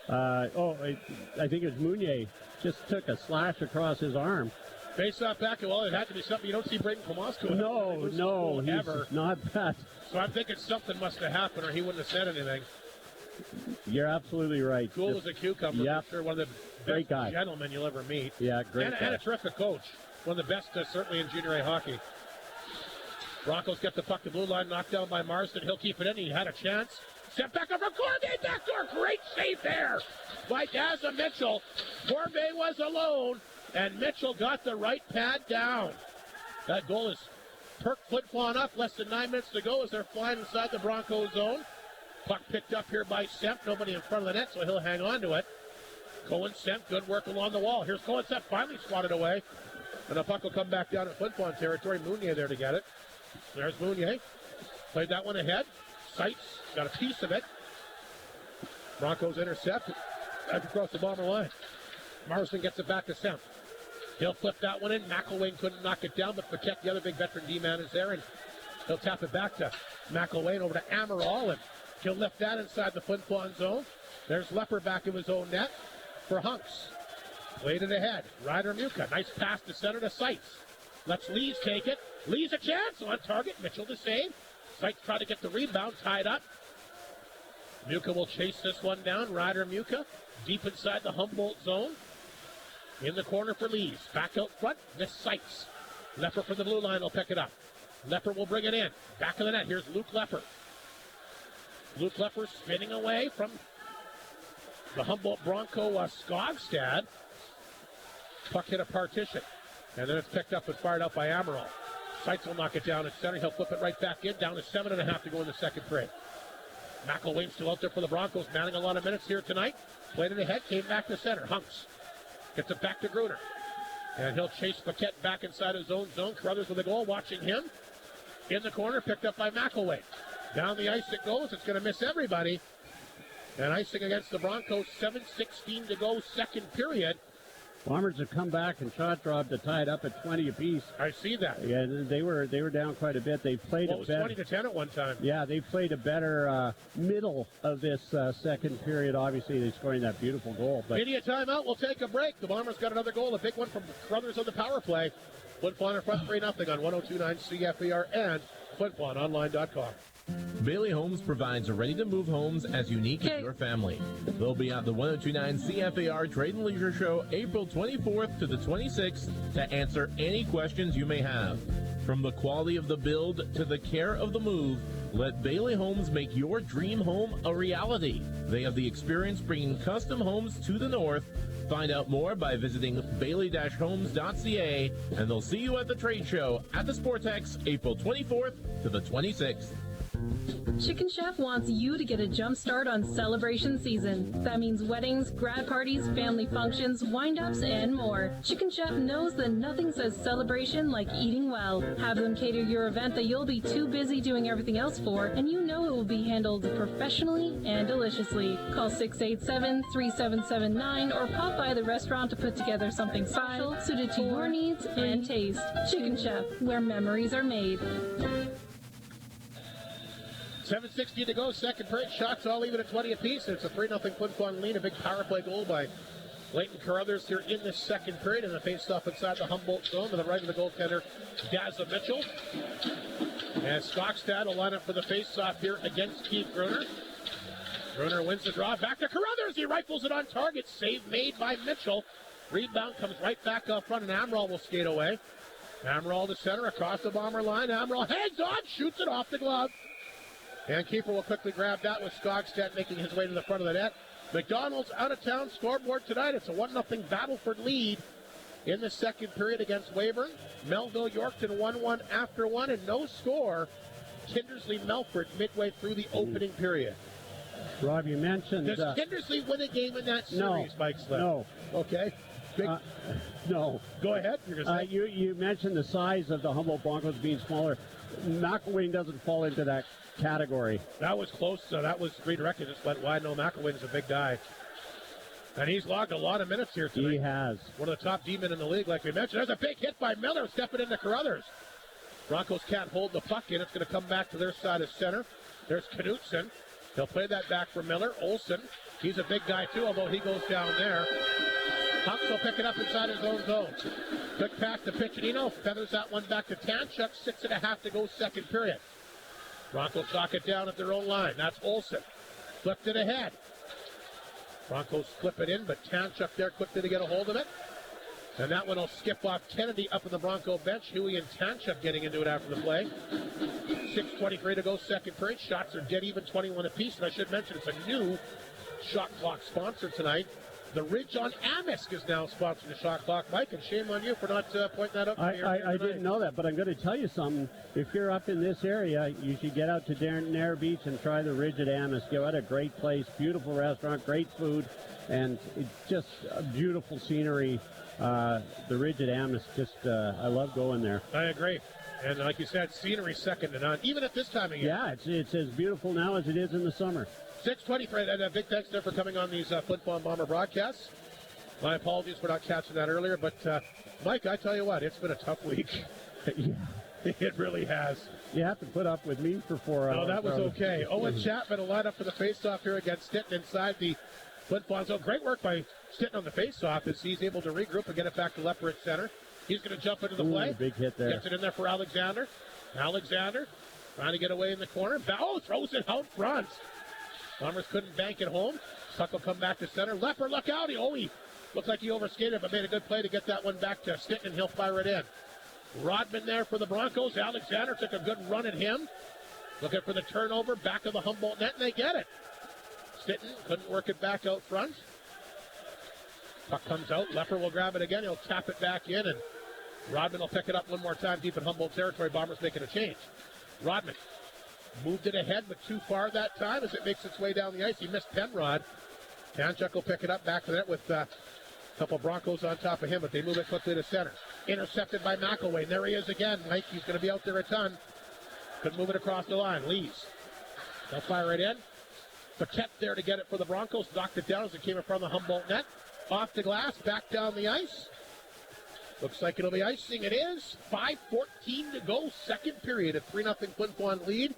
[SPEAKER 6] I think it was Mounier. Just took a slash across his arm.
[SPEAKER 1] Face off back, well, it had to be something. You don't see Braden Klamosko.
[SPEAKER 6] No, he's
[SPEAKER 1] ever.
[SPEAKER 6] Not that.
[SPEAKER 1] So I'm thinking something must have happened or he wouldn't have said anything.
[SPEAKER 6] You're absolutely right.
[SPEAKER 1] Cool as a cucumber.
[SPEAKER 6] Yep.
[SPEAKER 1] I'm sure one of the
[SPEAKER 6] great
[SPEAKER 1] best
[SPEAKER 6] guy.
[SPEAKER 1] gentlemen you'll ever meet.
[SPEAKER 6] Yeah, great guy.
[SPEAKER 1] And a terrific coach. One of the best, certainly in junior A hockey. Broncos get the puck to blue line, knocked down by Marsden. He'll keep it in. He had a chance. Step back up from Corbett, backdoor. Great save there by Daza Mitchell. Corbett was alone, and Mitchell got the right pad down. That goal is perked Flin Flon up. Less than 9 minutes to go as they're flying inside the Broncos zone. Puck picked up here by Semp. Nobody in front of the net, so he'll hang on to it. Cohen Semp, good work along the wall. Here's Cohen Semp, finally swatted away. And the puck will come back down in Flin Flon territory. Mounier there to get it. There's Mounier. Played that one ahead. Sights got a piece of it. Broncos intercept. Back across the Bomber line. Marsden gets it back to Semp. He'll flip that one in. McElwain couldn't knock it down, but Paquette, the other big veteran D-man, is there, and he'll tap it back to McElwain over to Amaral, and he'll lift that inside the Flin Flon zone. There's Lepper back of his own net for Hunks. Played it ahead. Ryder Muka. Nice pass to center to Sights. Lets Lees take it. Lees a chance on target. Mitchell to save. Sights try to get the rebound, tied up. Muka will chase this one down. Ryder Muka deep inside the Humboldt zone. In the corner for Lees. Back out front. Miss Sights. Lepper from the blue line will pick it up. Lepper will bring it in. Back of the net. Here's Luke Lepper. Blue Clippers spinning away from the Humboldt Bronco Skogstad. Puck hit a partition. And then it's picked up and fired out by Amaral. Seitz will knock it down at center. He'll flip it right back in. Down to 7.5 to go in the second period. McElwain still out there for the Broncos, manning a lot of minutes here tonight. Played it ahead, came back to center. Hunks gets it back to Gruner. And he'll chase Paquette back inside his own zone. Carruthers with a goal, watching him. In the corner, picked up by McElwain. Down the ice it goes. It's going to miss everybody. And icing against the Broncos, 7:16 to go, second period.
[SPEAKER 6] Bombers have come back and shot dropped to tie it up at 20 apiece.
[SPEAKER 1] I see that.
[SPEAKER 6] Yeah, they were down quite a bit. They played
[SPEAKER 1] it was 20-10 at one time.
[SPEAKER 6] Yeah, they played a better middle of this second period. Obviously, they scoring that beautiful goal. But
[SPEAKER 1] media timeout. We'll take a break. The Bombers got another goal, a big one from Carruthers on the power play. Flin Flon in front 3-0 on 102.9 CFER and FlinFlonOnline.com.
[SPEAKER 2] Bailey Homes provides ready-to-move homes as unique as your family. They'll be at the 102.9 CFAR Trade and Leisure Show April 24th to the 26th to answer any questions you may have. From the quality of the build to the care of the move, let Bailey Homes make your dream home a reality. They have the experience bringing custom homes to the north. Find out more by visiting bailey-homes.ca, and they'll see you at the trade show at the Sportex April 24th to the 26th.
[SPEAKER 9] Chicken Chef wants you to get a jump start on celebration season. That means weddings, grad parties, family functions, wind-ups, and more. Chicken Chef knows that nothing says celebration like eating well. Have them cater your event that you'll be too busy doing everything else for, and you know it will be handled professionally and deliciously. Call 687-3779 or pop by the restaurant to put together something special suited to your needs and taste. Chicken Chef, where memories are made.
[SPEAKER 1] 7:16 to go, second period. Shots all even at 20 apiece. It's a 3-0 Flin Flon lead. A big power play goal by Leighton Carruthers here in the second period. And the face-off inside the Humboldt zone to the right of the goaltender, Gazza Mitchell. And Skogstad will line up for the face-off here against Keith Gruner. Gruner wins the draw. Back to Carruthers. He rifles it on target. Save made by Mitchell. Rebound comes right back up front, and Amaral will skate away. Amaral to center across the Bomber line. Amaral hangs on, shoots it off the glove. And keeper will quickly grab that with Skogstad making his way to the front of the net. McDonald's out of town scoreboard tonight. It's a 1-0 Battleford lead in the second period against Weyburn. Melville Yorkton 1-1 after one, and no score. Kindersley Melford midway through the opening period.
[SPEAKER 6] Rob, you mentioned...
[SPEAKER 1] Does Kindersley win a game in that series, Mike Slip?
[SPEAKER 6] No.
[SPEAKER 1] Okay.
[SPEAKER 6] No.
[SPEAKER 1] Go ahead. You're gonna say.
[SPEAKER 6] You mentioned the size of the Humboldt Broncos being smaller. McElwain doesn't fall into that category.
[SPEAKER 1] That was close. That was redirected. Just went wide. No, McElwain's a big guy. And he's logged a lot of minutes here tonight.
[SPEAKER 6] He has.
[SPEAKER 1] One of the top D-men in the league, like we mentioned. There's a big hit by Miller, stepping into Carruthers. Broncos can't hold the puck in. It's going to come back to their side of center. There's Knutson. He'll play that back for Miller. Olsen, he's a big guy too, although he goes down there. Hunks will pick it up inside his own zone. Quick pass to Piccinino. Feathers that one back to Tanchuk. 6.5 to go, second period. Broncos knock it down at their own line. That's Olsen. Flipped it ahead. Broncos clip it in, but Tanchuk there quickly to get a hold of it. And that one will skip off Kennedy up in the Bronco bench. Huey and Tanchuk getting into it after the play. 6:23 to go, second period. Shots are dead even, 21 apiece. And I should mention it's a new shot clock sponsor tonight. The Ridge on Amisk is now sponsoring the shot clock, Mike, and shame on you for not pointing that out.
[SPEAKER 6] I didn't know that, but I'm going to tell you something. If you're up in this area, you should get out to Nair Beach and try the Ridge at Amisk. What a great place, beautiful restaurant, great food, and just beautiful scenery. The Ridge at Amisk, I love going there.
[SPEAKER 1] I agree. And like you said, scenery second to none, even at this time of year.
[SPEAKER 6] Yeah, it's as beautiful now as it is in the summer.
[SPEAKER 1] 6:23, and a big thanks there for coming on these Flin Flon Bomber broadcasts. My apologies for not catching that earlier, but Mike, I tell you what, it's been a tough week.
[SPEAKER 6] Yeah.
[SPEAKER 1] It really has.
[SPEAKER 6] You have to put up with me for 4 hours.
[SPEAKER 1] No, that was okay. Owen Chapman will line up for the face-off here against Stinton inside the Flin Flon zone. Great work by Stinton on the face-off as he's able to regroup and get it back to Lepper at center. He's going to jump into the play.
[SPEAKER 6] Big hit there.
[SPEAKER 1] Gets it in there for Alexander. Alexander trying to get away in the corner. Throws it out front. Bombers couldn't bank it home. Puck will come back to center. Lepper, look out. He looked like he overskated, but made a good play to get that one back to Stinton, and he'll fire it in. Rodman there for the Broncos. Alexander took a good run at him. Looking for the turnover, back of the Humboldt net, and they get it. Sitton couldn't work it back out front. Puck comes out. Lepper will grab it again. He'll tap it back in, and Rodman will pick it up one more time deep in Humboldt territory. Bombers making a change. Rodman moved it ahead, but too far that time as it makes its way down the ice. He missed Penrod. Tanchuk will pick it up back to that with a couple Broncos on top of him, but they move it quickly to center. Intercepted by McElwain. And there he is again. Mike, he's going to be out there a ton. Couldn't move it across the line. Lees. They'll fire it in. Paquette there to get it for the Broncos. Knocked it down as it came in front of the Humboldt net. Off the glass, back down the ice. Looks like it'll be icing. It is. 5:14 to go. Second period. A 3-0 Flin Flon lead.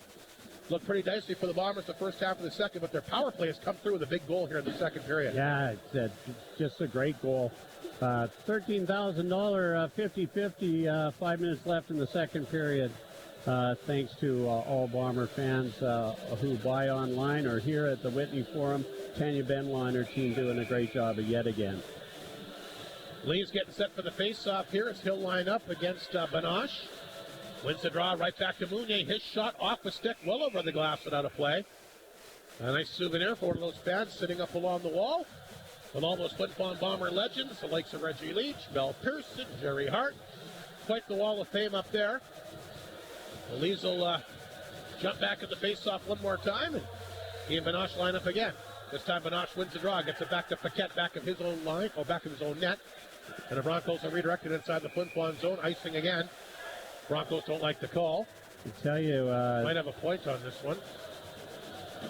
[SPEAKER 1] Looked pretty dicey for the Bombers the first half of the second, but their power play has come through with a big goal here in the second period.
[SPEAKER 6] Yeah, it's just a great goal. $13,000, 50-50, 5 minutes left in the second period. Thanks to all Bomber fans who buy online or here at the Whitney Forum. Tanya Benlaw and her team doing a great job yet again.
[SPEAKER 1] Lee's getting set for the face-off here as he'll line up against Banoche. Wins the draw right back to Mounier. His shot off the stick, well over the glass without a play. A nice souvenir for one of those fans sitting up along the wall with all those Flin Flon Bomber legends, the likes of Reggie Leach, Mel Pearson, Jerry Hart. Quite the wall of fame up there. The Lees will jump back at the face-off one more time, and he and Banoche line up again. This time Banoche wins the draw, gets it back to Paquette, back of his own line, or back of his own net. And the Broncos are redirected inside the Flin Flon zone, icing again. Broncos don't like the call.
[SPEAKER 6] I tell you,
[SPEAKER 1] might have a point on this one.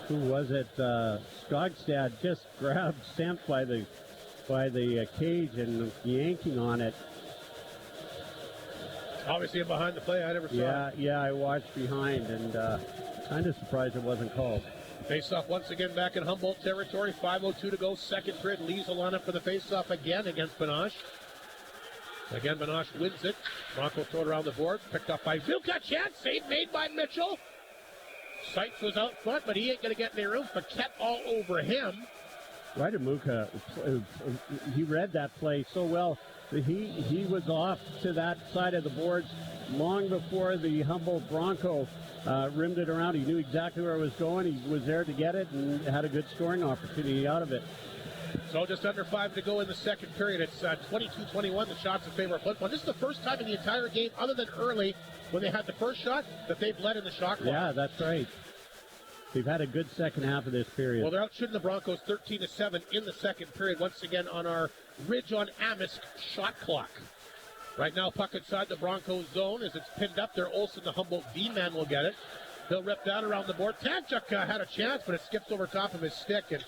[SPEAKER 6] Who was it? Skogstad just grabbed Stemp by the cage and yanking on it.
[SPEAKER 1] Obviously behind the play, I never saw it.
[SPEAKER 6] Yeah, I watched behind and kind of surprised it wasn't called.
[SPEAKER 1] Face-off once again back in Humboldt territory. 5:02 to go. Second period. Lees will line up for the face-off again against Banoche. Again, Banoche wins it. Broncos throw it around the boards. Picked up by Vilka. Chance. Save made by Mitchell. Seitz was out front, but he ain't going to get any room. Paquette all over him.
[SPEAKER 6] Ryder he read that play so well. He was off to that side of the boards long before the Humboldt Bronco rimmed it around. He knew exactly where it was going. He was there to get it and had a good scoring opportunity out of it.
[SPEAKER 1] So just under 5 to go in the second period. It's 22-21, the shots in favor of Flin Flon. This is the first time in the entire game, other than early, when they had the first shot, that they've led in the shot clock.
[SPEAKER 6] Yeah, that's right. They've had a good second half of this period.
[SPEAKER 1] Well, they're out shooting the Broncos 13-7 in the second period, once again on our Ridge on Amisk shot clock. Right now, puck inside the Broncos zone as it's pinned up there. Olsen, the Humboldt D-man, will get it. He'll rip that around the board. Tanchuk had a chance, but it skips over top of his stick. And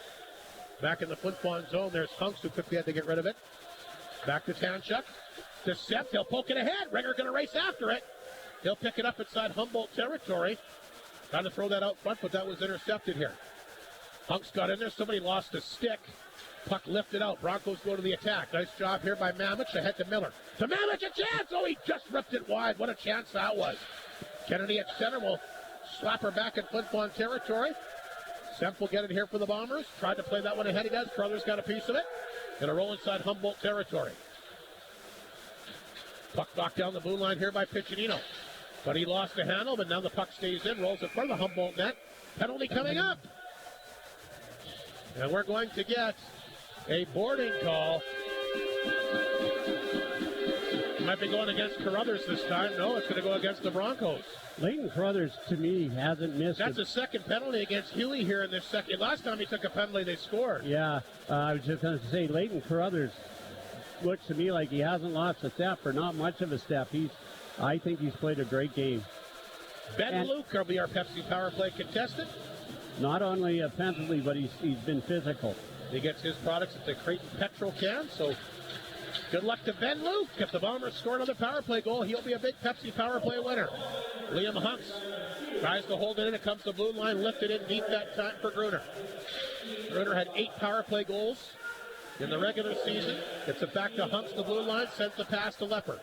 [SPEAKER 1] back in the Flin Flon zone, there's Hunks, who quickly had to get rid of it. Back to Tanchuk. To Sepp, he'll poke it ahead. Ringer going to race after it. He'll pick it up inside Humboldt territory. Trying to throw that out front, but that was intercepted here. Hunks got in there. Somebody lost a stick. Puck lifted out. Broncos go to the attack. Nice job here by Mamich. Ahead to Miller. To Mamich, a chance! Oh, he just ripped it wide. What a chance that was. Kennedy at center will slap her back in Flin Flon territory. Semp will get it here for the Bombers. Tried to play that one ahead. He does. Crothers got a piece of it. Gonna roll inside Humboldt territory. Puck knocked down the blue line here by Piccinino. But he lost the handle, but now the puck stays in, rolls in front of the Humboldt net. Penalty coming up. And we're going to get a boarding call. Might be going against Carruthers this time. No, it's going to go against the Broncos.
[SPEAKER 6] Leighton Carruthers, to me, hasn't missed.
[SPEAKER 1] That's a second penalty against Huey here in this second. Last time he took a penalty, they scored.
[SPEAKER 6] Yeah, I was just going to say, Leighton Carruthers looks to me like he hasn't lost a step or not much of a step. I think he's played a great game.
[SPEAKER 1] Ben Luke will be our Pepsi Power Play contestant.
[SPEAKER 6] Not only offensively, but he's been physical.
[SPEAKER 1] He gets his products at the Creighton Petrol can, so good luck to Ben Luke. If the Bombers score another power play goal, he'll be a big Pepsi Power Play winner. Liam Hunks tries to hold it in. It comes to the blue line, lifted in deep that time for Gruner. Gruner had 8 power play goals in the regular season. Gets it back to Hunks, the blue line, sends the pass to Lepper.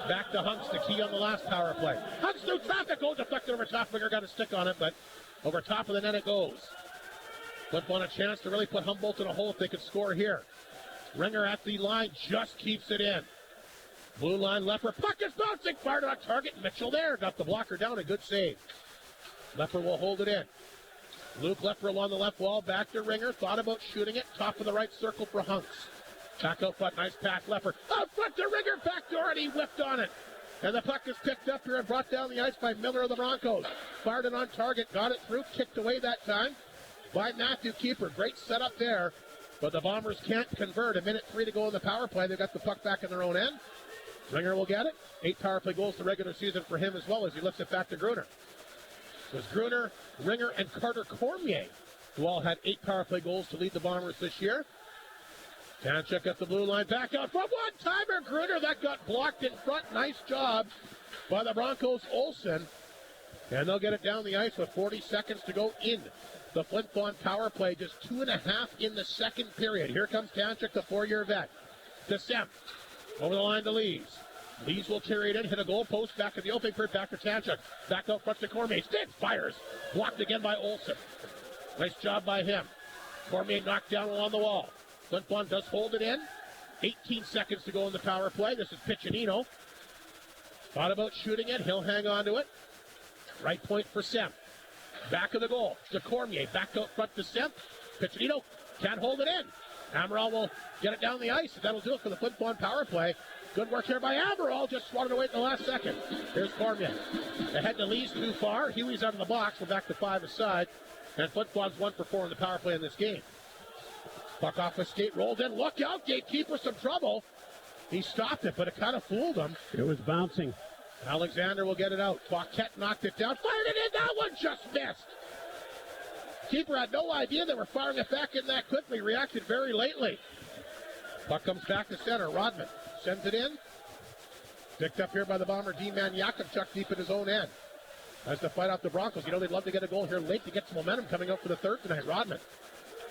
[SPEAKER 1] Back to Hunks, the key on the last power play. Hunks through traffic, goal deflected over top. Winger got a stick on it, but over top of the net it goes. Flip on a chance to really put Humboldt in a hole if they could score here. Ringer at the line, just keeps it in. Blue line, Lepper, puck is bouncing, far to a target. Mitchell there, got the blocker down, a good save. Lepper will hold it in. Luke Lepper along the left wall, back to Ringer, thought about shooting it, top of the right circle for Hunks. Back out front, nice pass, Lepper. Out front to Ringer, back door, and he whipped on it. And the puck is picked up here and brought down the ice by Miller of the Broncos. Fired it on target, got it through, kicked away that time by Matthew Keeper. Great setup there, but the Bombers can't convert. 1:03 to go in the power play. They've got the puck back in their own end. Ringer will get it. 8 power play goals the regular season for him as well as he lifts it back to Gruner. It was Gruner, Ringer, and Carter Cormier who all had 8 power play goals to lead the Bombers this year. Tanchuk at the blue line, back out front, one-timer, Gruner, that got blocked in front. Nice job by the Broncos, Olsen. And they'll get it down the ice with 40 seconds to go in the Flin Flon power play, just 2.5 in the second period. Here comes Tanchuk, the 4-year vet. DeSemp over the line to Lees. Lees will carry it in, hit a goal post, back in the opening period, back to Tanchuk. Back out front to Cormier. Stick fires. Blocked again by Olsen. Nice job by him. Cormier knocked down along the wall. Flin Flon does hold it in. 18 seconds to go in the power play. This is Piccinino. Thought about shooting it. He'll hang on to it. Right point for Semp. Back of the goal to Cormier. Back out front to Semp. Piccinino can't hold it in. Amaral will get it down the ice. That'll do it for the Flin Flon power play. Good work here by Amaral. Just swatted away at the last second. Here's Cormier. Ahead to Lee's too far. Huey's out of the box. We're back to 5 aside. And Flin Flon's 1 for 4 in the power play in this game. Puck off the skate, rolled in. Look out, gatekeeper, some trouble. He stopped it, but it kind of fooled him.
[SPEAKER 6] It was bouncing.
[SPEAKER 1] Alexander will get it out. Paquette knocked it down. Fired it in. That one just missed. Keeper had no idea they were firing it back in that quickly. Reacted very lately. Puck comes back to center. Rodman sends it in. Picked up here by the Bomber D-man Yakubchuk deep in his own end. As to fight out the Broncos. You know they'd love to get a goal here late to get some momentum coming up for the third tonight. Rodman.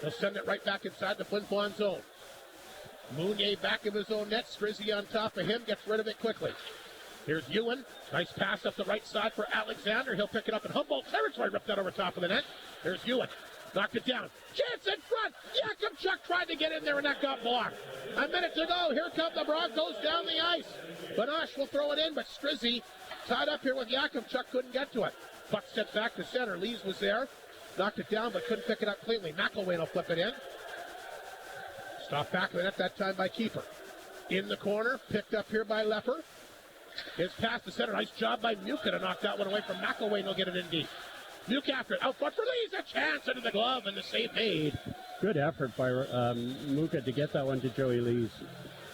[SPEAKER 1] They'll send it right back inside the Flin Flon zone. Mounier back of his own net. Strizzy on top of him. Gets rid of it quickly. Here's Ewan. Nice pass up the right side for Alexander. He'll pick it up in Humboldt territory. Ripped that over top of the net. There's Ewan. Knocked it down. Chance in front. Yakubchuk tried to get in there and that got blocked. A minute to go. Here come the Broncos down the ice. Banash will throw it in, but Strizzy tied up here with Yakubchuk. Couldn't get to it. Puck sent back to center. Lees was there. Knocked it down, but couldn't pick it up cleanly. McElwain will flip it in. Stopped back of the net that time by Keeper. In the corner, picked up here by Lepper. His pass to center. Nice job by Muka to knock that one away from McElwain. He'll get it in deep. Muke after it. Out front for Lees. A chance into the glove, and the save made.
[SPEAKER 6] Good effort by Muka to get that one to Joey Lees.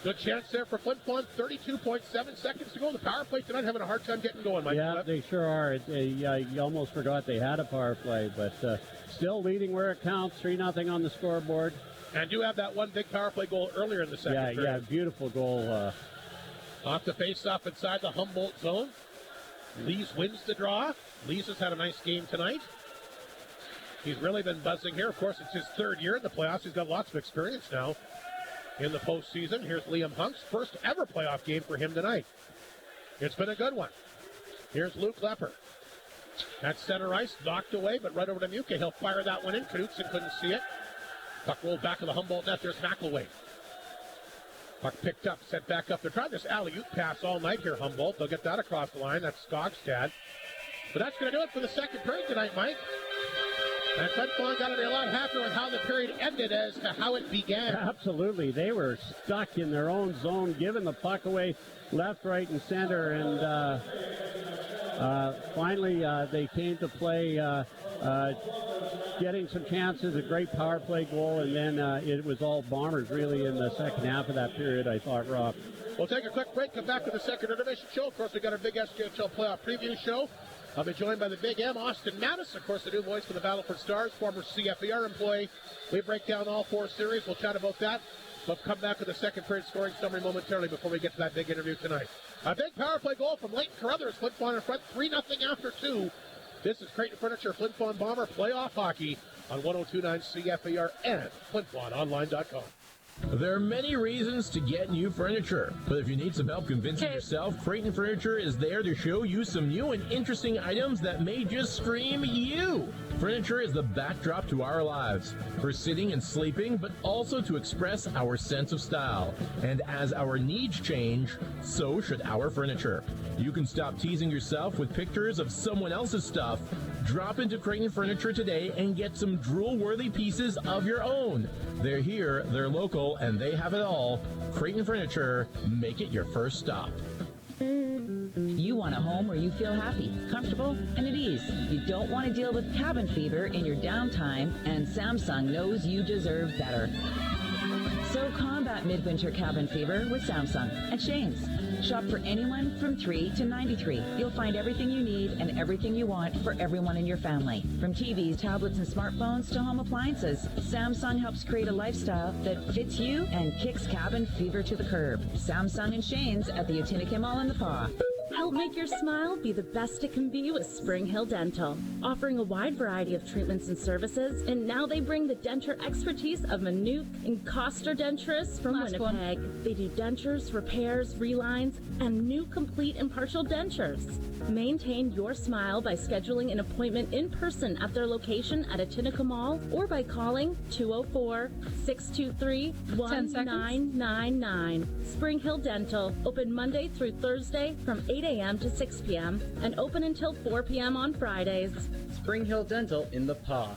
[SPEAKER 1] Good chance there for Flin Flon. 32.7 seconds to go. The power play tonight having a hard time getting going, Mike.
[SPEAKER 6] Yeah, they sure are. You almost forgot they had a power play, but still leading where it counts. 3-0 on the scoreboard.
[SPEAKER 1] And you have that one big power play goal earlier in the second period.
[SPEAKER 6] Yeah, beautiful goal.
[SPEAKER 1] Off the face-off inside the Humboldt zone. Lees wins the draw. Lees has had a nice game tonight. He's really been buzzing here. Of course, it's his third year in the playoffs. He's got lots of experience now in the postseason. Here's Liam Hunk's first ever playoff game for him tonight. It's been a good one. Here's Luke Lepper. At center ice, knocked away, but right over to Muke. He'll fire that one in. Knudsen couldn't see it. Puck rolled back to the Humboldt net. There's McElwain. Puck picked up, sent back up. They're trying this alley-oop pass all night here, Humboldt. They'll get that across the line. That's Skogstad. But that's going to do it for the second period tonight, Mike. And Flin Flon got to be a lot happier with how the period ended as to how it began.
[SPEAKER 6] Absolutely. They were stuck in their own zone, giving the puck away left, right, and center. And finally, they came to play, getting some chances, a great power play goal, and then it was all Bombers really in the second half of that period, I thought, Rob.
[SPEAKER 1] We'll take a quick break, come back to the second intermission show. Of course, we've got our big SJHL playoff preview show. I'll be joined by the Big M, Austin Mattis, of course, the new voice for the Battleford Stars, former CFER employee. We break down all 4 series. We'll chat about that. We'll come back with the second period scoring summary momentarily before we get to that big interview tonight. A big power play goal from Leighton Carruthers. Flin Flon in front, 3-0 after 2. This is Creighton Furniture, Flin Flon Bomber playoff hockey on 102.9 CFER and FlinFlonOnline.com.
[SPEAKER 2] There are many reasons to get new furniture, but if you need some help convincing yourself, Creighton Furniture is there to show you some new and interesting items that may just scream you. Furniture is the backdrop to our lives, for sitting and sleeping, but also to express our sense of style. And as our needs change, so should our furniture. You can stop teasing yourself with pictures of someone else's stuff. Drop into Creighton Furniture today and get some drool-worthy pieces of your own. They're here, they're local, and they have it all. Creighton Furniture, make it your first stop.
[SPEAKER 15] You want a home where you feel happy, comfortable, and at ease. You don't want to deal with cabin fever in your downtime, and Samsung knows you deserve better. So combat midwinter cabin fever with Samsung at Shane's. Shop for anyone from 3 to 93. You'll find everything you need and everything you want for everyone in your family. From TVs, tablets, and smartphones to home appliances, Samsung helps create a lifestyle that fits you and kicks cabin fever to the curb. Samsung and Shane's at the Utinequim Mall in the Paw.
[SPEAKER 16] Help make your smile be the best it can be with Spring Hill Dental, offering a wide variety of treatments and services, and now they bring the denture expertise of Manuke and Coster Denturists from Winnipeg. They do dentures, repairs, relines, and new complete and partial dentures. Maintain your smile by scheduling an appointment in person at their location at Utinequim Mall or by calling 204-623-1999. Spring Hill Dental, open Monday through Thursday from 8 a.m. to 6 p.m. and open until 4 p.m. on Fridays.
[SPEAKER 17] Spring Hill Dental in the Paw.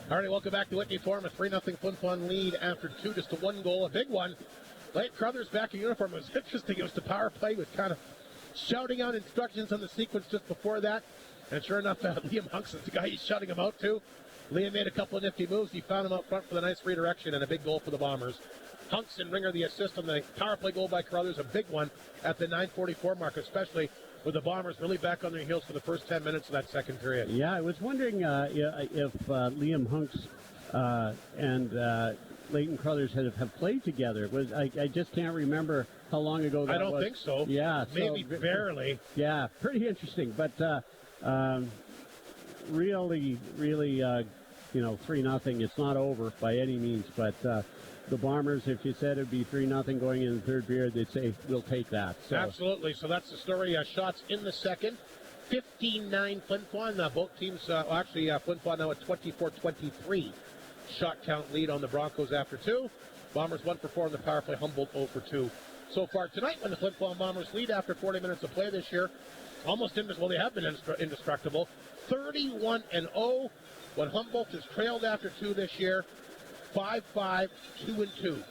[SPEAKER 1] All right, welcome back to Whitney Forum. A 3-0 Flin Flon lead after 2, just a 1 goal, a big one. Late Crothers back in uniform. It was interesting. It was the power play. He was kind of shouting out instructions on the sequence just before that. And sure enough, Liam Hunks is the guy he's shouting him out to. Liam made a couple of nifty moves. He found him out front for the nice redirection and a big goal for the Bombers. Hunks and Ringer the assist on the power play goal by Crothers, a big one at the 9:44 mark, especially with the Bombers really back on their heels for the first 10 minutes of that second period.
[SPEAKER 6] Yeah, I was wondering if Liam Hunks and Leighton Crothers have played together. I just can't remember how long ago that was.
[SPEAKER 1] I don't think so.
[SPEAKER 6] Yeah.
[SPEAKER 1] Maybe barely.
[SPEAKER 6] Yeah, pretty interesting. But really, 3-0. It's not over by any means. But the Bombers, if you said it would be 3-0 going in the third period, they'd say, we'll take that. So.
[SPEAKER 1] Absolutely. So that's the story. Shots in the second. 15-9 Flin Flon. Both teams, Flin Flon now at 24-23. Shot count lead on the Broncos after 2. Bombers 1 for 4 on the power play. Humboldt 0 for 2 so far tonight when the Flin Flon Bombers lead after 40 minutes of play this year. They have been indestructible. 31-0 when Humboldt has trailed after 2 this year. 5-5, 2-2.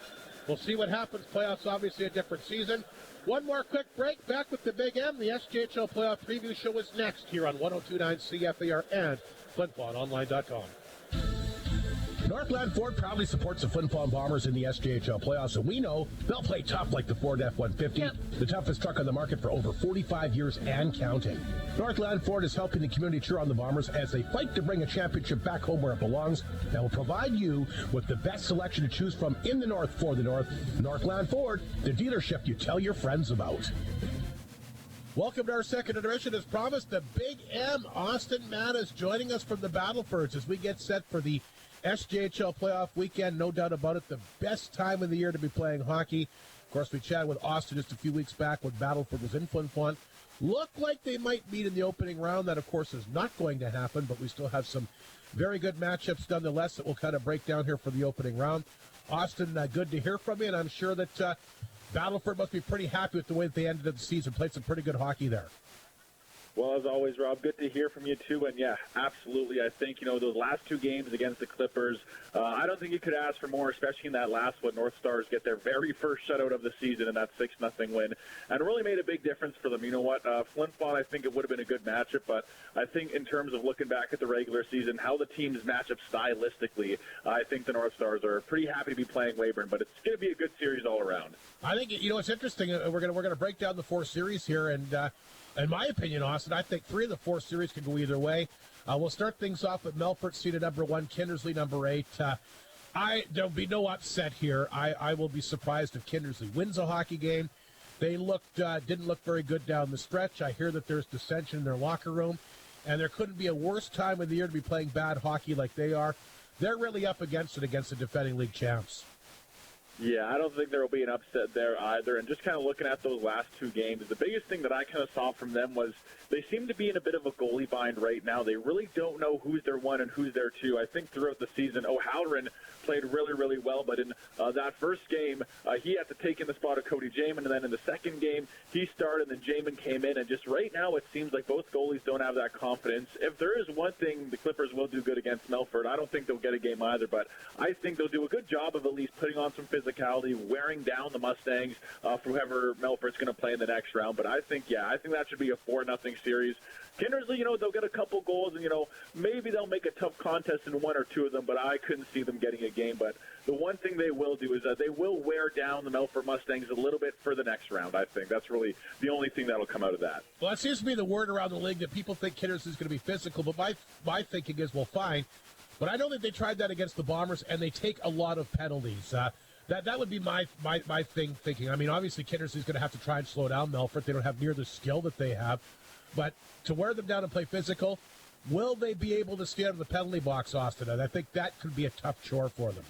[SPEAKER 1] We'll see what happens. Playoffs, obviously a different season. One more quick break. Back with the Big M. The SJHL Playoff Preview Show is next here on 102.9 CFAR and FlinFlonOnline.com.
[SPEAKER 14] Northland Ford proudly supports the Flin Flon Bombers in the SJHL playoffs, and we know they'll play tough like the Ford F-150, the toughest truck on the market for over 45 years and counting. Northland Ford is helping the community cheer on the Bombers as they fight to bring a championship back home where it belongs, and will provide you with the best selection to choose from in the North for the North. Northland Ford, the dealership you tell your friends about.
[SPEAKER 1] Welcome to our second edition. As promised, the Big M, Austin Mattis, joining us from the Battleford as we get set for the SJHL playoff weekend. No doubt about it, the best time of the year to be playing hockey. Of course, we chatted with Austin just a few weeks back when Battleford was in Flin Flon. Looked like they might meet in the opening round. That, of course, is not going to happen, but we still have some very good matchups nonetheless that we'll kind of break down here for the opening round. Austin, good to hear from you, and I'm sure that Battleford must be pretty happy with the way that they ended the season. Played some pretty good hockey there.
[SPEAKER 18] Well, as always, Rob, good to hear from you, too. And, yeah, absolutely. I think, those last 2 games against the Clippers, I don't think you could ask for more, especially in that last one. North Stars get their very first shutout of the season in that 6-0 win. And it really made a big difference for them. You know what? Flin Flon, I think it would have been a good matchup. But I think in terms of looking back at the regular season, how the teams match up stylistically, I think the North Stars are pretty happy to be playing Weyburn. But it's going to be a good series all around.
[SPEAKER 1] I think, it's interesting. We're going to break down the 4 series here. And in my opinion, Austin, I think 3 of the 4 series can go either way. We'll start things off with Melfort seeded number 1, Kindersley number 8. There'll be no upset here. I will be surprised if Kindersley wins a hockey game. They didn't look very good down the stretch. I hear that there's dissension in their locker room, and there couldn't be a worse time of the year to be playing bad hockey like they are. They're really up against it against the defending league champs.
[SPEAKER 18] Yeah, I don't think there will be an upset there either. And just kind of looking at those last two games, the biggest thing that I kind of saw from them was they seem to be in a bit of a goalie bind right now. They really don't know who's their one and who's their two. I think throughout the season, O'Halloran played really, really well. But in that first game, he had to take in the spot of Cody Jamin. And then in the second game, he started and then Jamin came in. And just right now, it seems like both goalies don't have that confidence. If there is one thing the Clippers will do good against Melford, I don't think they'll get a game either. But I think they'll do a good job of at least putting on some physicality, wearing down the Mustangs for whoever Melford's going to play in the next round. But I think that should be a 4-0 series. Kindersley, they'll get a couple goals, and, maybe they'll make a tough contest in one or two of them, but I couldn't see them getting a game. But the one thing they will do is that they will wear down the Melford Mustangs a little bit for the next round, I think. That's really the only thing that'll come out of that.
[SPEAKER 1] Well, that seems to be the word around the league that people think Kindersley's going to be physical, but my thinking is, well, fine. But I know that they tried that against the Bombers, and they take a lot of penalties. That would be my thinking. I mean, obviously, Kindersley's going to have to try and slow down Melford. They don't have near the skill that they have. But to wear them down and play physical, will they be able to stay out of the penalty box, Austin? And I think that could be a tough chore for them.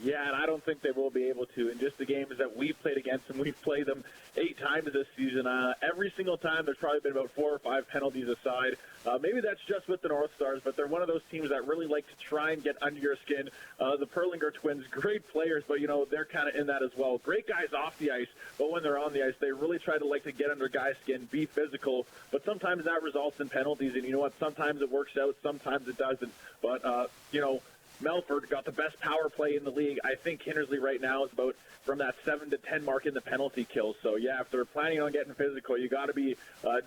[SPEAKER 18] Yeah, and I don't think they will be able to. In just the games that we've played against them, we've played them 8 times this season. Every single time, there's probably been about 4 or 5 penalties aside. Maybe that's just with the North Stars, but they're one of those teams that really like to try and get under your skin. The Perlinger twins, great players, but, they're kind of in that as well. Great guys off the ice, but when they're on the ice, they really try to get under guys' skin, be physical, but sometimes that results in penalties, and you know what? Sometimes it works out, sometimes it doesn't. But, Melford got the best power play in the league. I think Kindersley right now is about from that 7 to 10 mark in the penalty kills. So, yeah, if they're planning on getting physical, you got to be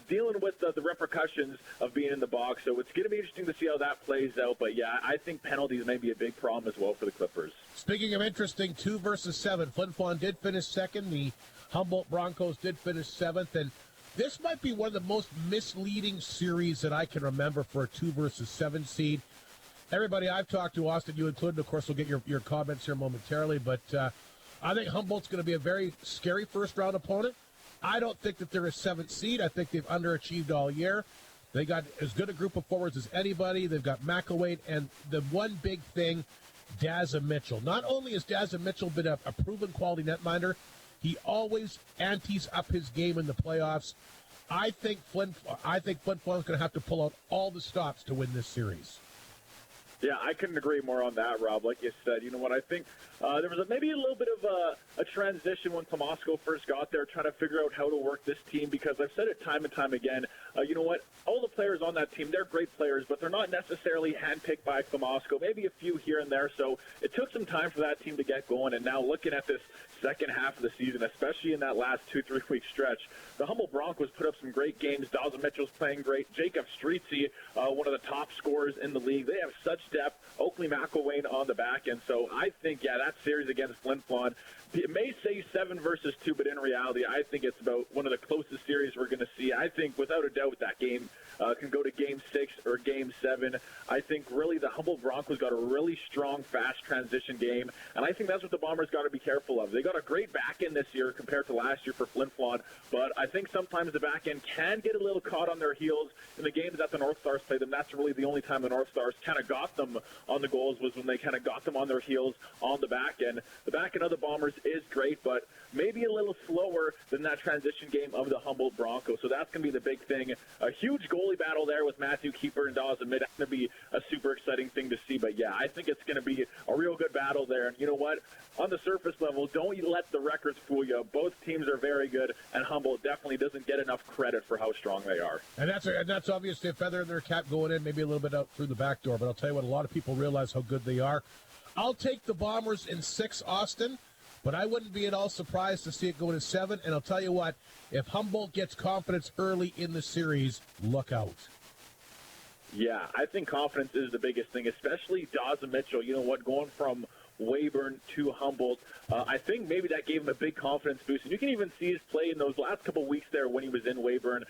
[SPEAKER 18] dealing with the repercussions of being in the box. So it's going to be interesting to see how that plays out. But, yeah, I think penalties may be a big problem as well for the Clippers.
[SPEAKER 1] Speaking of interesting, 2 versus 7, Flin Flon did finish second. The Humboldt Broncos did finish 7th. And this might be one of the most misleading series that I can remember for a 2 versus 7 seed. Everybody I've talked to, Austin, you included, of course, we'll get your comments here momentarily, but I think Humboldt's going to be a very scary first-round opponent. I don't think that they're a 7th seed. I think they've underachieved all year. They got as good a group of forwards as anybody. They've got McElwain, and the one big thing, Dazza Mitchell. Not only has Dazza Mitchell been a proven quality netminder, he always antes up his game in the playoffs. I think Flin Flon's going to have to pull out all the stops to win this series.
[SPEAKER 18] Yeah, I couldn't agree more on that, Rob. Like you said, you know what, I think there was maybe a little bit of a transition when Tomasco first got there, trying to figure out how to work this team, because I've said it time and time again, you know what, all the players on that team, they're great players, but they're not necessarily handpicked by Tomasco, maybe a few here and there, so it took some time for that team to get going, and now looking at this second half of the season, especially in that last 2-3 week stretch, the Humboldt Broncos put up some great games. Dazza Mitchell's playing great. Jacob Streetsy, one of the top scorers in the league. They have such depth. Oakley McElwain on the back end. So I think, that series against Flin Flon, it may say 7 versus 2, but in reality, I think it's about one of the closest series we're going to see. I think, without a doubt, that game can go to Game 6 or Game 7. I think, really, the Humboldt Broncos got a really strong, fast transition game, and I think that's what the Bombers got to be careful of. They got a great back end this year compared to last year for Flin Flon, but I think sometimes the back end can get a little caught on their heels in the games that the North Stars play them. That's really the only time the North Stars kind of got them on the goals, was when they kind of got them on their heels on the back end. The back end of the Bombers is great, but maybe a little slower than that transition game of the Humboldt Broncos. So that's going to be the big thing. A huge goalie battle there with Matthew Keeper and Dawes Amid. That's going to be a super exciting thing to see. But, yeah, I think it's going to be a real good battle there. And you know what? On the surface level, don't let the records fool you. Both teams are very good, and Humboldt definitely doesn't get enough credit for how strong they are.
[SPEAKER 1] And that's obviously a feather in their cap going in, maybe a little bit out through the back door. But I'll tell you what, a lot of people realize how good they are. I'll take the Bombers in 6, Austin. But I wouldn't be at all surprised to see it go to 7. And I'll tell you what, if Humboldt gets confidence early in the series, look out.
[SPEAKER 18] Yeah, I think confidence is the biggest thing, especially Dazza Mitchell. You know what, going from Weyburn to Humboldt, I think maybe that gave him a big confidence boost. And you can even see his play in those last couple weeks there when he was in Weyburn.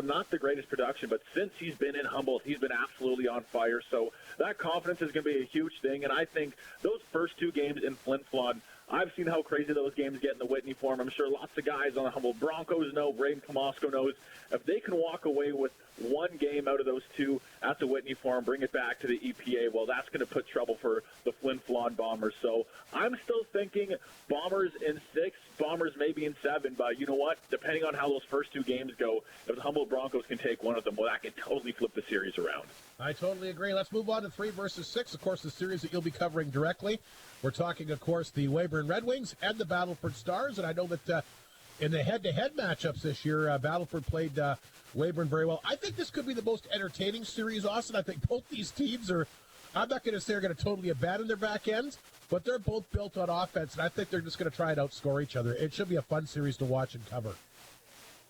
[SPEAKER 18] Not the greatest production, but since he's been in Humboldt, he's been absolutely on fire. So that confidence is going to be a huge thing. And I think those first 2 games in Flin Flon, I've seen how crazy those games get in the Whitney Forum. I'm sure lots of guys on the Humboldt Broncos know, Braden Tomasco knows. If they can walk away with one game out of those two at the Whitney Forum, bring it back to the EPA, well, that's going to put trouble for the Flin Flon Bombers. So I'm still thinking Bombers in 6, Bombers maybe in 7, but you know what? Depending on how those first two games go, if the Humboldt Broncos can take one of them, well, that can totally flip the series around.
[SPEAKER 1] I totally agree. Let's move on to 3 versus 6, of course, the series that you'll be covering directly. We're talking, of course, the Weyburn Red Wings and the Battleford Stars, and I know that in the head-to-head matchups this year, Battleford played Weyburn very well. I think this could be the most entertaining series, Austin. I think both these teams are, I'm not going to say they're going to totally abandon their back ends, but they're both built on offense, and I think they're just going to try and outscore each other. It should be a fun series to watch and cover.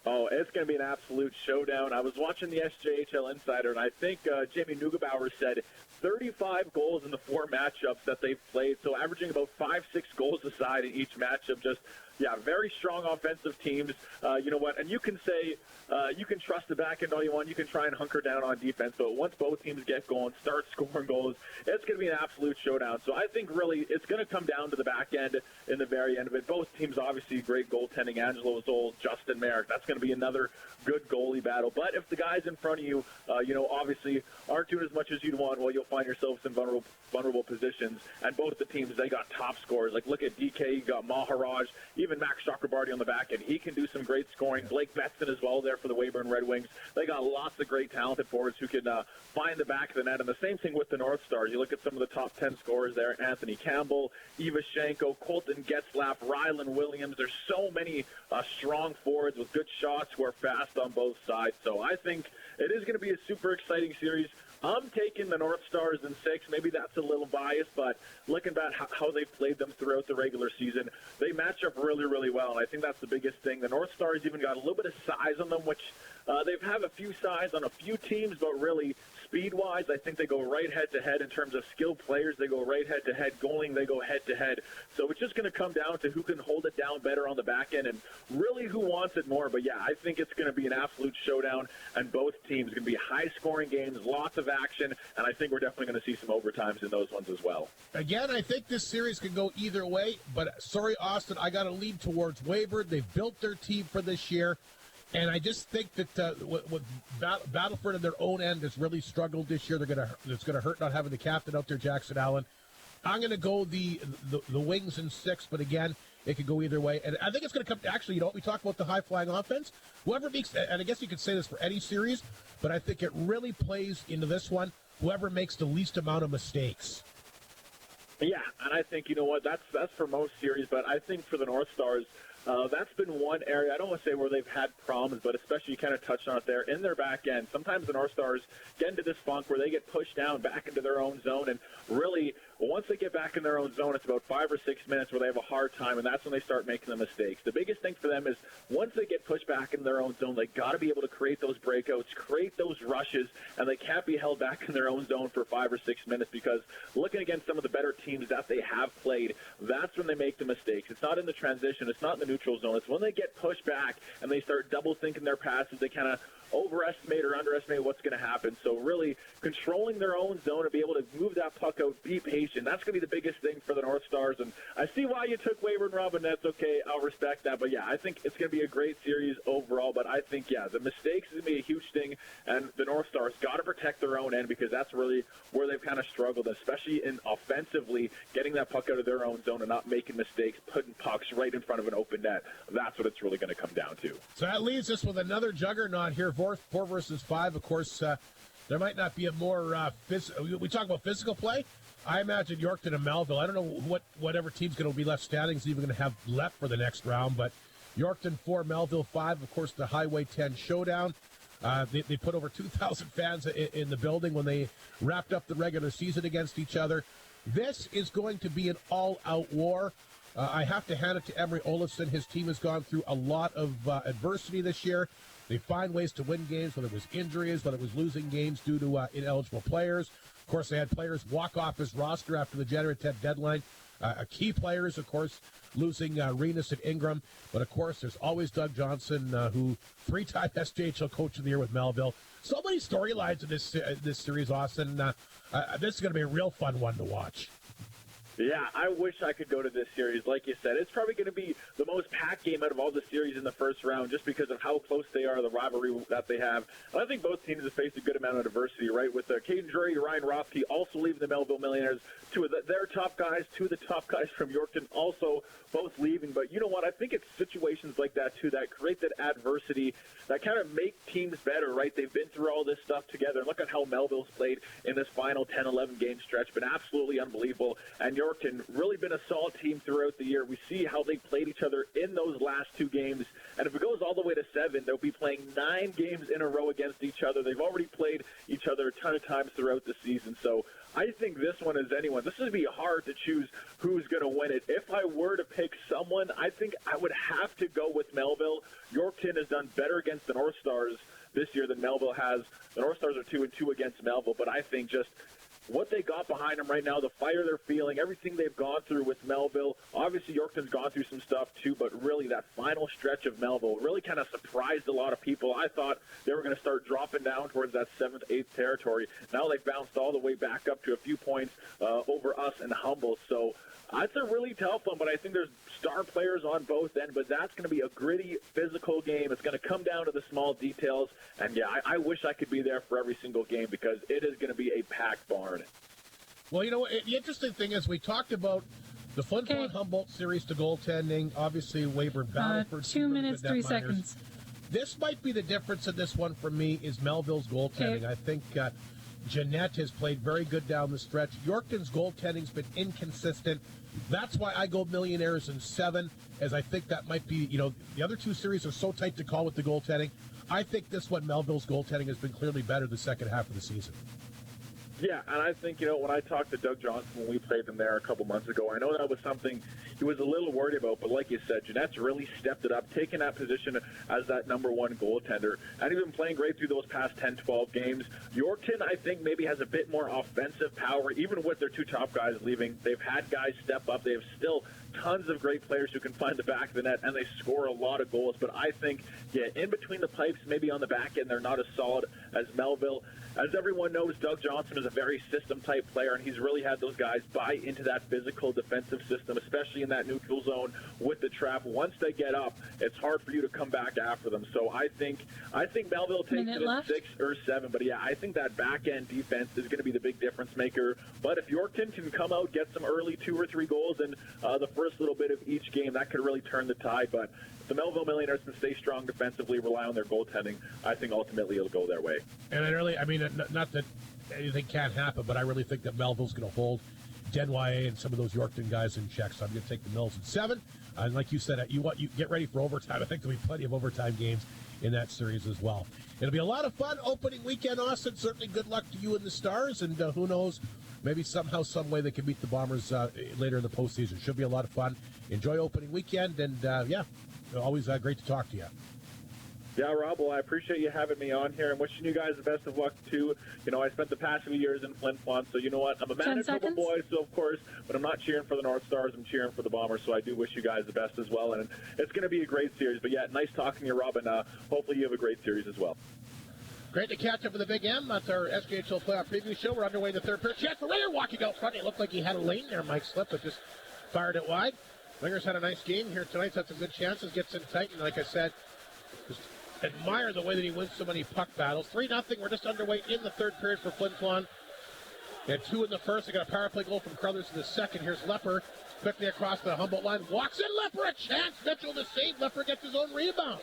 [SPEAKER 18] Oh, it's going to be an absolute showdown. I was watching the SJHL Insider, and I think Jamie Neugebauer said 35 goals in the 4 matchups that they've played, so averaging about 5-6 goals a side in each matchup. Just, yeah, very strong offensive teams. You know what? And you can say you can trust the back end all you want. You can try and hunker down on defense, but once both teams get going, start scoring goals, it's going to be an absolute showdown. So I think really it's going to come down to the back end in the very end of it. Both teams obviously great goaltending. Angelo Zoll, Justin Merrick. That's going to be another good goalie battle. But if the guys in front of you, obviously aren't doing as much as you'd want, well, you'll find yourselves in vulnerable positions. And both the teams, they got top scorers. Like, look at DK, you got Maharaj, even Max Chakrabarty on the back end. He can do some great scoring. Blake Betson as well there for the Weyburn Red Wings. They got lots of great talented forwards who can find the back of the net. And the same thing with the North Stars. You look at some of the top 10 scorers there, Anthony Campbell, Ivashenko, Colton Getzlaff, Rylan Williams. There's so many strong forwards with good shots who are fast on both sides. So I think it is going to be a super exciting series. I'm taking the North Stars in 6. Maybe that's a little biased, but looking at how they've played them throughout the regular season, they match up really, really well, and I think that's the biggest thing. The North Stars even got a little bit of size on them, which they've had a few size on a few teams, but really speed-wise, I think they go right head-to-head in terms of skilled players. They go right head-to-head. Goaling, they go head-to-head. So it's just going to come down to who can hold it down better on the back end and really who wants it more. But, yeah, I think it's going to be an absolute showdown, and both teams going to be high-scoring games, lots of action, and I think we're definitely going to see some overtimes in those ones as well.
[SPEAKER 1] Again, I think this series can go either way, but sorry, Austin, I got to lean towards Weyburn. They've built their team for this year. And I just think that with Battleford on their own end has really struggled this year. It's going to hurt not having the captain out there, Jackson Allen. I'm going to go the Wings in 6, but again, it could go either way. And I think it's going to come to, actually, we talk about the high-flying offense. Whoever makes, and I guess you could say this for any series, but I think it really plays into this one, whoever makes the least amount of mistakes.
[SPEAKER 18] Yeah, and I think, you know what, that's for most series, but I think for the North Stars, that's been one area, I don't want to say where they've had problems, but especially you kind of touched on it there, in their back end. Sometimes the North Stars get into this funk where they get pushed down back into their own zone, and really, once they get back in their own zone, it's about 5 or 6 minutes where they have a hard time, and that's when they start making the mistakes. The biggest thing for them is once they get pushed back in their own zone, they got to be able to create those breakouts, create those rushes, and they can't be held back in their own zone for 5 or 6 minutes, because looking against some of the better teams that they have played, that's when they make the mistakes. It's not in the transition. It's not in the neutral zone. It's when they get pushed back and they start double-thinking their passes. They kind of overestimate or underestimate what's going to happen. So really controlling their own zone and be able to move that puck out, be patient. That's going to be the biggest thing for the North Stars. And I see why you took Weyburn, Rob, and that's okay. I'll respect that. But, yeah, I think it's going to be a great series overall. But I think, yeah, the mistakes is going to be a huge thing. And the North Stars got to protect their own end, because that's really where they've kind of struggled, especially in offensively getting that puck out of their own zone and not making mistakes, putting pucks right in front of an open net. That's what it's really going to come down to.
[SPEAKER 1] So that leaves us with another juggernaut here. 4 versus 5. Of course, there might not be a more we talk about physical play. I imagine Yorkton and Melville. I don't know whatever team's going to be left standing is even going to have left for the next round, but Yorkton 4, Melville 5. Of course, the Highway 10 showdown. They put over 2,000 fans in the building when they wrapped up the regular season against each other. This is going to be an all-out war. I have to hand it to Emery Olafson. His team has gone through a lot of adversity this year. They find ways to win games, whether it was injuries, whether it was losing games due to ineligible players. Of course, they had players walk off his roster after the January 10th deadline. Key players, of course, losing Renus and Ingram. But, of course, there's always Doug Johnson, who 3-time SJHL Coach of the Year with Melville. So many storylines in this series, Austin. This is going to be a real fun one to watch.
[SPEAKER 18] Yeah, I wish I could go to this series. Like you said, it's probably going to be the most packed game out of all the series in the first round just because of how close they are, the rivalry that they have. And I think both teams have faced a good amount of adversity, right? With Caden Drury, Ryan Rothke also leaving the Melville Millionaires. Two of their top guys, two of the top guys from Yorkton also both leaving. But you know what? I think it's situations like that, too, that create that adversity that kind of make teams better, right? They've been through all this stuff together. And look at how Melville's played in this final 10-11 game stretch. Been absolutely unbelievable. And Yorkton really been a solid team throughout the year. We see how they played each other in those last two games. And if it goes all the way to 7, they'll be playing 9 games in a row against each other. They've already played each other a ton of times throughout the season. So I think this one is anyone. This is going to be hard to choose who's going to win it. If I were to pick someone, I think I would have to go with Melville. Yorkton has done better against the North Stars this year than Melville has. The North Stars are 2-2 against Melville, but I think just what they got behind them right now, the fire they're feeling, everything they've gone through with Melville. Obviously, Yorkton's gone through some stuff too, but really that final stretch of Melville really kind of surprised a lot of people. I thought they were going to start dropping down towards that 7th, 8th territory. Now they've bounced all the way back up to a few points over us and Humboldt. So it's a really tough one, but I think there's star players on both ends, but that's going to be a gritty, physical game. It's going to come down to the small details, and yeah, I wish I could be there for every single game because it is going to be a packed barn.
[SPEAKER 1] Well, you know, the interesting thing is we talked about the Flin Flon Humboldt series to goaltending, obviously Weyburn Battleford.
[SPEAKER 9] 2 minutes, 3 seconds.
[SPEAKER 1] This might be the difference in this one for me is Melville's goaltending. I think Jeanette has played very good down the stretch. Yorkton's goaltending's been inconsistent. That's why I go Millionaires in 7, as I think that might be, you know, the other two series are so tight to call with the goaltending. I think this one, Melville's goaltending, has been clearly better the second half of the season.
[SPEAKER 18] Yeah, and I think, you know, when I talked to Doug Johnson when we played them there a couple months ago, I know that was something he was a little worried about, but like you said, Jeanette's really stepped it up, taking that position as that number 1 goaltender, and even playing great through those past 10, 12 games. Yorkton, I think, maybe has a bit more offensive power, even with their 2 top guys leaving. They've had guys step up. They have still tons of great players who can find the back of the net, and they score a lot of goals. But I think, yeah, in between the pipes, maybe on the back end, they're not as solid as Melville. As everyone knows, Doug Johnson is a very system-type player, and he's really had those guys buy into that physical defensive system, especially in that neutral zone with the trap. Once they get up, it's hard for you to come back after them. So I think Melville takes it in 6 or 7. But, yeah, I think that back-end defense is going to be the big difference maker. But if Yorkton can come out, get some early 2 or 3 goals in the first little bit of each game, that could really turn the tide. But if the Melville Millionaires can stay strong defensively, rely on their goaltending, I think ultimately it'll go their way.
[SPEAKER 1] And I mean, not that anything can't happen, but I really think that Melville's going to hold Denwye and some of those Yorkton guys in check. So I'm going to take the Mills in 7. And like you said, you get ready for overtime. I think there'll be plenty of overtime games in that series as well. It'll be a lot of fun opening weekend, Austin. Certainly good luck to you and the Stars. And who knows, maybe somehow, some way they can beat the Bombers later in the postseason. Should be a lot of fun. Enjoy opening weekend. And, yeah, always great to talk to you.
[SPEAKER 18] Yeah, Rob, well, I appreciate you having me on here and wishing you guys the best of luck, too. You know, I spent the past few years in Flin Flon, so you know what? I'm a Manitoba boy, so of course, but I'm not cheering for the North Stars. I'm cheering for the Bombers, so I do wish you guys the best as well. And it's going to be a great series. But, yeah, nice talking to you, Rob, and hopefully you have a great series as well.
[SPEAKER 1] Great to catch up with the Big M. That's our SJHL playoff preview show. We're underway in the third period. Chance for Ringer walking out front. It looked like he had a lane there, Mike Slip, but just fired it wide. Ringer's had a nice game here tonight. Had some good chances. Gets in tight, and like I said, just admire the way that he wins so many puck battles. 3-0. We're just underway in the third period for Flin Flon. They had 2 in the first. They got a power play goal from Crothers in the second. Here's Lepper quickly across the Humboldt line. Walks in Lepper. A chance. Mitchell to save. Lepper gets his own rebound.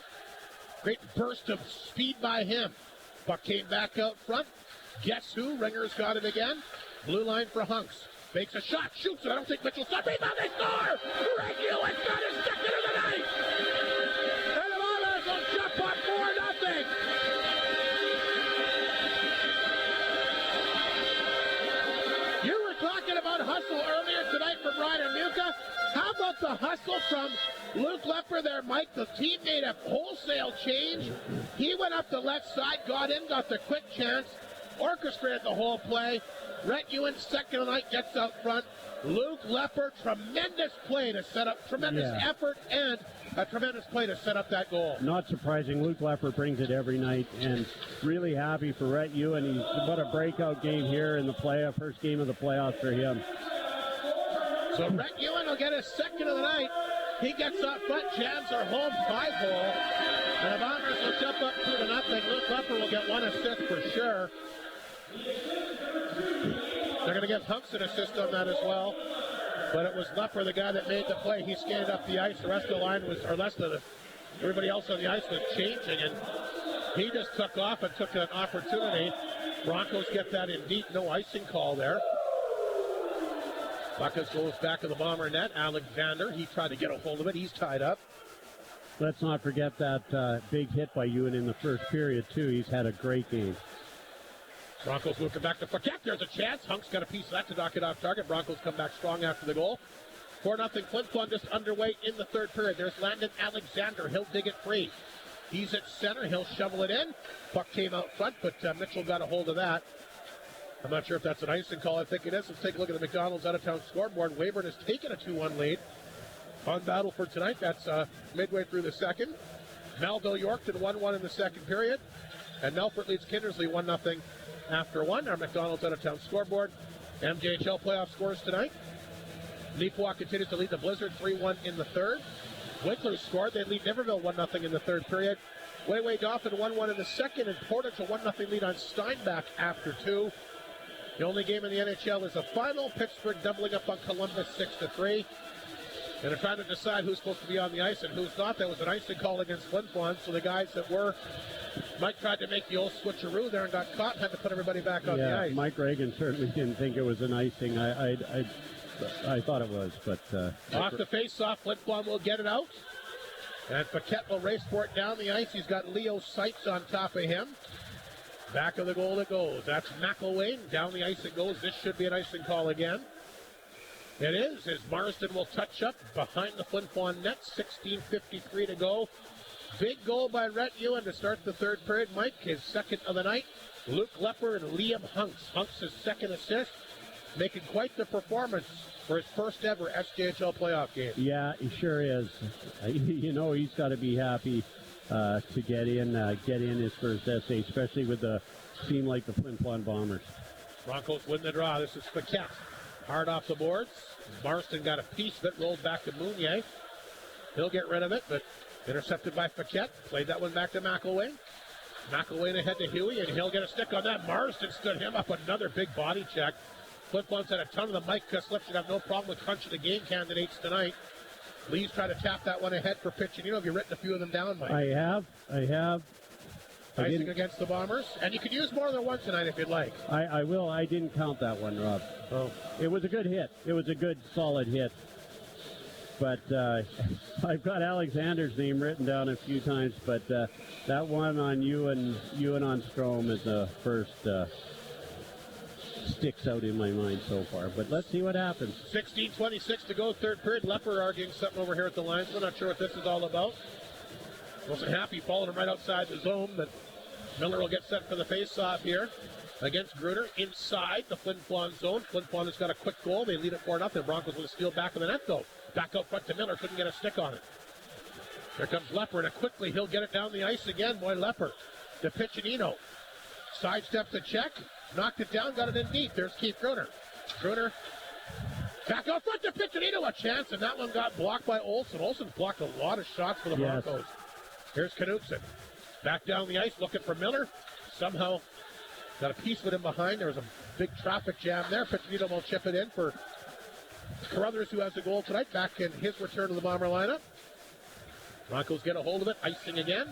[SPEAKER 1] Great burst of speed by him. Puck came back out front. Guess who? Ringer's got it again. Blue line for Hunks. Makes a shot. Shoots it. I don't think Mitchell shot. Rebound. They score. Ray Hewitt got his second of the night. And the Oilers will jump up 4-0. You were talking about hustle earlier tonight from Ryder Muka. How about the hustle from Luke Lepper there, Mike? The team made a wholesale change. He went up the left side, got in, got the quick chance, orchestrated the whole play. Rhett Ewan, second of the night, gets out front. Luke Lepper, tremendous play to set up, tremendous effort and a tremendous play to set up that goal.
[SPEAKER 6] Not surprising. Luke Lepper brings it every night, and really happy for Rhett Ewan. What a breakout game here in the playoff, first game of the playoffs for him.
[SPEAKER 1] So Rhett Ewan will get his second of the night. He gets up front, jams are home 5-hole. And the Bombers will jump up 2-0. Luke Lepper will get 1 assist for sure. They're going to give Hunks an assist on that as well. But it was Lepper, the guy that made the play. He skated up the ice. The rest of the line was, or less than everybody else on the ice was changing. And he just took off and took an opportunity. Broncos get that in deep. No icing call there. Buckets goes back to the Bomber net. Alexander, he tried to get a hold of it. He's tied up.
[SPEAKER 6] Let's not forget that big hit by Ewan in the first period, too. He's had a great game.
[SPEAKER 1] Broncos looking back to Paquette. There's a chance. Hunk's got a piece of that to knock it off target. Broncos come back strong after the goal. 4-0 Flin Flon just underway in the third period. There's Landon Alexander. He'll dig it free. He's at center. He'll shovel it in. Puck came out front, but Mitchell got a hold of that. I'm not sure if that's an icing call. I think it is. Let's take a look at the McDonald's out-of-town scoreboard. Weyburn has taken a 2-1 lead on Battle for tonight. That's midway through the second. Melville Yorkton 1-1 in the second period. And Melfort leads Kindersley 1-0 after 1. Our McDonald's out-of-town scoreboard. MJHL playoff scores tonight. Neepawa continues to lead the Blizzard 3-1 in the third. Winkler scored. They lead Niverville 1-0 in the third period. Wayway Dauphin 1-1 in the second, and Portage a 1-0 lead on Steinbach after 2. The only game in the NHL is a final. Pittsburgh doubling up on Columbus 6-3. And they're trying to decide who's supposed to be on the ice and who's not. That was an icing call against Flin Flon, so the guys that were, Mike tried to make the old switcheroo there and got caught and had to put everybody back on the ice.
[SPEAKER 6] Mike Reagan certainly didn't think it was an icing. I thought it was, but...
[SPEAKER 1] Off the face-off, Flin Flon will get it out. And Paquette will race for it down the ice. He's got Leo Seitz on top of him. Back of the goal it goes. That's McElwain. Down the ice it goes. This should be an icing call again. It is, as Marsden will touch up behind the Flin Flon net. 16:53 to go. Big goal by Rhett Ewan to start the third period. Mike, his second of the night. Luke Lepper and Liam Hunks. Hunks' his second assist, making quite the performance for his first ever SJHL playoff game.
[SPEAKER 6] Yeah, he sure is. You know, he's got to be happy to get in his first essay, especially with the team like the Flin Flon Bombers.
[SPEAKER 1] Broncos win the draw. This is Paquette. Hard off the boards. Marston got a piece of it, rolled back to Mounier. He'll get rid of it, but intercepted by Paquette. Played that one back to McElwain. McElwain ahead to Huey, and he'll get a stick on that. Marston stood him up. Another big body check. Flin Flon's had a ton of them. Mike Slipp should have no problem with crunching the game candidates tonight. Lee's trying to tap that one ahead for pitching. You know, have you written a few of them down, Mike?
[SPEAKER 6] I have.
[SPEAKER 1] Icing against the Bombers. And you can use more than one tonight if you'd like.
[SPEAKER 6] I will. I didn't count that one, Rob. Oh. It was a good hit. It was a good, solid hit. But I've got Alexander's name written down a few times, but that one on Ewan on Strome is the first sticks out in my mind so far. But let's see what happens.
[SPEAKER 1] 16:26 to go, third period. Lepper arguing something over here at the line. So not sure what this is all about. Wasn't happy, following him right outside the zone, but Miller will get set for the face-off here against Gruner inside the Flin Flon zone. Flin Flon has got a quick goal. They lead it 4-0. Broncos with a steal back of the net, though. Back out front to Miller. Couldn't get a stick on it. Here comes Lepper, and quickly he'll get it down the ice again. Boy, Lepper to Piccinino. Sidesteps a check. Knocked it down. Got it in deep. There's Keith Gruner. Gruner back out front to Piccinino. A chance, and that one got blocked by Olsen. Olsen's blocked a lot of shots for the Broncos. Here's Knutson. Back down the ice looking for Miller. Somehow got a piece with him behind. There was a big traffic jam there. Piccinino will chip it in for Carruthers, who has the goal tonight, back in his return to the Bomber lineup. Broncos get a hold of it. Icing again.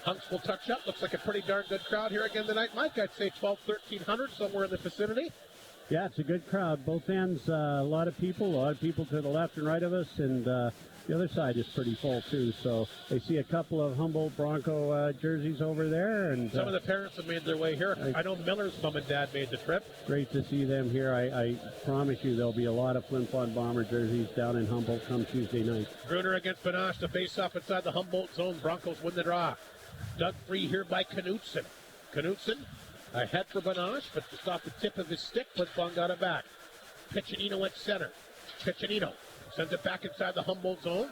[SPEAKER 1] Hunks will touch up. Looks like a pretty darn good crowd here again tonight, Mike. I'd say 1,200, 1,300, somewhere in the vicinity.
[SPEAKER 6] Yeah, it's a good crowd. Both ends, a lot of people to the left and right of us, and the other side is pretty full, too. So I see a couple of Humboldt Bronco jerseys over there. And
[SPEAKER 1] some of the parents have made their way here. I know Miller's mom and dad made the trip.
[SPEAKER 6] Great to see them here. I promise you there'll be a lot of Flin Flon Bomber jerseys down in Humboldt come Tuesday night.
[SPEAKER 1] Gruner against Banache to face off inside the Humboldt zone. Broncos win the draw. Dug free here by Knutson. Knutson ahead for Banache, but just off the tip of his stick, Flin Flon got it back. Piccinino at center. Piccinino sends it back inside the Humboldt zone.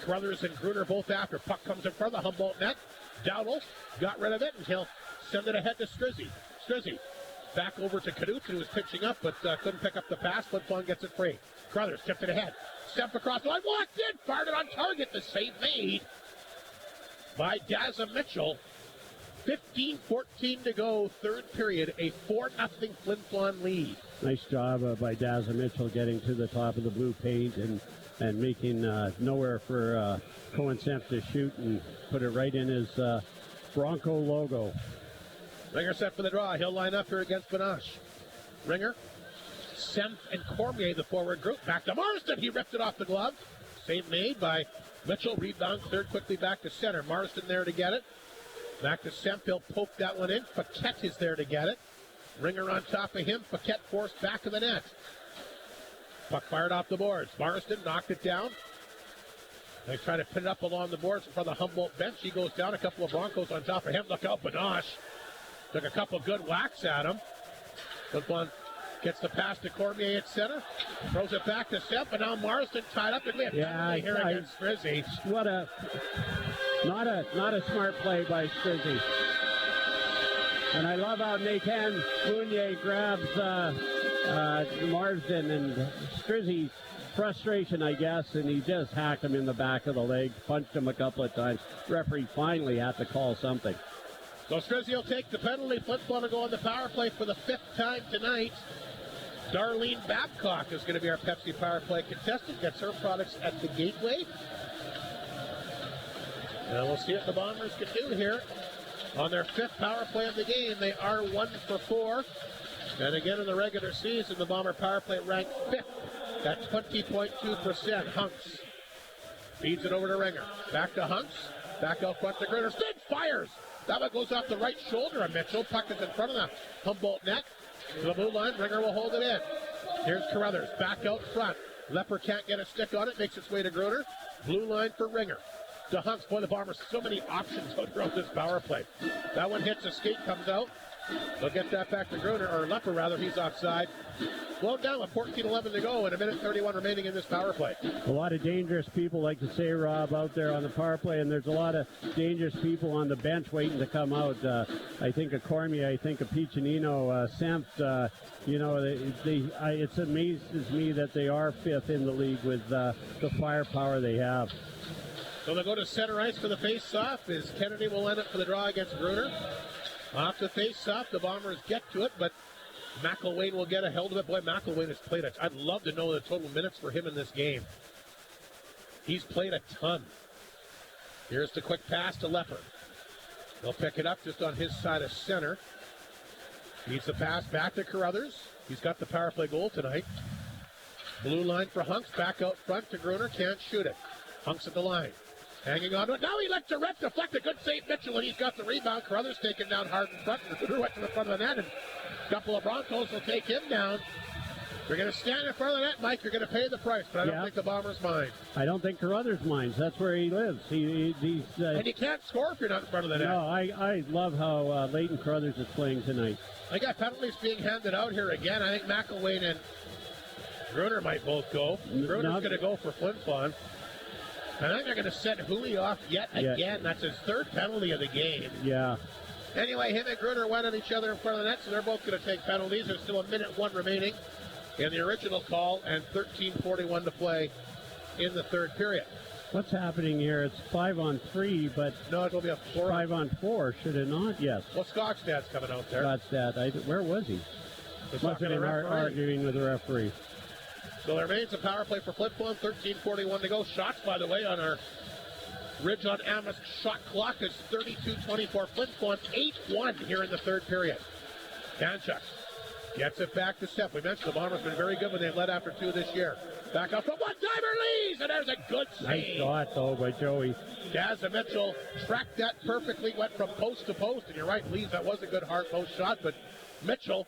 [SPEAKER 1] Carruthers and Gruner both after. Puck comes in front of the Humboldt net. Dowdle got rid of it, and he'll send it ahead to Strizzy. Strizzy Back over to Knutson, who was pitching up, but couldn't pick up the pass. Flin Flon gets it free. Crothers tipped it ahead. Step across the line. Walked in. Fired it on target. The save made by Daza Mitchell. 15-14 to go, third period. A 4-0 Flin Flon lead.
[SPEAKER 6] Nice job by Daza Mitchell getting to the top of the blue paint and making nowhere for Cohen Semp to shoot and put it right in his Bronco logo.
[SPEAKER 1] Ringer set for the draw. He'll line up here against Banache. Ringer, Semp, and Cormier, the forward group. Back to Marsden. He ripped it off the glove. Save made by Mitchell. Rebound cleared quickly back to center. Marsden there to get it. Back to Semp. He'll poke that one in. Paquette is there to get it. Ringer on top of him. Paquette forced back of the net. Puck fired off the boards. Marsden knocked it down. They try to pin it up along the boards in front of the Humboldt bench. He goes down. A couple of Broncos on top of him. Look out, Banache. Took a couple good whacks at him. Flin Flon gets the pass to Cormier at center. Throws it back to Semp, and now Marsden tied up. Here against Strizzy.
[SPEAKER 6] What a not a smart play by Strizzy. And I love how Nathan Mounier grabs Marsden, and Strizzy, frustration, I guess, and he just hacked him in the back of the leg, punched him a couple of times. Referee finally had to call something.
[SPEAKER 1] So Strizzy will take the penalty. Flin Flon will go on the power play for the 5th time tonight. Darlene Babcock is going to be our Pepsi power play contestant. Gets her products at the Gateway. And we'll see what the Bombers can do here. On their 5th power play of the game, they are 1 for 4. And again in the regular season, the Bomber power play ranked 5th at 20.2%. Hunks feeds it over to Ringer. Back to Hunks. Back out front to Gruner. Stick fires. That one goes off the right shoulder of Mitchell. Puck is in front of the Humboldt net. To the blue line. Ringer will hold it in. Here's Carruthers. Back out front. Leper can't get a stick on it. Makes its way to Gruner. Blue line for Ringer. To Hunks. Boy, the Bombers, so many options out throughout this power play. That one hits a skate, comes out. They'll get that back to Gruner, or Leper rather. He's offside. Blown down with 14:11 to go and a minute 31 remaining in this power play.
[SPEAKER 6] A lot of dangerous people, like to say, Rob, out there on the power play, and there's a lot of dangerous people on the bench waiting to come out. I think of Cormier, I think of Piccinino, Semp. It amazes me that they are 5th in the league with the firepower they have.
[SPEAKER 1] So they'll go to center ice for the face-off as Kennedy will line up for the draw against Gruner. Off the face-off, the Bombers get to it, but McElwain will get a held of it. Boy, McElwain has played I'd love to know the total minutes for him in this game. He's played a ton. Here's the quick pass to Leper. They'll pick it up just on his side of center. Needs the pass back to Carruthers. He's got the power play goal tonight. Blue line for Hunks. Back out front to Gruner. Can't shoot it. Hunks at the line. Hanging on to it. Now he lets the rep deflect. A good save, Mitchell, and he's got the rebound. Carruthers taken down hard in front. Threw it to the front of the net, and a couple of Broncos will take him down. You're going to stand in front of the net, Mike. You're going to pay the price, but I don't think the Bombers mind.
[SPEAKER 6] I don't think Carruthers minds. That's where he lives. He's
[SPEAKER 1] and you can't score if you're not in front of the net.
[SPEAKER 6] No, I love how Leighton Carruthers is playing tonight.
[SPEAKER 1] I got penalties being handed out here again. I think McElwain and Gruner might both go. Gruner's going to go for Flin Flon. I think they're going to set Hui off yet again. That's his 3rd penalty of the game.
[SPEAKER 6] Yeah.
[SPEAKER 1] Anyway, him and Gruner went at each other in front of the net, so they're both going to take penalties. There's still a minute 1 remaining in the original call and 13:41 to play in the 3rd period.
[SPEAKER 6] What's happening here? It's 5-on-3, but
[SPEAKER 1] no, it'll be a
[SPEAKER 6] 5-on-4, should it not? Yes.
[SPEAKER 1] Well, Skogstad's coming out there.
[SPEAKER 6] Skogstad. Where was he? Must have been arguing with the referee.
[SPEAKER 1] So there remains a power play for Flin Flon. 13:41 to go. Shots, by the way, on our Ridge on Amos shot clock is 32-24. Flin Flon 8-1 here in the 3rd period. Danchuk gets it back to Semp. We mentioned the Bombers been very good when they led after 2 this year. Back up for one-timer leads, and there's a good save.
[SPEAKER 6] Nice shot, though, by Joey.
[SPEAKER 1] Daza Mitchell tracked that perfectly, went from post to post, and you're right, Lees, that was a good hard post shot, but Mitchell,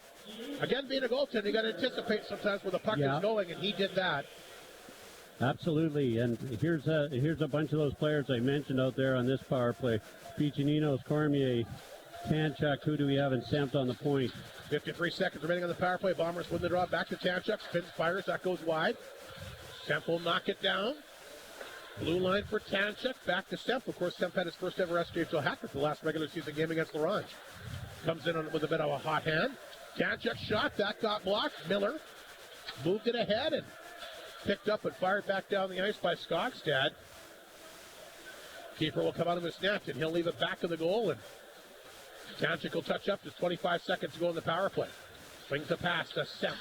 [SPEAKER 1] again being a goaltender, you got to anticipate sometimes where the puck is going, and he did that.
[SPEAKER 6] Absolutely, and here's a bunch of those players I mentioned out there on this power play. Piccinino's, Cormier, Tanchuk, who do we have in Semp on the point?
[SPEAKER 1] 53 seconds remaining on the power play. Bombers win the draw. Back to Tanchuk. Spins, fires. That goes wide. Semp will knock it down. Blue line for Tanchuk. Back to Semp. Of course, Semp had his first ever SJHL hat trick the last regular season game against Laurent. Comes in with a bit of a hot hand. Tanchuk shot, that got blocked. Miller moved it ahead and picked up and fired back down the ice by Skogstad. Keeper will come out of his net, and he'll leave it back of the goal, and Tanchuk will touch up. There's 25 seconds to go in the power play. Swings the pass to Semp.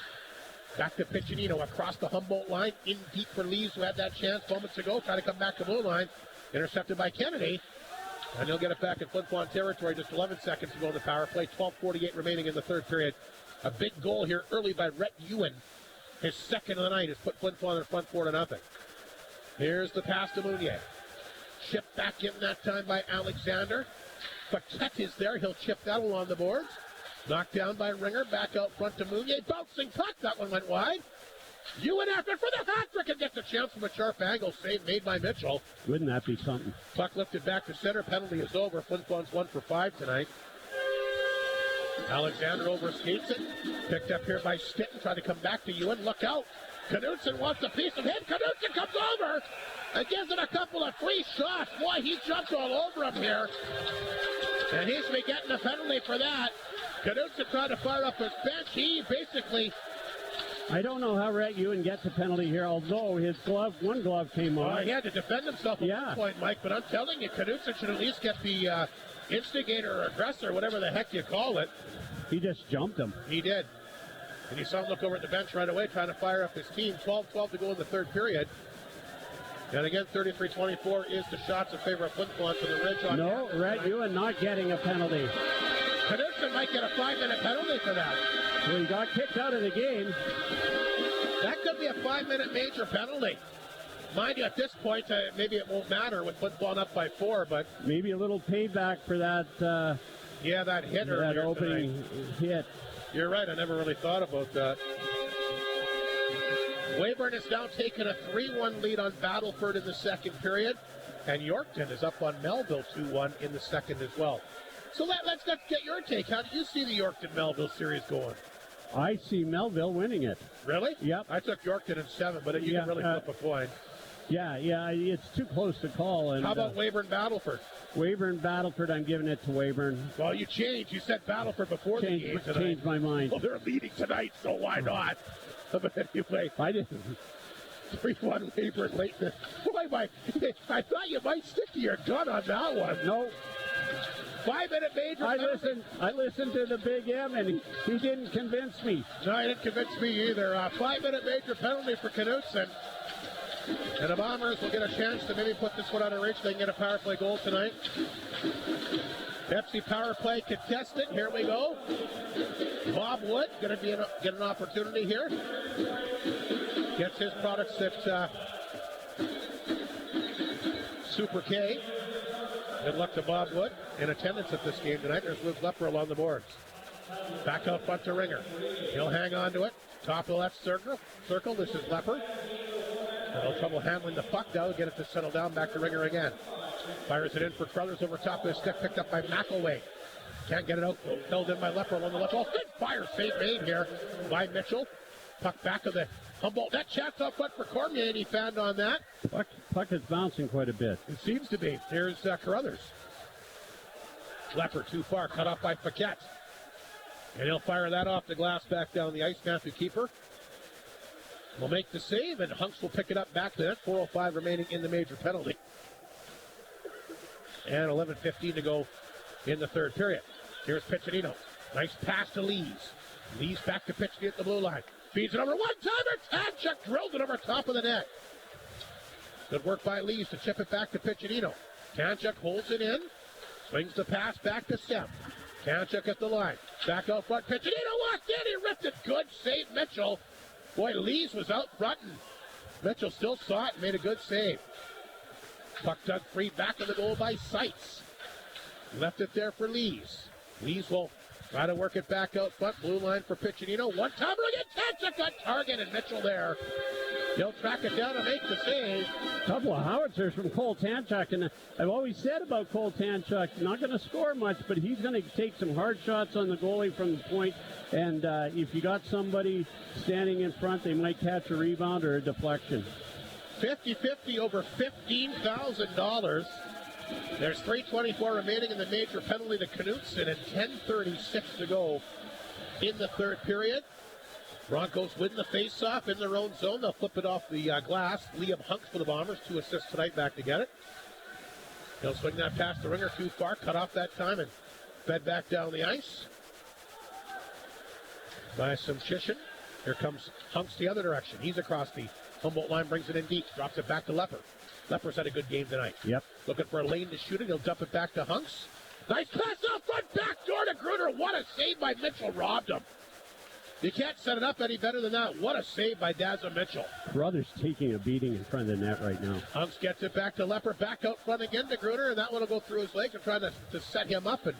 [SPEAKER 1] Back to Piccinino across the Humboldt line. In deep for Lees, who had that chance moments ago. Trying to come back to blue line. Intercepted by Kennedy. And he'll get it back in Flin Flon territory. Just 11 seconds to go in the power play. 12:48 remaining in the third period. A big goal here early by Rhett Ewan. His second of the night has put Flin Flon in front 4-0. Here's the pass to Mounier. Chipped back in that time by Alexander. Paquette is there. He'll chip that along the boards. Knocked down by Ringer. Back out front to Mounier. Bouncing puck. That one went wide. Ewan after for the hat-trick and gets a chance from a sharp angle. Save made by Mitchell.
[SPEAKER 6] Wouldn't that be something?
[SPEAKER 1] Puck lifted back to center. Penalty is over. Flin Flon's 1 for 5 tonight. Alexander overskates it. Picked up here by Stitten. Trying to come back to Ewan. Look out. Knudsen wants a piece of him. Knudsen comes over and gives it a couple of free shots. Boy, he jumped all over him here. And he's been getting a penalty for that. Knudsen tried to fire up his bench. He basically...
[SPEAKER 6] I don't know how Rhett Ewan gets a penalty here, although his one glove came off.
[SPEAKER 1] He had to defend himself at one point, Mike, but I'm telling you, Knudsen should at least get the instigator or aggressor, whatever the heck you call it.
[SPEAKER 6] He just jumped him.
[SPEAKER 1] He did. And you saw him look over at the bench right away, trying to fire up his team. 12-12 to go in the third period. And again, 33-24 is the shots in favor of Flin Flon for the Ridge on.
[SPEAKER 6] No, Rhett Ewan not getting a penalty.
[SPEAKER 1] Knudsen might get a 5-minute penalty for that.
[SPEAKER 6] Well, he got kicked out of the game.
[SPEAKER 1] That could be a 5-minute major penalty. Mind you, at this point, maybe it won't matter with Flin Flon up by 4, but...
[SPEAKER 6] Maybe a little payback for that...
[SPEAKER 1] that hit earlier
[SPEAKER 6] that opening hit.
[SPEAKER 1] You're right, I never really thought about that. Weyburn has now taken a 3-1 lead on Battleford in the second period, and Yorkton is up on Melville 2-1 in the second as well. So let's get your take. How do you see the Yorkton-Melville series going?
[SPEAKER 6] I see Melville winning it.
[SPEAKER 1] Really?
[SPEAKER 6] Yep.
[SPEAKER 1] I took Yorkton in 7, but you can really flip a coin.
[SPEAKER 6] Yeah, it's too close to call. And
[SPEAKER 1] how about Weyburn-Battleford?
[SPEAKER 6] Weyburn-Battleford, I'm giving it to Weyburn.
[SPEAKER 1] Well, you changed. You said Battleford before the game tonight.
[SPEAKER 6] Changed my mind.
[SPEAKER 1] Well, they're leading tonight, so why not? But anyway.
[SPEAKER 6] I didn't.
[SPEAKER 1] 3-1 Weyburn late. I thought you might stick to your gun on that one.
[SPEAKER 6] No.
[SPEAKER 1] 5-minute major.
[SPEAKER 6] I listened to the Big M, and he didn't convince me.
[SPEAKER 1] No, he didn't convince me either. 5-minute major penalty for Knudsen. And the Bombers will get a chance to maybe put this one out of reach. They can get a power play goal tonight. Pepsi power play contested. Here we go. Bob Wood going to get an opportunity here. Gets his products at Super K. Good luck to Bob Wood in attendance at this game tonight. There's Luke Lepper along the boards. Back out front to Ringer. He'll hang on to it. Top of the left circle. This is Lepper. No trouble handling the puck now. Get it to settle down. Back to Ringer again. Fires it in for Crothers over top of his stick. Picked up by McElway. Can't get it out. Held in by Lepper along the left wall. Good fire save made here by Mitchell. Puck back of the Humboldt. That chance up front for Cormier, and he found on that.
[SPEAKER 6] Puck is bouncing quite a bit.
[SPEAKER 1] It seems to be. Here's Carruthers. Lepper too far. Cut off by Paquette. And he'll fire that off the glass back down the ice. Matthew Keeper will make the save, and Hunks will pick it up back to that. 4:05 remaining in the major penalty. And 11:15 to go in the third period. Here's Piccinino. Nice pass to Lees. Lees back to Piccinino at the blue line. Feeds it over one-timer. Tanchuk drilled it over top of the net. Good work by Lees to chip it back to Piccinino. Tanchuk holds it in. Swings the pass back to Semp. Tanchuk at the line. Back out front. Piccinino walked in. He ripped it. Good save, Mitchell. Boy, Lees was out front, and Mitchell still saw it and made a good save. Puck dug free back of the goal by Seitz. Left it there for Lees. Lees will try to work it back out front. Blue line for Piccinino. One-timer again. Tanchuk got target, and Mitchell there. He'll track it down and make the save.
[SPEAKER 6] Couple of howitzers from Cole Tanchuk, and I've always said about Cole Tanchuk, not going to score much, but he's going to take some hard shots on the goalie from the point, and if you got somebody standing in front, they might catch a rebound or a deflection.
[SPEAKER 1] 50-50 over $15,000. There's 3:24 remaining in the major penalty to Knudsen and 10:36 to go in the third period. Broncos win the face-off in their own zone. They'll flip it off the glass. Liam Hunks for the Bombers. 2 assists tonight, back to get it. He'll swing that past the ringer too far. Cut off that time and fed back down the ice by Simchishin. Here comes Hunks the other direction. He's across the Humboldt line, brings it in deep, drops it back to Lepper. Lepper's had a good game tonight.
[SPEAKER 6] Yep.
[SPEAKER 1] Looking for a lane to shoot it. He'll dump it back to Hunks. Nice pass out front, back door to Gruner. What a save by Mitchell. Robbed him. You can't set it up any better than that. What a save by Dazza Mitchell.
[SPEAKER 6] Brother's taking a beating in front of the net right now.
[SPEAKER 1] Hunks gets it back to Lepper, back out front again to Gruner, and that one will go through his legs and trying to set him up. And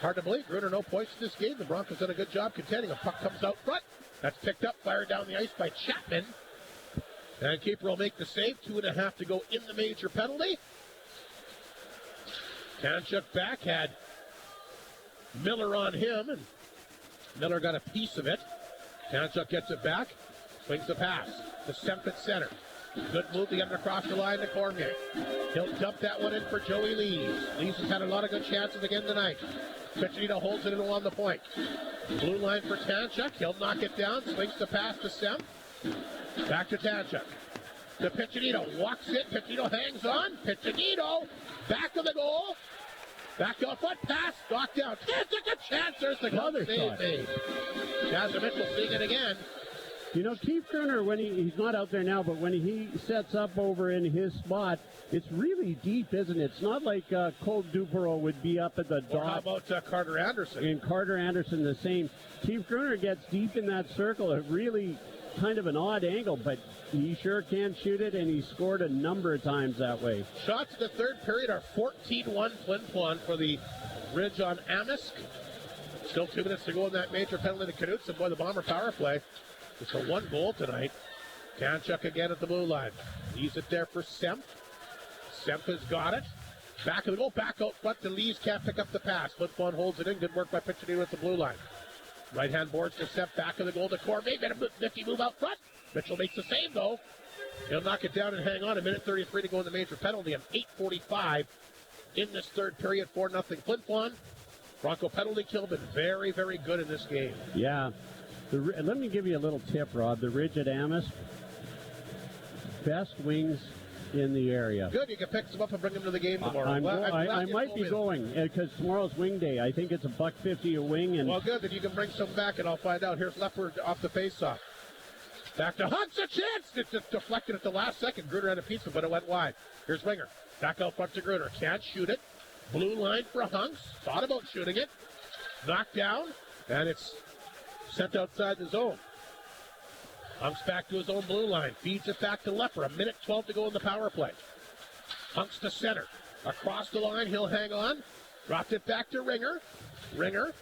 [SPEAKER 1] hard to believe, Gruner no points in this game. The Broncos done a good job containing him. Puck comes out front. That's picked up, fired down the ice by Chapman. And keeper will make the save. 2.5 to go in the major penalty. Kanchuk back, had Miller on him, and Miller got a piece of it. Kanchuk gets it back, swings the pass to Semp center. Good move to get it across the line to Cormier. He'll dump that one in for Joey Lees. Lees has had a lot of good chances again tonight. Piccinino holds it in along the point. Blue line for Kanchuk. He'll knock it down, swings the pass to Semp. Back to Kanchuk. To Piccinino, walks it. Piccinino hangs on. Piccinino, back of the goal. Back up front, pass, knocked down. Kanchuk a chance. There's the glove save made. Dazza Mitchell seeing it again.
[SPEAKER 6] You know, Keith Gruner, when he's not out there now, but when he sets up over in his spot, it's really deep, isn't it? It's not like Cole Dupereau would be up at the dot.
[SPEAKER 1] Or how about Carter Anderson?
[SPEAKER 6] And Carter Anderson the same. Keith Gruner gets deep in that circle. It really kind of an odd angle, but he sure can shoot it, and he scored a number of times that way.
[SPEAKER 1] Shots in the third period are 14-1 Flin Flon for the Ridge on Amisk. Still 2 minutes to go in that major penalty to Canucks, and boy, the Bomber power play. It's a 1 goal tonight. Kanchuk again at the blue line. Leaves it there for Semp. Semp has got it. Back of the goal, back out front. The Lees can't pick up the pass. Flin Flon holds it in. Good work by Piccinino at the blue line. Right-hand boards to Semp, back of the goal to Cormier. Made a nifty move out front. Mitchell makes the save, though. He'll knock it down and hang on. 1:33 to go in the major penalty, and 8:45 in this third period. 4-0 Flin Flon. Bronco penalty kill been very, very good in this game.
[SPEAKER 6] Yeah. Let me give you a little tip, Rob. The Ridge at Amisk, best wings in the area.
[SPEAKER 1] Good. You can pick them up and bring them to the game tomorrow.
[SPEAKER 6] I might be going because tomorrow's wing day. I think it's $1.50 a wing. And
[SPEAKER 1] well, good. Then you can bring some back, and I'll find out. Here's Lepper off the faceoff. Back to Hunks, a chance. It's just deflected at the last second. Gruner had a piece, but it went wide. Here's Winger. Back out front to Gruner. Can't shoot it. Blue line for Hunks. Thought about shooting it. Knocked down, and it's sent outside the zone. Hunks back to his own blue line. Feeds it back to Lepper. 1:12 to go in the power play. Hunks to center. Across the line, he'll hang on. Dropped it back to Ringer. Ringer.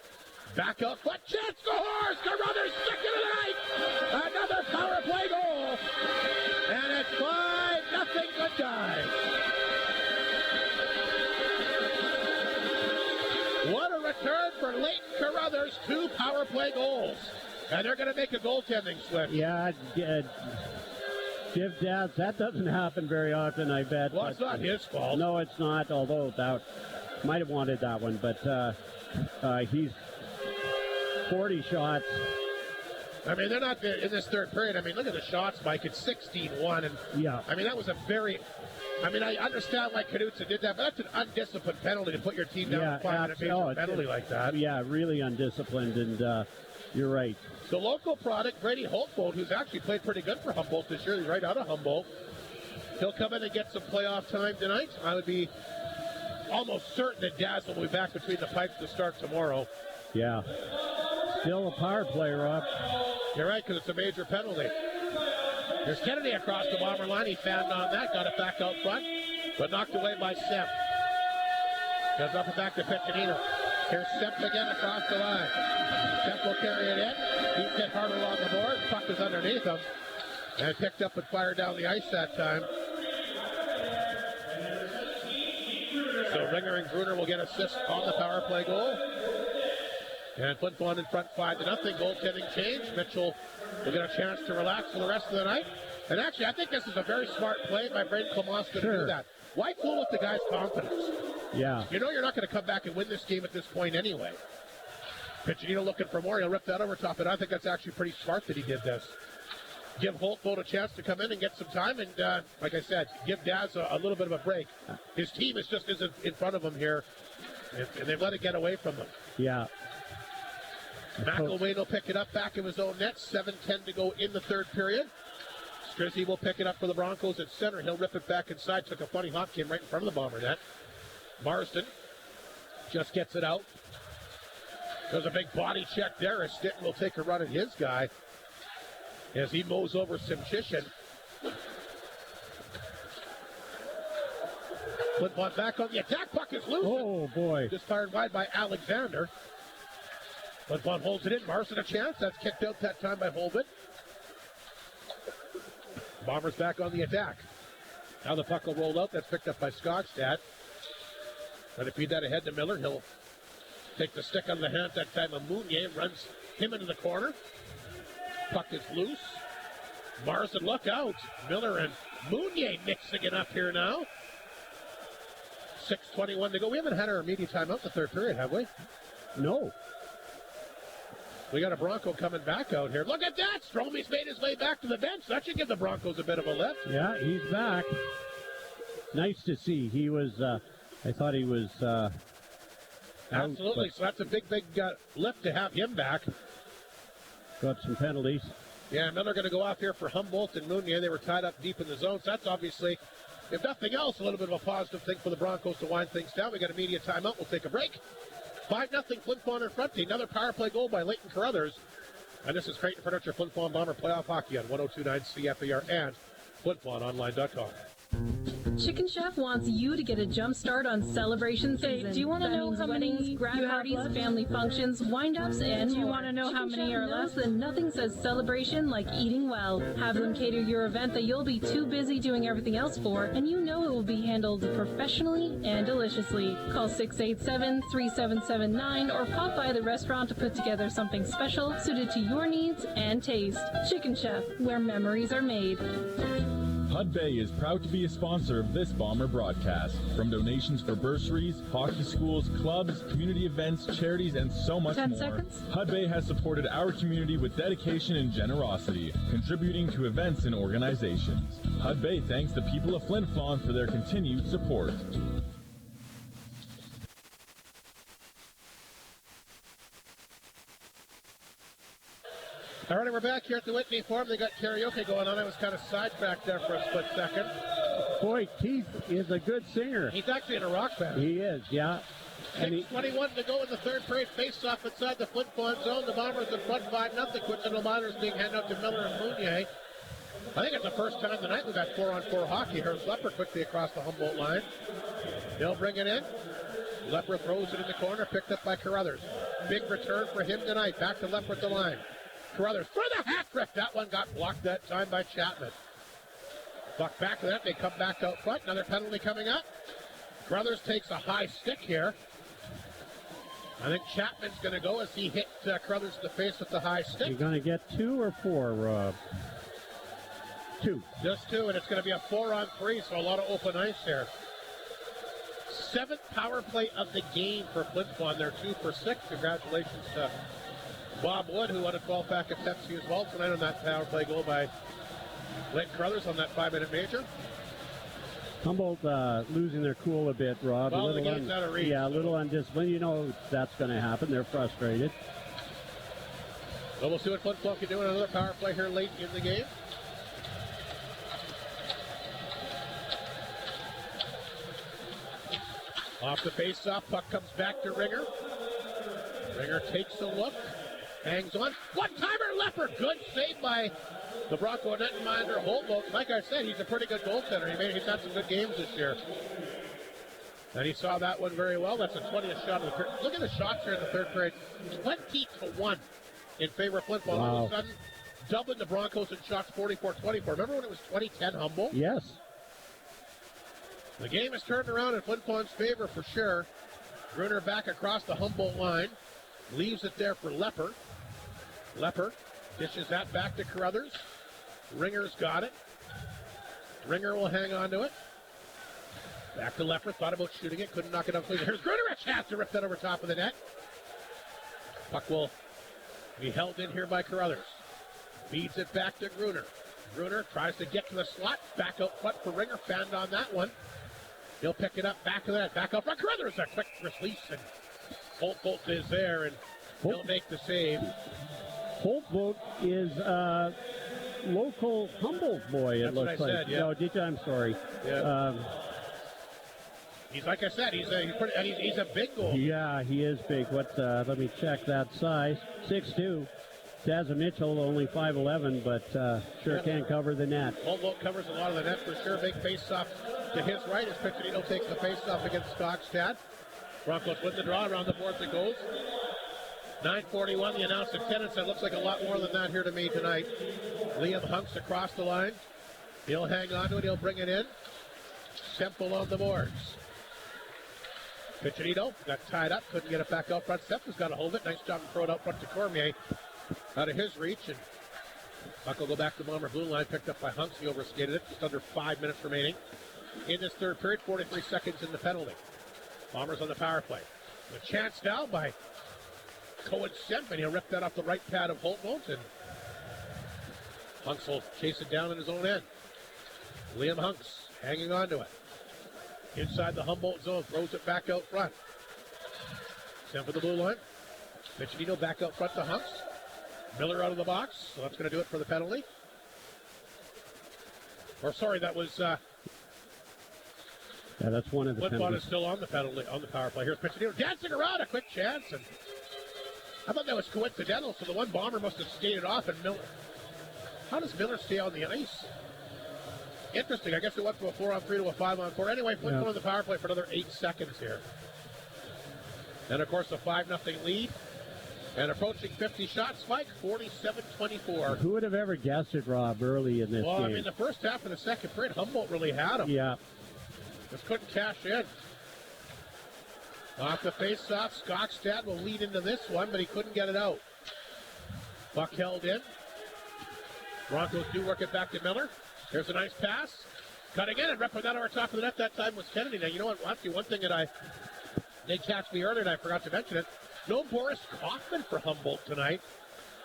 [SPEAKER 1] Back up, foot chance, scores! Carruthers, second tonight! Another power play goal! And it's 5-0 good time. What a return for Leighton Carruthers, 2 power play goals. And they're going to make a goaltending switch.
[SPEAKER 6] Yeah, give Daz. That doesn't happen very often, I bet.
[SPEAKER 1] Well, it's not his fault.
[SPEAKER 6] No, it's not, although that might have wanted that one. But he's 40 shots.
[SPEAKER 1] I mean, they're not in this third period. I mean, look at the shots, Mike. It's 16-1. And
[SPEAKER 6] yeah.
[SPEAKER 1] I mean, that was a very... I mean, I understand why Knudsen did that, but that's an undisciplined penalty to put your team down 5 in a major penalty like that.
[SPEAKER 6] Yeah, really undisciplined, and you're right.
[SPEAKER 1] The local product, Brady Holtbold, who's actually played pretty good for Humboldt this year. He's right out of Humboldt. He'll come in and get some playoff time tonight. I would be almost certain that Daz will be back between the pipes to start tomorrow.
[SPEAKER 6] Yeah. Still a power play, Rob.
[SPEAKER 1] You're right, because it's a major penalty. There's Kennedy across the Bomber line. He found on that, got it back out front, but knocked away by Semp. Goes up and back to Piccinino. Here's Semp again across the line. Semp will carry it in. He's hit hard along the board. Puck is underneath him. And picked up and fired down the ice that time. So Ringer and Gruner will get assists on the power play goal. And Flin Flon in front 5-0. Goaltending change. Mitchell will get a chance to relax for the rest of the night. And actually, I think this is a very smart play by Braden Clemence to do that. Why fool with the guy's confidence?
[SPEAKER 6] Yeah.
[SPEAKER 1] You know you're not going to come back and win this game at this point anyway. Piccinino looking for more. He'll rip that over top, and I think that's actually pretty smart that he did this. Give Holtbold a chance to come in and get some time, and like I said, give Daz a little bit of a break. His team is just isn't in front of him here, and they've let it get away from them.
[SPEAKER 6] Yeah.
[SPEAKER 1] McElwain will pick it up back of his own net. 7:10 to go in the third period. Strizzy will pick it up for the Broncos at center. He'll rip it back inside. Took a funny hop, came right in front of the Bomber net. Marsden just gets it out. There's a big body check there as Stinton will take a run at his guy as he mows over Simchishin. Flin Flon back on the attack. Puck is loose.
[SPEAKER 6] Oh, boy.
[SPEAKER 1] Just fired wide by Alexander. Flin Flon holds it in. Marsden a chance. That's kicked out that time by Holbert. Bombers back on the attack. Now the puck will roll out. That's picked up by Skogstad. Trying to feed that ahead to Miller. He'll take the stick on the hand that time of Mounier. Runs him into the corner. Puck is loose. Marsden, look out. Miller and Mounier mixing it up here now. 6:21 to go. We haven't had our immediate timeout the third period, have we?
[SPEAKER 6] No.
[SPEAKER 1] We got a Bronco coming back out here. Look at that! Stromey's made his way back to the bench. That should give the Broncos a bit of a lift.
[SPEAKER 6] Yeah, he's back. Nice to see. He was, I thought he was
[SPEAKER 1] Absolutely.
[SPEAKER 6] out,
[SPEAKER 1] So that's a big lift to have him back.
[SPEAKER 6] Got some penalties.
[SPEAKER 1] Yeah, Miller going to go off here for Humboldt and Mounier. They were tied up deep in the zone. So that's obviously, if nothing else, a little bit of a positive thing for the Broncos to wind things down. We got immediate timeout. We'll take a break. 5-0 Flin Flon in front. Another power play goal by Leighton Carruthers. And this is Creighton Furniture Flin Flon Bomber Playoff Hockey on 102.9 CFAR and FlinFlonOnline.com.
[SPEAKER 9] Chicken Chef wants you to get a jump start on celebration season.
[SPEAKER 19] Do you want to
[SPEAKER 9] That
[SPEAKER 19] know
[SPEAKER 9] means
[SPEAKER 19] how
[SPEAKER 9] weddings,
[SPEAKER 19] many
[SPEAKER 9] grad
[SPEAKER 19] you have
[SPEAKER 9] parties,
[SPEAKER 19] left?
[SPEAKER 9] family functions, wind-ups, and
[SPEAKER 19] Do you
[SPEAKER 9] more.
[SPEAKER 19] want to know how
[SPEAKER 9] Chicken
[SPEAKER 19] many
[SPEAKER 9] Chef
[SPEAKER 19] are
[SPEAKER 9] knows
[SPEAKER 19] left?
[SPEAKER 9] that nothing says celebration like eating well. Have them cater your event that you'll be too busy doing everything else for, and you know it will be handled professionally and deliciously. Call 687-3779 or pop by the restaurant to put together something special suited to your needs and taste. Chicken Chef, where memories are made.
[SPEAKER 10] Hud Bay is proud to be a sponsor of this Bomber broadcast. From donations for bursaries, hockey schools, clubs, community events, charities, and so much
[SPEAKER 19] 10
[SPEAKER 10] more,
[SPEAKER 19] seconds.
[SPEAKER 10] Hud Bay has supported our community with dedication and generosity, contributing to events and organizations. Hud Bay thanks the people of Flin Flon for their continued support.
[SPEAKER 1] All right, we're back here at the Whitney Forum. They got karaoke going on. I was kind of sidetracked there for a split second.
[SPEAKER 6] Boy, Keith is a good singer.
[SPEAKER 1] He's actually in a rock band.
[SPEAKER 6] He is, yeah. And
[SPEAKER 1] 6:21 to go in the third period. Face-off inside the Flin Flon zone. The Bombers in front 5-0. Quinton Miners being handed out to Miller and Mounier. I think it's the first time tonight we've got 4-on-4 hockey. Here's Lepper quickly across the Humboldt line. He'll bring it in. Lepper throws it in the corner, picked up by Carruthers. Big return for him tonight. Back to Lepper at the line. Carruthers for the hat trick. That one got blocked that time by Chapman. Buck back to that. They come back out front. Another penalty coming up. Carruthers takes a high stick here. I think Chapman's going to go as he hit Carruthers in the face with the high stick.
[SPEAKER 6] you're going to get 2 or 4, Rob? 2.
[SPEAKER 1] Just 2, and it's going to be a 4-on-3, so a lot of open ice here. 7th power play of the game for Flin Flon. They're 2 for 6. Congratulations to Bob Wood, who won a 12-pack of Pepsi as well tonight on that power play goal by Leighton Carruthers on that 5-minute major.
[SPEAKER 6] Humboldt losing their cool a bit, Rob.
[SPEAKER 1] Well, the game's out of reach.
[SPEAKER 6] Yeah, a little undisciplined. You know that's going to happen. They're frustrated.
[SPEAKER 1] So we'll see what Flin Flon can do in another power play here late in the game. Off the face-off, puck comes back to Ringer. Ringer takes a look, hangs on. One-timer, Lepper. Good save by the Bronco netminder Holtbold. Like I said, he's a pretty good goaltender. He's had some good games this year. And he saw that one very well. That's the 20th shot of the period. Look at the shots here in the third period. 20-1 in favor of Flin Flon.
[SPEAKER 6] Wow.
[SPEAKER 1] All of a sudden, doubling the Broncos in shots 44-24. Remember when it was 20-10 Humboldt?
[SPEAKER 6] Yes.
[SPEAKER 1] The game has turned around in Flin Flon's favor for sure. Gruner back across the Humboldt line. Leaves it there for Lepper. Lepper dishes that back to Carruthers. Ringer's got it. Ringer will hang on to it. Back to Lepper. Thought about shooting it. Couldn't knock it up. Here's Gruner. A chance to rip that over top of the net. Puck will be held in here by Carruthers. Feeds it back to Gruner. Gruner tries to get to the slot. Back out front for Ringer. Fanned on that one. He'll pick it up back of that. Back out front. Carruthers a quick release, and Humboldt is there, and he'll make the save.
[SPEAKER 6] Humboldt is a local Humboldt boy, it
[SPEAKER 1] That's
[SPEAKER 6] looks
[SPEAKER 1] what I
[SPEAKER 6] like.
[SPEAKER 1] said, yeah.
[SPEAKER 6] No, did you? I'm sorry.
[SPEAKER 1] Yeah. He's, like I said, he's a big goal.
[SPEAKER 6] Yeah, he is big. Let me check that size. 6'2". Dazza Mitchell, only 5'11", but sure can cover the net.
[SPEAKER 1] Humboldt covers a lot of the net for sure. Big face-off to his right as Piccinino takes the face-off against Stockstad. Broncos win the draw. Around the boards it goes. 9:41, the announced attendance. That looks like a lot more than that here to me tonight. Liam Hunks across the line. He'll hang on to it. He'll bring it in. Semple on the boards. Piccinino got tied up. Couldn't get it back out front. Semple's got to hold it. Nice job to throw it out front to Cormier. Out of his reach. And puck will go back to Bomber blue line. Picked up by Hunks. He overskated it. Just under 5 minutes remaining in this third period. 43 seconds in the penalty. Bombers on the power play. A chance now by Cohen Semp, and he'll rip that off the right pad of Humboldt, and Hunks will chase it down in his own end. Liam Hunks hanging on to it. Inside the Humboldt zone, throws it back out front. Semp for the blue line. Piccinino back out front to Hunks. Miller out of the box, so that's going to do it for the penalty. Or sorry, that was
[SPEAKER 6] yeah, that's one of the
[SPEAKER 1] Flin Flon
[SPEAKER 6] penalties.
[SPEAKER 1] is still on the penalty, on the power play. Here's Piccinino dancing around, a quick chance, and I thought that was coincidental, so the one bomber must have skated off, and Miller. How does Miller stay on the ice? Interesting. I guess it went from a 4-on-3 to a 5-on-4. Anyway, Flin Flon on the power play for another 8 seconds here. And, of course, a 5-0 lead. And approaching 50 shots, Mike, 47-24.
[SPEAKER 6] Who would have ever guessed it, Rob, early in this
[SPEAKER 1] Well,
[SPEAKER 6] game?
[SPEAKER 1] I mean, the first half of the second period, Humboldt really had him.
[SPEAKER 6] Yeah.
[SPEAKER 1] Just couldn't cash in. Off the face-off, Skogstad will lead into this one, but he couldn't get it out. Puck held in. Broncos do work it back to Miller. Here's a nice pass. Cutting in and ripping that over top of the net. That time was Kennedy. Now, you know what? Actually, one thing that they catch me earlier, and I forgot to mention it. No Boris Kaufman for Humboldt tonight.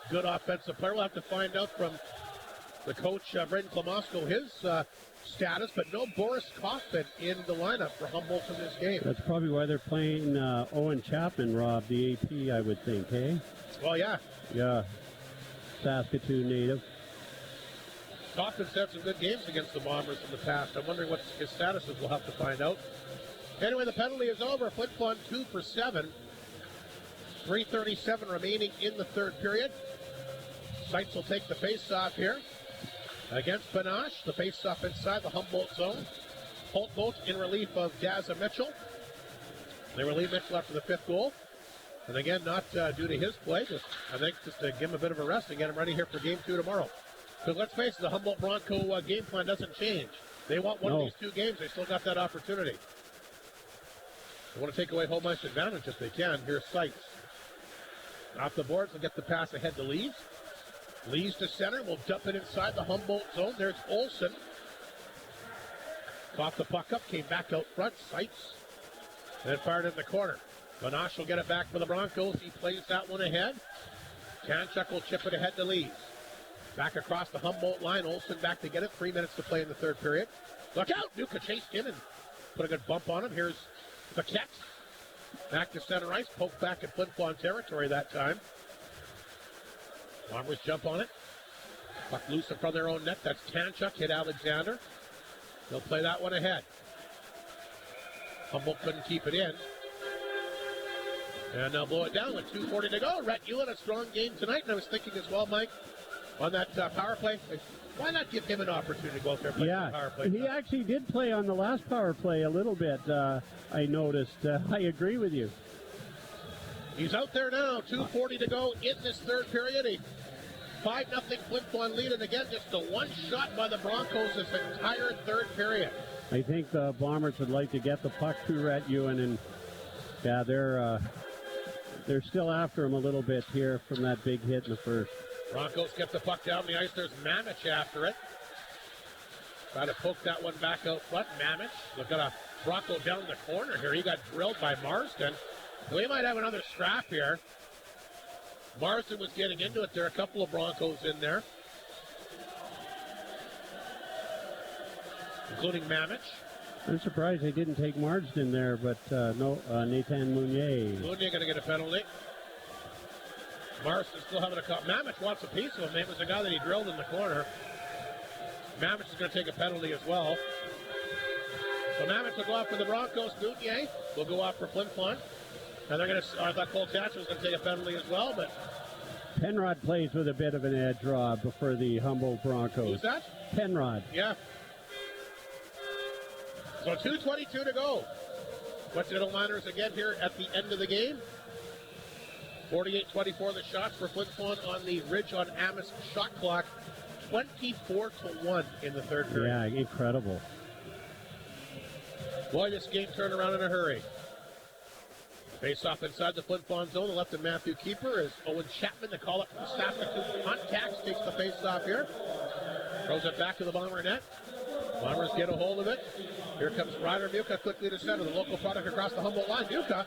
[SPEAKER 1] Good offensive player. We'll have to find out from the coach, Braden Klamosko, his status, but no Boris Kaufman in the lineup for Humboldt in this game.
[SPEAKER 6] That's probably why they're playing Owen Chapman, Rob, the AP, I would think, hey?
[SPEAKER 1] Well, yeah.
[SPEAKER 6] Yeah. Saskatoon native.
[SPEAKER 1] Kaufman's had some good games against the Bombers in the past. I'm wondering what his status is. We'll have to find out. Anyway, the penalty is over. Flin Flon 2 for 7. 3:37 remaining in the third period. Seitz will take the face-off here against Panache. The face-off inside the Humboldt zone. Humboldt in relief of Dazza Mitchell. They relieve Mitchell after the 5th goal. And again, not due to his play. I think just to give him a bit of a rest and get him ready here for Game 2 tomorrow. Because let's face it, the Humboldt Bronco game plan doesn't change. They want one of these 2 games. They still got that opportunity. They want to take away home ice advantage if they can. Here's Seitz. Off the boards, they'll get the pass ahead to Lees. Lees to center, will dump it inside the Humboldt zone. There's Olsen. Caught the puck up, came back out front. Seitz. And then fired in the corner. Panache will get it back for the Broncos. He plays that one ahead. Kanchuk will chip it ahead to Lees. Back across the Humboldt line. Olsen back to get it. 3 minutes to play in the third period. Look out! Nuka chased in and put a good bump on him. Here's Paquette. Back to center ice. Poke back at Flin Flon territory that time. Bombers jump on it. Puck loose in front of their own net. That's Kanchuk. Hit Alexander. They'll play that one ahead. Humboldt couldn't keep it in. And they'll blow it down with 2:40 to go. Rhett Ewan, a strong game tonight. And I was thinking as well, Mike, on that power play, why not give him an opportunity to go out there and play the power play?
[SPEAKER 6] He actually did play on the last power play a little bit, I noticed. I agree with you.
[SPEAKER 1] He's out there now. 2:40 to go in this third period. A 5-0 Flin Flon lead. And again, just the one shot by the Broncos this entire third period.
[SPEAKER 6] I think the Bombers would like to get the puck to Rhett Ewan, and yeah, they're still after him a little bit here from that big hit in the first.
[SPEAKER 1] Broncos get the puck down the ice. There's Mamich after it. Try to poke that one back out front. Mamich. Look at a Bronco down the corner here. He got drilled by Marsden. We might have another scrap here. Marsden was getting into it. There are a couple of Broncos in there, including Mamich.
[SPEAKER 6] I'm surprised they didn't take Marsden there, but no, Nathan Mounier.
[SPEAKER 1] Mounier going to get a penalty. Marsden still having a cup. Mamich wants a piece of him. It was the guy that he drilled in the corner. Mamich is going to take a penalty as well. So Mamich will go off for the Broncos. Mounier will go off for Flin Flon. And they're going to, I thought Cole Thatcher was going to take a penalty as well, but.
[SPEAKER 6] Penrod plays with a bit of an edge, Rob, for the Humboldt Broncos.
[SPEAKER 1] Who's that?
[SPEAKER 6] Penrod.
[SPEAKER 1] Yeah. So 2:22 to go. What's the Miners again here at the end of the game? 48-24 the shots for Flin Flon on the Ridge on Amos shot clock. 24-1 in the third period.
[SPEAKER 6] Yeah, incredible.
[SPEAKER 1] Boy, this game turned around in a hurry. Face off inside the Flin Flon zone. The left of Matthew Keeper is Owen Chapman. They call it from Saskatoon. Contacts takes the face off here. Throws it back to the Bomber net. Bombers get a hold of it. Here comes Ryder Muka quickly to center. The local product across the Humboldt line. Muka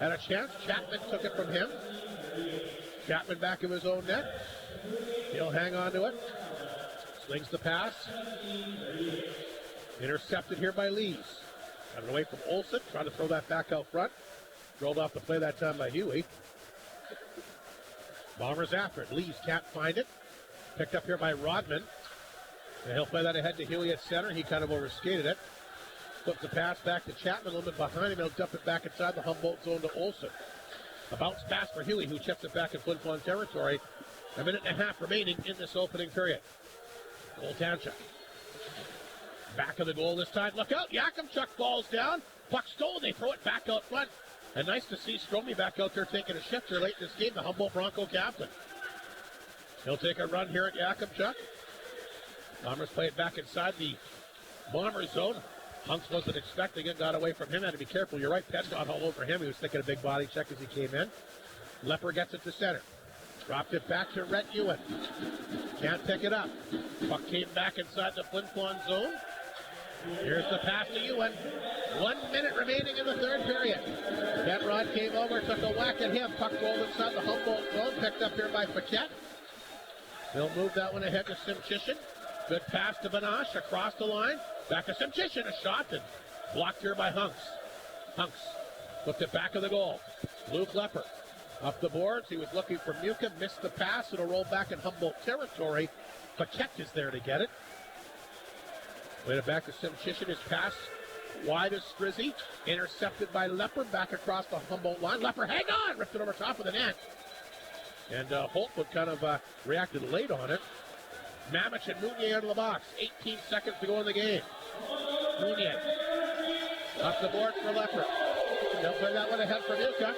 [SPEAKER 1] had a chance. Chapman took it from him. Chapman back of his own net. He'll hang on to it. Slings the pass. Intercepted here by Lees. Coming away from Olsen. Trying to throw that back out front. Rolled off the play that time by Huey. Bombers after it. Lees can't find it. Picked up here by Rodman. And he'll play that ahead to Huey at center. He kind of overskated it. Flips the pass back to Chapman, a little bit behind him. He'll dump it back inside the Humboldt zone to Olsen. A bounce pass for Huey, who chips it back in Flin Flon territory. A minute and a half remaining in this opening period. Cole Tanchuk. Back of the goal this time. Look out. Yakimchuk falls down. Puck stolen. They throw it back out front. And nice to see Stromey back out there taking a shifter late in this game, the Humboldt Bronco captain. He'll take a run here at Yakimchuk. Bombers play it back inside the Bomber zone. Hunks wasn't expecting it, got away from him, had to be careful. You're right, Pet got all over him. He was taking a big body check as he came in. Lepper gets it to center. Dropped it back to Rhett Ewan. Can't pick it up. Puck came back inside the Flin Flon zone. Here's the pass to Ewan. 1 minute remaining in the third period. Penrod came over, took a whack at him. Puck rolled inside the Humboldt zone, picked up here by Paquette. They'll move that one ahead to Simchishin. Good pass to Banache across the line. Back to Simchishin, a shot, and blocked here by Hunks. Hunks looked at back of the goal. Luke Lepper up the boards. He was looking for Muka, missed the pass. It'll roll back in Humboldt territory. Paquette is there to get it. Played it back to Simchishin. His pass wide as Strizzy. Intercepted by Lepper. Back across the Humboldt line. Lepper, hang on! Ripped it over top of the net. And Holtwood kind of reacted late on it. Mamich and Mounier out of the box. 18 seconds to go in the game. Mounier up the board for Lepper. They'll play that one ahead for Muka.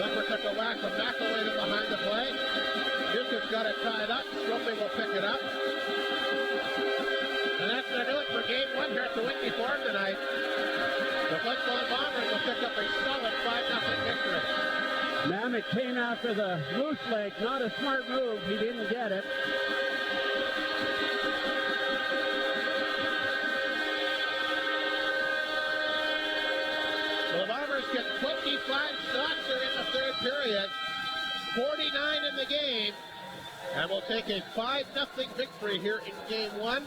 [SPEAKER 1] Lepper took a whack from McElwain behind the play. Muka's got it tied up. Stromey will pick it up. And that's going to do it for game one here at the Whitney Farm tonight. The Flin Flon Bombers will pick up a solid 5-0 victory.
[SPEAKER 6] Mammoth came after the loose leg. Not a smart move. He didn't get it.
[SPEAKER 1] So the Bombers get 25 shots here in the third period. 49 in the game. And we'll take a 5-0 victory here in game one.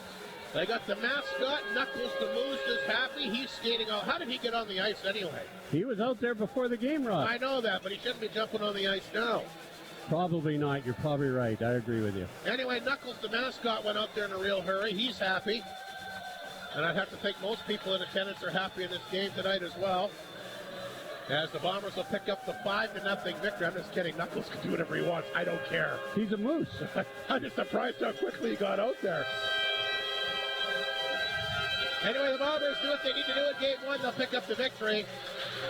[SPEAKER 1] They got the mascot, Knuckles the Moose, is happy. He's skating out. How did he get on the ice anyway?
[SPEAKER 6] He was out there before the game, Rob.
[SPEAKER 1] I know that, but he shouldn't be jumping on the ice now.
[SPEAKER 6] Probably not. You're probably right. I agree with you.
[SPEAKER 1] Anyway, Knuckles the mascot went out there in a real hurry. He's happy. And I'd have to think most people in attendance are happy in this game tonight as well. As the Bombers will pick up the 5-0 victory. I'm just kidding. Knuckles can do whatever he wants. I don't care.
[SPEAKER 6] He's a moose.
[SPEAKER 1] I'm just surprised how quickly he got out there. Anyway, the Bombers do what they need to do in game one. They'll pick up the victory.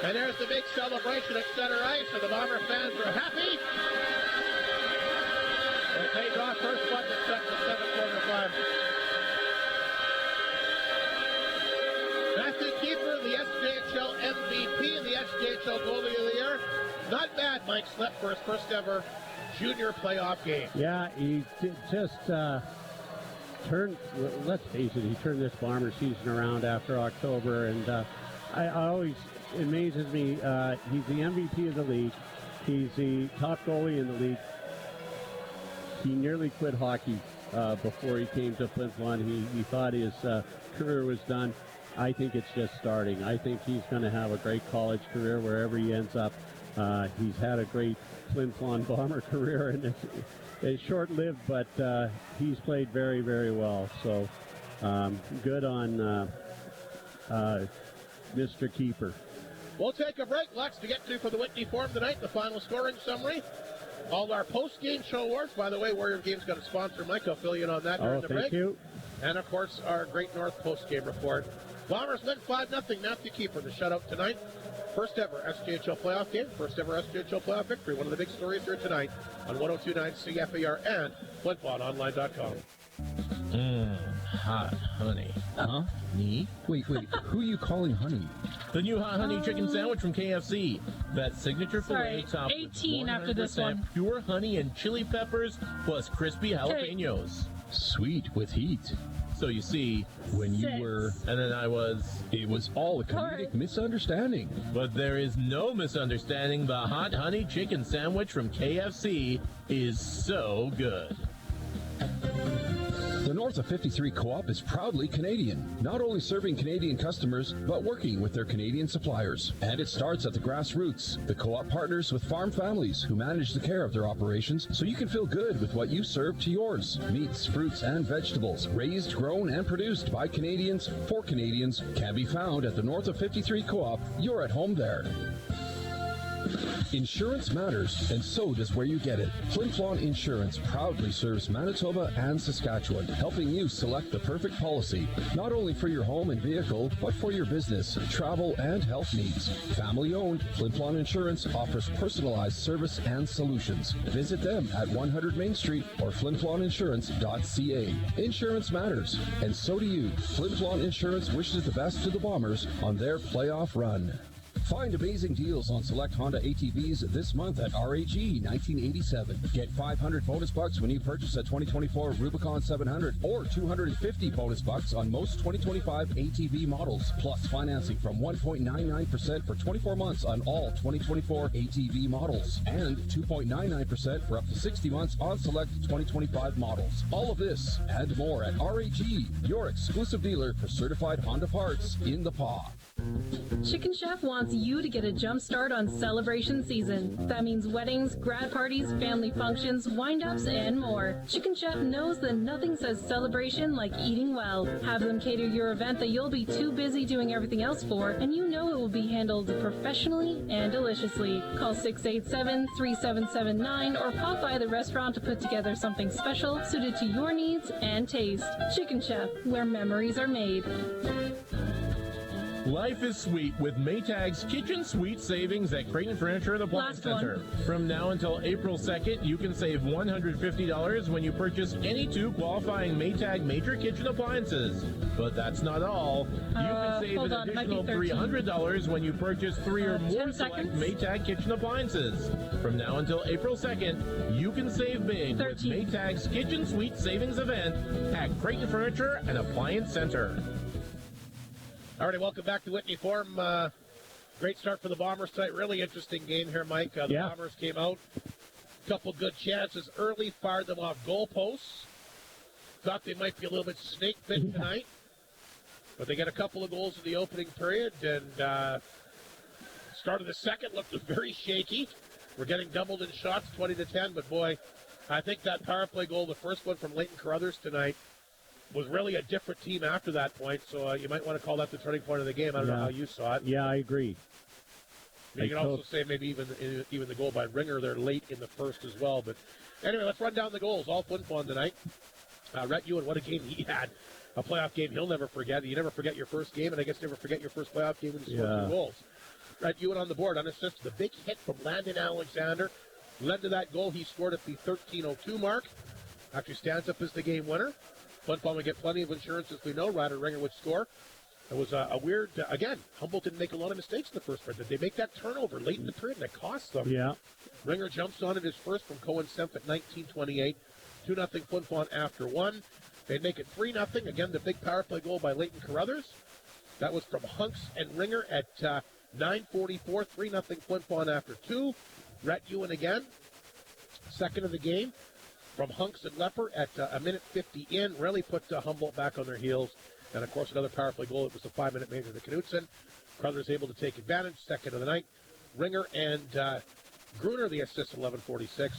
[SPEAKER 1] And there's the big celebration at center ice. And the Bomber fans are happy. As they draw first blood to set the seven-quarter final. Matthew Keeper, the SJHL MVP and the SJHL Goalie of the Year. Not bad, Mike Slip, for his first ever junior playoff game.
[SPEAKER 6] Yeah, he just turned, let's face it, he turned this Bomber season around after October. And I always, it amazes me, he's the MVP of the league. He's the top goalie in the league. He nearly quit hockey before he came to Flin Flon. He thought his career was done. I think it's just starting. I think he's going to have a great college career wherever he ends up. He's had a great Flin Flon Bomber career, and it's short-lived, but he's played very, very well. So good on Mr. Keeper.
[SPEAKER 1] We'll take a break. Lots to get to for the Whitney Forum tonight. The final scoring summary. All our post-game show awards. By the way, Warrior Game's got a sponsor, Mike. I'll fill you in on that during the break.
[SPEAKER 6] Thank you.
[SPEAKER 1] And, of course, our Great North post-game report. Bombers win 5-0. Matthew Keeper, the shutout tonight. First ever SJHL playoff game. First ever SJHL playoff victory. One of the big stories here tonight on 102.9 CFAR and FlinFlonOnline.com.
[SPEAKER 2] Hot honey. Huh? Me?
[SPEAKER 11] Wait. Who are you calling honey?
[SPEAKER 2] The new hot honey chicken sandwich from KFC. That signature filet topped
[SPEAKER 19] 18
[SPEAKER 2] with
[SPEAKER 19] after this one.
[SPEAKER 2] pure honey and chili peppers plus crispy jalapenos.
[SPEAKER 11] Sweet with heat.
[SPEAKER 2] So you see,
[SPEAKER 11] when you were...
[SPEAKER 2] And then I was...
[SPEAKER 11] It was all a comedic misunderstanding.
[SPEAKER 2] But there is no misunderstanding. The hot honey chicken sandwich from KFC is so good.
[SPEAKER 11] The North of 53 Co-op is proudly Canadian, not only serving Canadian customers, but working with their Canadian suppliers. And it starts at the grassroots. The Co-op partners with farm families who manage the care of their operations so you can feel good with what you serve to yours. Meats, fruits, and vegetables, raised, grown, and produced by Canadians for Canadians, can be found at the North of 53 Co-op. You're at home there. Insurance matters, and so does where you get it. Flin Flon Insurance proudly serves Manitoba and Saskatchewan, helping you select the perfect policy, not only for your home and vehicle, but for your business, travel, and health needs. Family-owned, Flin Flon Insurance offers personalized service and solutions. Visit them at 100 Main Street or flinfloninsurance.ca. Insurance matters, and so do you. Flin Flon Insurance wishes the best to the Bombers on their playoff run. Find amazing deals on select Honda ATVs this month at RHE 1987. Get 500 bonus bucks when you purchase a 2024 Rubicon 700 or 250 bonus bucks on most 2025 ATV models, plus financing from 1.99% for 24 months on all 2024 ATV models and 2.99% for up to 60 months on select 2025 models. All of this and more at RHE, your exclusive dealer for certified Honda parts in the PAW.
[SPEAKER 9] Chicken Chef wants you to get a jump start on celebration season. That means weddings, grad parties, family functions, wind-ups, and more. Chicken Chef knows that nothing says celebration like eating well. Have them cater your event that you'll be too busy doing everything else for, and you know it will be handled professionally and deliciously. Call 687-3779 or pop by the restaurant to put together something special suited to your needs and taste. Chicken Chef, where memories are made.
[SPEAKER 2] Life is sweet with Maytag's Kitchen Suite savings at Creighton Furniture and Appliance Center. From now until April 2nd, you can save $150 when you purchase any 2 qualifying Maytag major kitchen appliances. But that's not all. You can save an additional $300 when you purchase 3 or more select Maytag kitchen appliances. From now until April 2nd, you can save big with Maytag's Kitchen Suite savings event at Creighton Furniture and Appliance Center.
[SPEAKER 1] All right, welcome back to Whitney Forum. Great start for the Bombers tonight. Really interesting game here, Mike. The Bombers came out, couple good chances early, fired them off goalposts. Thought they might be a little bit snake bit tonight, but they got a couple of goals in the opening period, and start of the second looked very shaky. We're getting doubled in shots, 20-10, but boy, I think that power play goal, the first one from Leighton Carruthers tonight, was really a different team after that point, so you might want to call that the turning point of the game. I don't know how you saw it.
[SPEAKER 6] Yeah, I agree.
[SPEAKER 1] You can also say maybe even the goal by Ringer there late in the first as well. But anyway, let's run down the goals. All Flin Flon tonight. Rhett Ewan, what a game he had. A playoff game he'll never forget. You never forget your first game, and I guess never forget your first playoff game when you score 2 goals. Rhett Ewan on the board, unassisted. The big hit from Landon Alexander led to that goal. He scored at the 13:02 mark. Actually stands up as the game winner. Flin Flon would get plenty of insurance, as we know. Ryder Ringer would score. It was a weird, again, Humboldt didn't make a lot of mistakes in the first period. Did they make that turnover late in the period? And it cost them.
[SPEAKER 6] Yeah.
[SPEAKER 1] Ringer jumps on it his first from Cohen Semp at 19:28. 2-0 Flin Flon after 1. They'd make it 3-0. Again, the big power play goal by Leighton Carruthers. That was from Hunks and Ringer at 9:44. 3-0 Flin Flon after 2. Rhett Ewan again, second of the game from Hunks and Lepper at a minute 50 in. Really put Humboldt back on their heels. And, of course, another power play goal. It was a 5-minute major to Knutson. Crothers able to take advantage. Second of the night. Ringer and Gruner, the assist at 11:46,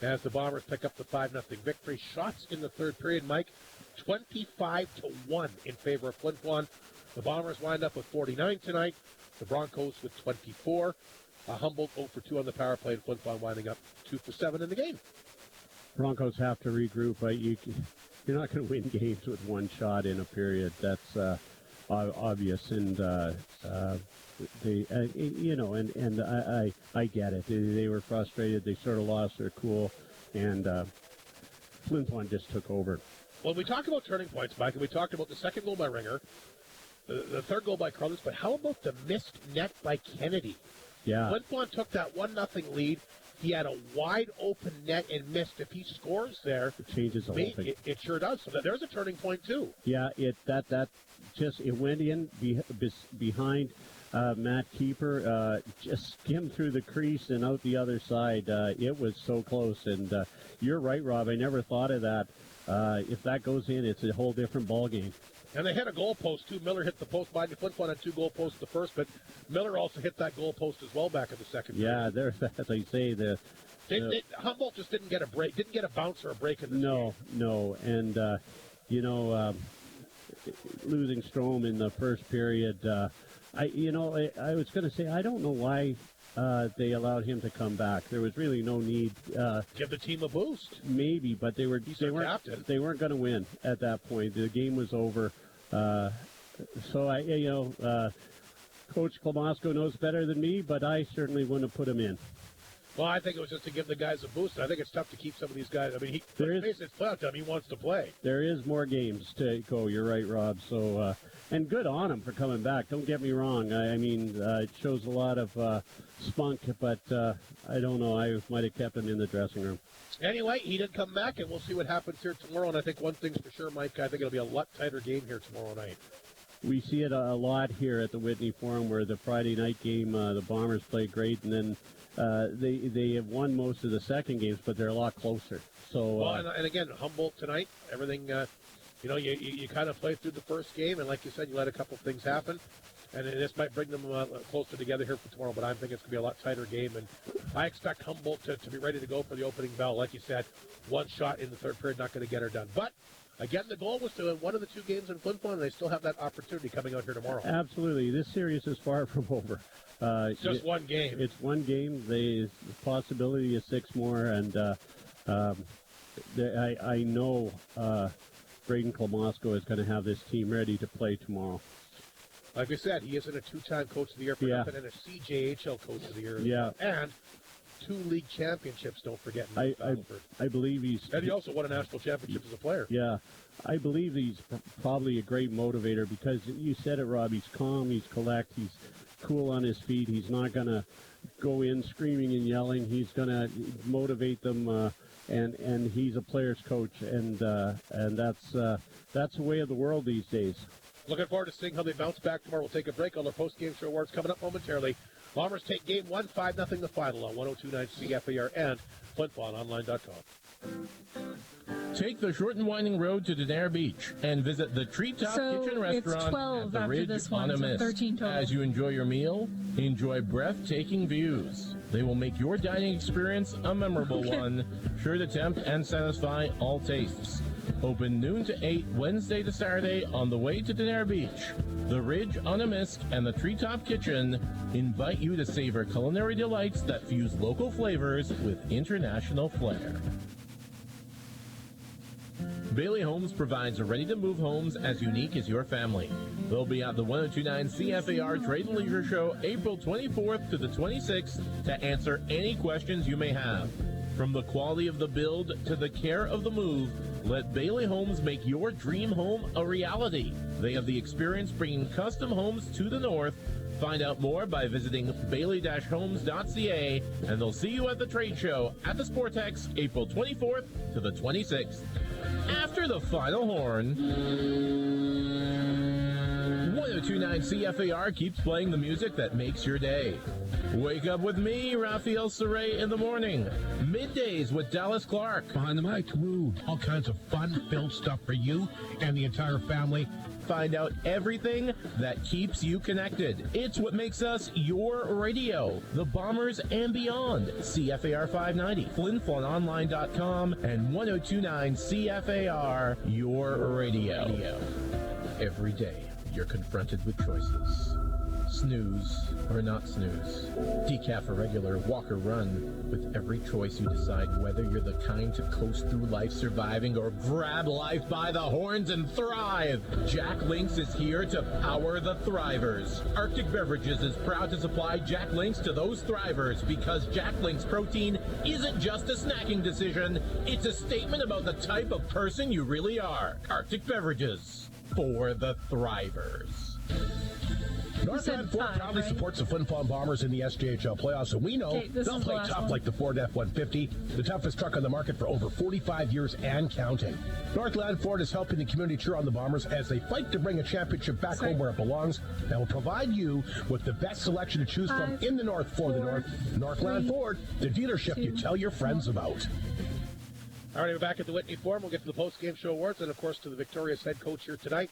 [SPEAKER 1] as the Bombers pick up the 5-0 victory. Shots in the third period, Mike, 25-1 in favor of Flin Flon. The Bombers wind up with 49 tonight. The Broncos with 24. Humboldt 0 for 2 on the power play, and Flin Flon winding up 2 for 7 in the game.
[SPEAKER 6] Broncos have to regroup. You're not going to win games with one shot in a period. That's obvious, and they, I get it. They were frustrated. They sort of lost their cool, and Flin Flon just took over.
[SPEAKER 1] Well, we talked about turning points, Mike, and we talked about the second goal by Ringer, the third goal by Crothers, but how about the missed net by Kennedy?
[SPEAKER 6] Yeah.
[SPEAKER 1] Flin Flon took that 1-0 lead. He had a wide open net and missed. If he scores there,
[SPEAKER 6] it changes the whole thing.
[SPEAKER 1] It sure does. So there's a turning point too.
[SPEAKER 6] Yeah, it went in behind Matt Keeper, just skimmed through the crease and out the other side. It was so close, and you're right, Rob. I never thought of that. If that goes in, it's a whole different ball game.
[SPEAKER 1] And they hit a goal post, too. Miller hit the post. Flin Flon had 2 goal posts the first, but Miller also hit that goal post as well back in the second.
[SPEAKER 6] Yeah, there, as I say,
[SPEAKER 1] Humboldt just didn't get a break, didn't get a bounce or a break in this game.
[SPEAKER 6] No, and losing Strome in the first period, I was going to say I don't know why they allowed him to come back. There was really no need.
[SPEAKER 1] Give the team a boost.
[SPEAKER 6] Maybe, but they weren't going to win at that point. The game was over. Coach Klamosko knows better than me, but I certainly wouldn't have put him in.
[SPEAKER 1] Well, I think it was just to give the guys a boost. I think it's tough to keep some of these guys. I mean, it's playoff time. He wants to play.
[SPEAKER 6] There is more games to go. You're right, Rob. So, and good on him for coming back. Don't get me wrong. It shows a lot of spunk, but I don't know. I might have kept him in the dressing room.
[SPEAKER 1] Anyway, he did come back, and we'll see what happens here tomorrow. And I think one thing's for sure, Mike, I think it'll be a lot tighter game here tomorrow night.
[SPEAKER 6] We see it a lot here at the Whitney Forum, where the Friday night game, the Bombers played great, and then they have won most of the second games, but they're a lot closer. So,
[SPEAKER 1] and again, Humboldt tonight, everything, you kind of played through the first game, and like you said, you let a couple things happen, and this might bring them closer together here for tomorrow, but I think it's going to be a lot tighter game, and I expect Humboldt to be ready to go for the opening bell. Like you said, one shot in the third period, not going to get her done. But again, the goal was to win one of the 2 games in Flin Flon, and they still have that opportunity coming out here tomorrow.
[SPEAKER 6] Absolutely. This series is far from over.
[SPEAKER 1] It's just one game.
[SPEAKER 6] It's one game. The possibility is 6 more, and I know Braden Klamosko is going to have this team ready to play tomorrow.
[SPEAKER 1] Like we said, he isn't a 2-time Coach of the Year for nothing, and a CJHL Coach of the Year.
[SPEAKER 6] Yeah.
[SPEAKER 1] And 2 league championships, don't forget.
[SPEAKER 6] I believe he's...
[SPEAKER 1] And he also won a national championship as a player.
[SPEAKER 6] Yeah. I believe he's probably a great motivator because you said it, Rob. He's calm, he's collect, he's cool on his feet. He's not going to go in screaming and yelling. He's going to motivate them, and he's a player's coach, and that's the way of the world these days.
[SPEAKER 1] Looking forward to seeing how they bounce back tomorrow. We'll take a break. All our post-game show awards coming up momentarily. Bombers take game 1, 5-0 the final on 102.9 CFAR and FlinFlonOnline.com.
[SPEAKER 2] Take the short and winding road to Denair Beach and visit the Treetop Kitchen Restaurant
[SPEAKER 19] it's 12
[SPEAKER 2] at the
[SPEAKER 19] after
[SPEAKER 2] Ridge
[SPEAKER 19] this
[SPEAKER 2] on
[SPEAKER 19] one,
[SPEAKER 2] a
[SPEAKER 19] so
[SPEAKER 2] Mist.
[SPEAKER 19] 13 total.
[SPEAKER 2] As you enjoy your meal, enjoy breathtaking views. They will make your dining experience a memorable one, sure to tempt and satisfy all tastes. Open noon to 8 Wednesday to Saturday on the way to Denair Beach. The Ridge on a Mist and the Treetop Kitchen invite you to savor culinary delights that fuse local flavors with international flair. Bailey Homes provides ready-to-move homes as unique as your family. They'll be at the 1029 CFAR Trade and Leisure Show April 24th to the 26th to answer any questions you may have. From the quality of the build to the care of the move, let Bailey Homes make your dream home a reality. They have the experience bringing custom homes to the north. Find out more by visiting bailey-homes.ca, and they'll see you at the trade show at the Sportex April 24th to the 26th. After the final horn, 102.9 1029 CFAR keeps playing the music that makes your day. Wake up with me, Raphael Saray, in the morning. Middays with Dallas Clark.
[SPEAKER 14] Behind the mic, woo. All kinds of fun-filled stuff for you and the entire family.
[SPEAKER 2] Find out everything that keeps you connected. It's what makes us your radio. The Bombers and beyond. CFAR 590, FlinFlonOnline.com, and 1029 CFAR, your radio. Every day, you're confronted with choices. Snooze or not snooze. Decaf or regular, walk or run. With every choice, you decide whether you're the kind to coast through life surviving or grab life by the horns and thrive. Jack Links is here to power the thrivers. Arctic Beverages is proud to supply Jack Links to those thrivers because Jack Links protein isn't just a snacking decision. It's a statement about the type of person you really are. Arctic Beverages for the thrivers.
[SPEAKER 14] Northland Ford proudly supports the Flin Flon Bombers in the SJHL playoffs, and we know they'll play tough like the Ford F-150, the toughest truck on the market for over 45 years and counting. Northland Ford is helping the community cheer on the Bombers as they fight to bring a championship back home where it belongs, and will provide you with the best selection to choose from in the North for the North. Northland Ford, the dealership you tell your friends about.
[SPEAKER 1] All right, we're back at the Whitney Forum. We'll get to the post-game show awards and, of course, to the victorious head coach here tonight.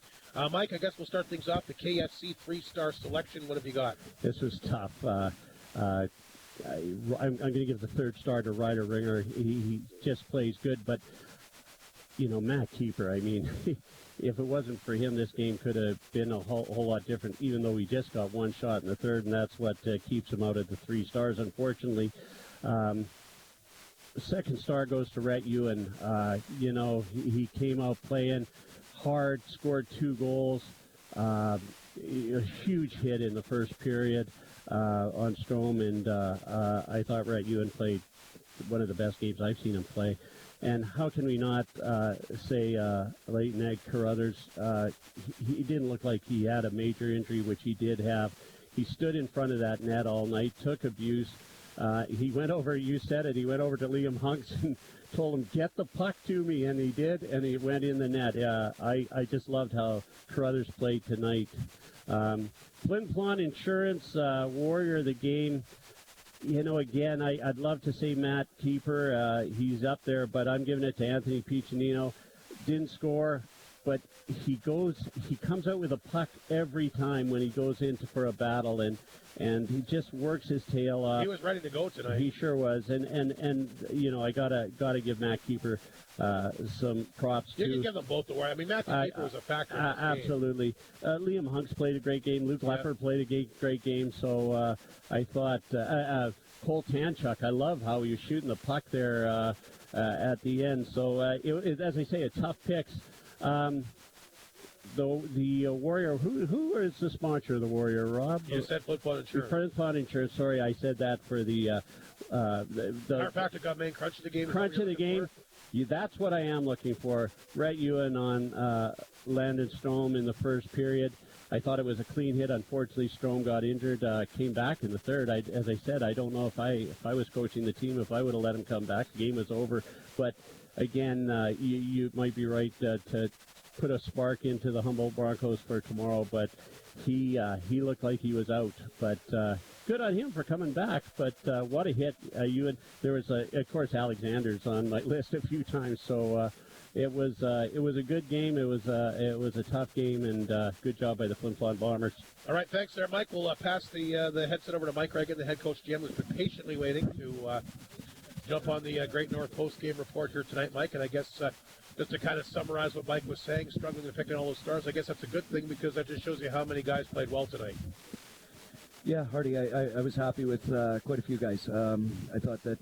[SPEAKER 1] Mike, I guess we'll start things off. The KFC three-star selection. What have you got?
[SPEAKER 6] This was tough. I'm going to give the third star to Ryder Ringer. He just plays good, but, you know, Matt Keeper, I mean, if it wasn't for him, this game could have been a whole lot different, even though he just got one shot in the third, and that's what keeps him out of the 3 stars, unfortunately. The second star goes to Rhett Ewan. You know, he came out playing hard, scored 2 goals, a huge hit in the first period on Strome, and I thought Rhett Ewan played one of the best games I've seen him play. And how can we not say Leighton Egg Carruthers? He didn't look like he had a major injury, which he did have. He stood in front of that net all night, took abuse. He went over, you said it, he went over to Liam Hunks and told him, get the puck to me, and he did, and he went in the net. I just loved how Carruthers played tonight. Flin Flon Insurance, Warrior of the game. You know, again, I'd love to say Matt Keeper. He's up there, but I'm giving it to Anthony Piccinino. Didn't score, but he comes out with a puck every time when he goes in for a battle, and he just works his tail off.
[SPEAKER 1] He was ready to go tonight.
[SPEAKER 6] He sure was, and you know, I gotta give Matt Keeper some props too.
[SPEAKER 1] You can give them both the way. I mean, Matthew Keeper was a factor in this
[SPEAKER 6] absolutely. Liam Hunks played a great game. Luke Lepper played a great game. So I thought Cole Tanchuk, I love how he was shooting the puck there at the end. So as I say, a tough picks. The Warrior, who is the sponsor of the Warrior, Rob?
[SPEAKER 1] You said Flin Flon Insurance.
[SPEAKER 6] Flin Flon Insurance, sorry, I said that for the
[SPEAKER 1] Matter of fact, it got main crunch of the game.
[SPEAKER 6] Crunch of the game. That's what I am looking for. Rhett Ewan on Landon Strome in the first period. I thought it was a clean hit. Unfortunately, Strome got injured, came back in the third. As I said, I don't know if I was coaching the team, if I would have let him come back. The game was over. But, again, you might be right to put a spark into the Humboldt Broncos for tomorrow, but he looked like he was out. But good on him for coming back. But what a hit! There was of course Alexander's on my list a few times. So it was a good game. It was a tough game, and good job by the Flin Flon Bombers.
[SPEAKER 1] All right, thanks there, Mike. We'll pass the headset over to Mike Reagan, the head coach GM, who's been patiently waiting to jump on the Great North post-game report here tonight, Mike. And I guess just to kind of summarize what Mike was saying, struggling to pick in all those stars, I guess that's a good thing because that just shows you how many guys played well tonight.
[SPEAKER 19] Yeah, Hardy, I was happy with quite a few guys. I thought that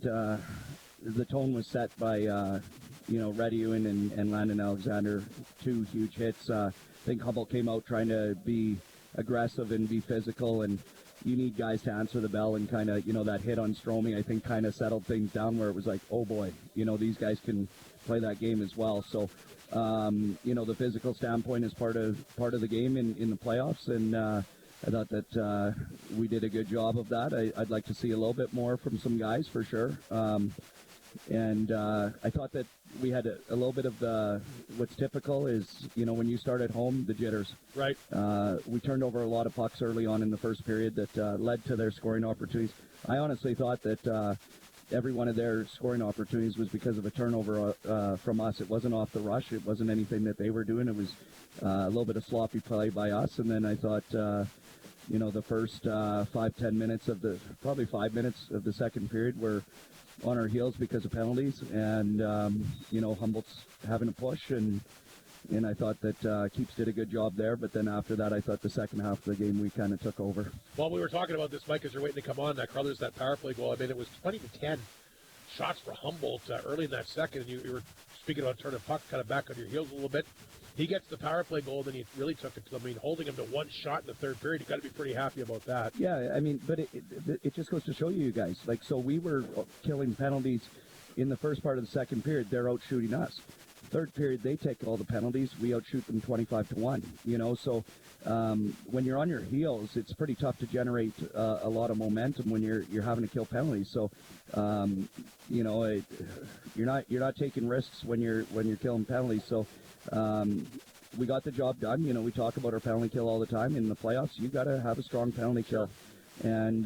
[SPEAKER 19] the tone was set by, Rhett Ewan and Landon Alexander, 2 huge hits. I think Humboldt came out trying to be aggressive and be physical, and you need guys to answer the bell, and kind of, that hit on Strome, I think, kind of settled things down where it was like, oh boy, these guys can play that game as well. So, the physical standpoint is part of the game in the playoffs, and I thought that we did a good job of that. I'd like to see a little bit more from some guys for sure. And I thought that we had a little bit of what's typical is, when you start at home, the jitters.
[SPEAKER 1] Right.
[SPEAKER 19] We turned over a lot of pucks early on in the first period that led to their scoring opportunities. I honestly thought that every one of their scoring opportunities was because of a turnover from us. It wasn't off the rush. It wasn't anything that they were doing. It was a little bit of sloppy play by us. And then I thought, the first 5-10 minutes probably 5 minutes of the second period were on our heels because of penalties. And, Humboldt's having a push. And I thought that Keeps did a good job there. But then after that, I thought the second half of the game we kind of took over.
[SPEAKER 1] Well, we were talking about this, Mike, as you're waiting to come on. Carlos, that power play goal, I mean, it was 20-10 shots for Humboldt early in that second. And you were speaking about turning pucks kind of back on your heels a little bit. He gets the power play goal, then he really took it to them. I mean, holding him to one shot in the third period, you got to be pretty happy about that.
[SPEAKER 19] Yeah, I mean, but it just goes to show you guys. So we were killing penalties in the first part of the second period. They're out shooting us. Third period, they take all the penalties. We outshoot them 25-1. So when you're on your heels, it's pretty tough to generate a lot of momentum when you're having to kill penalties. So you're not taking risks when you're killing penalties. So we got the job done. We talk about our penalty kill all the time. In the playoffs, you got to have a strong penalty kill. And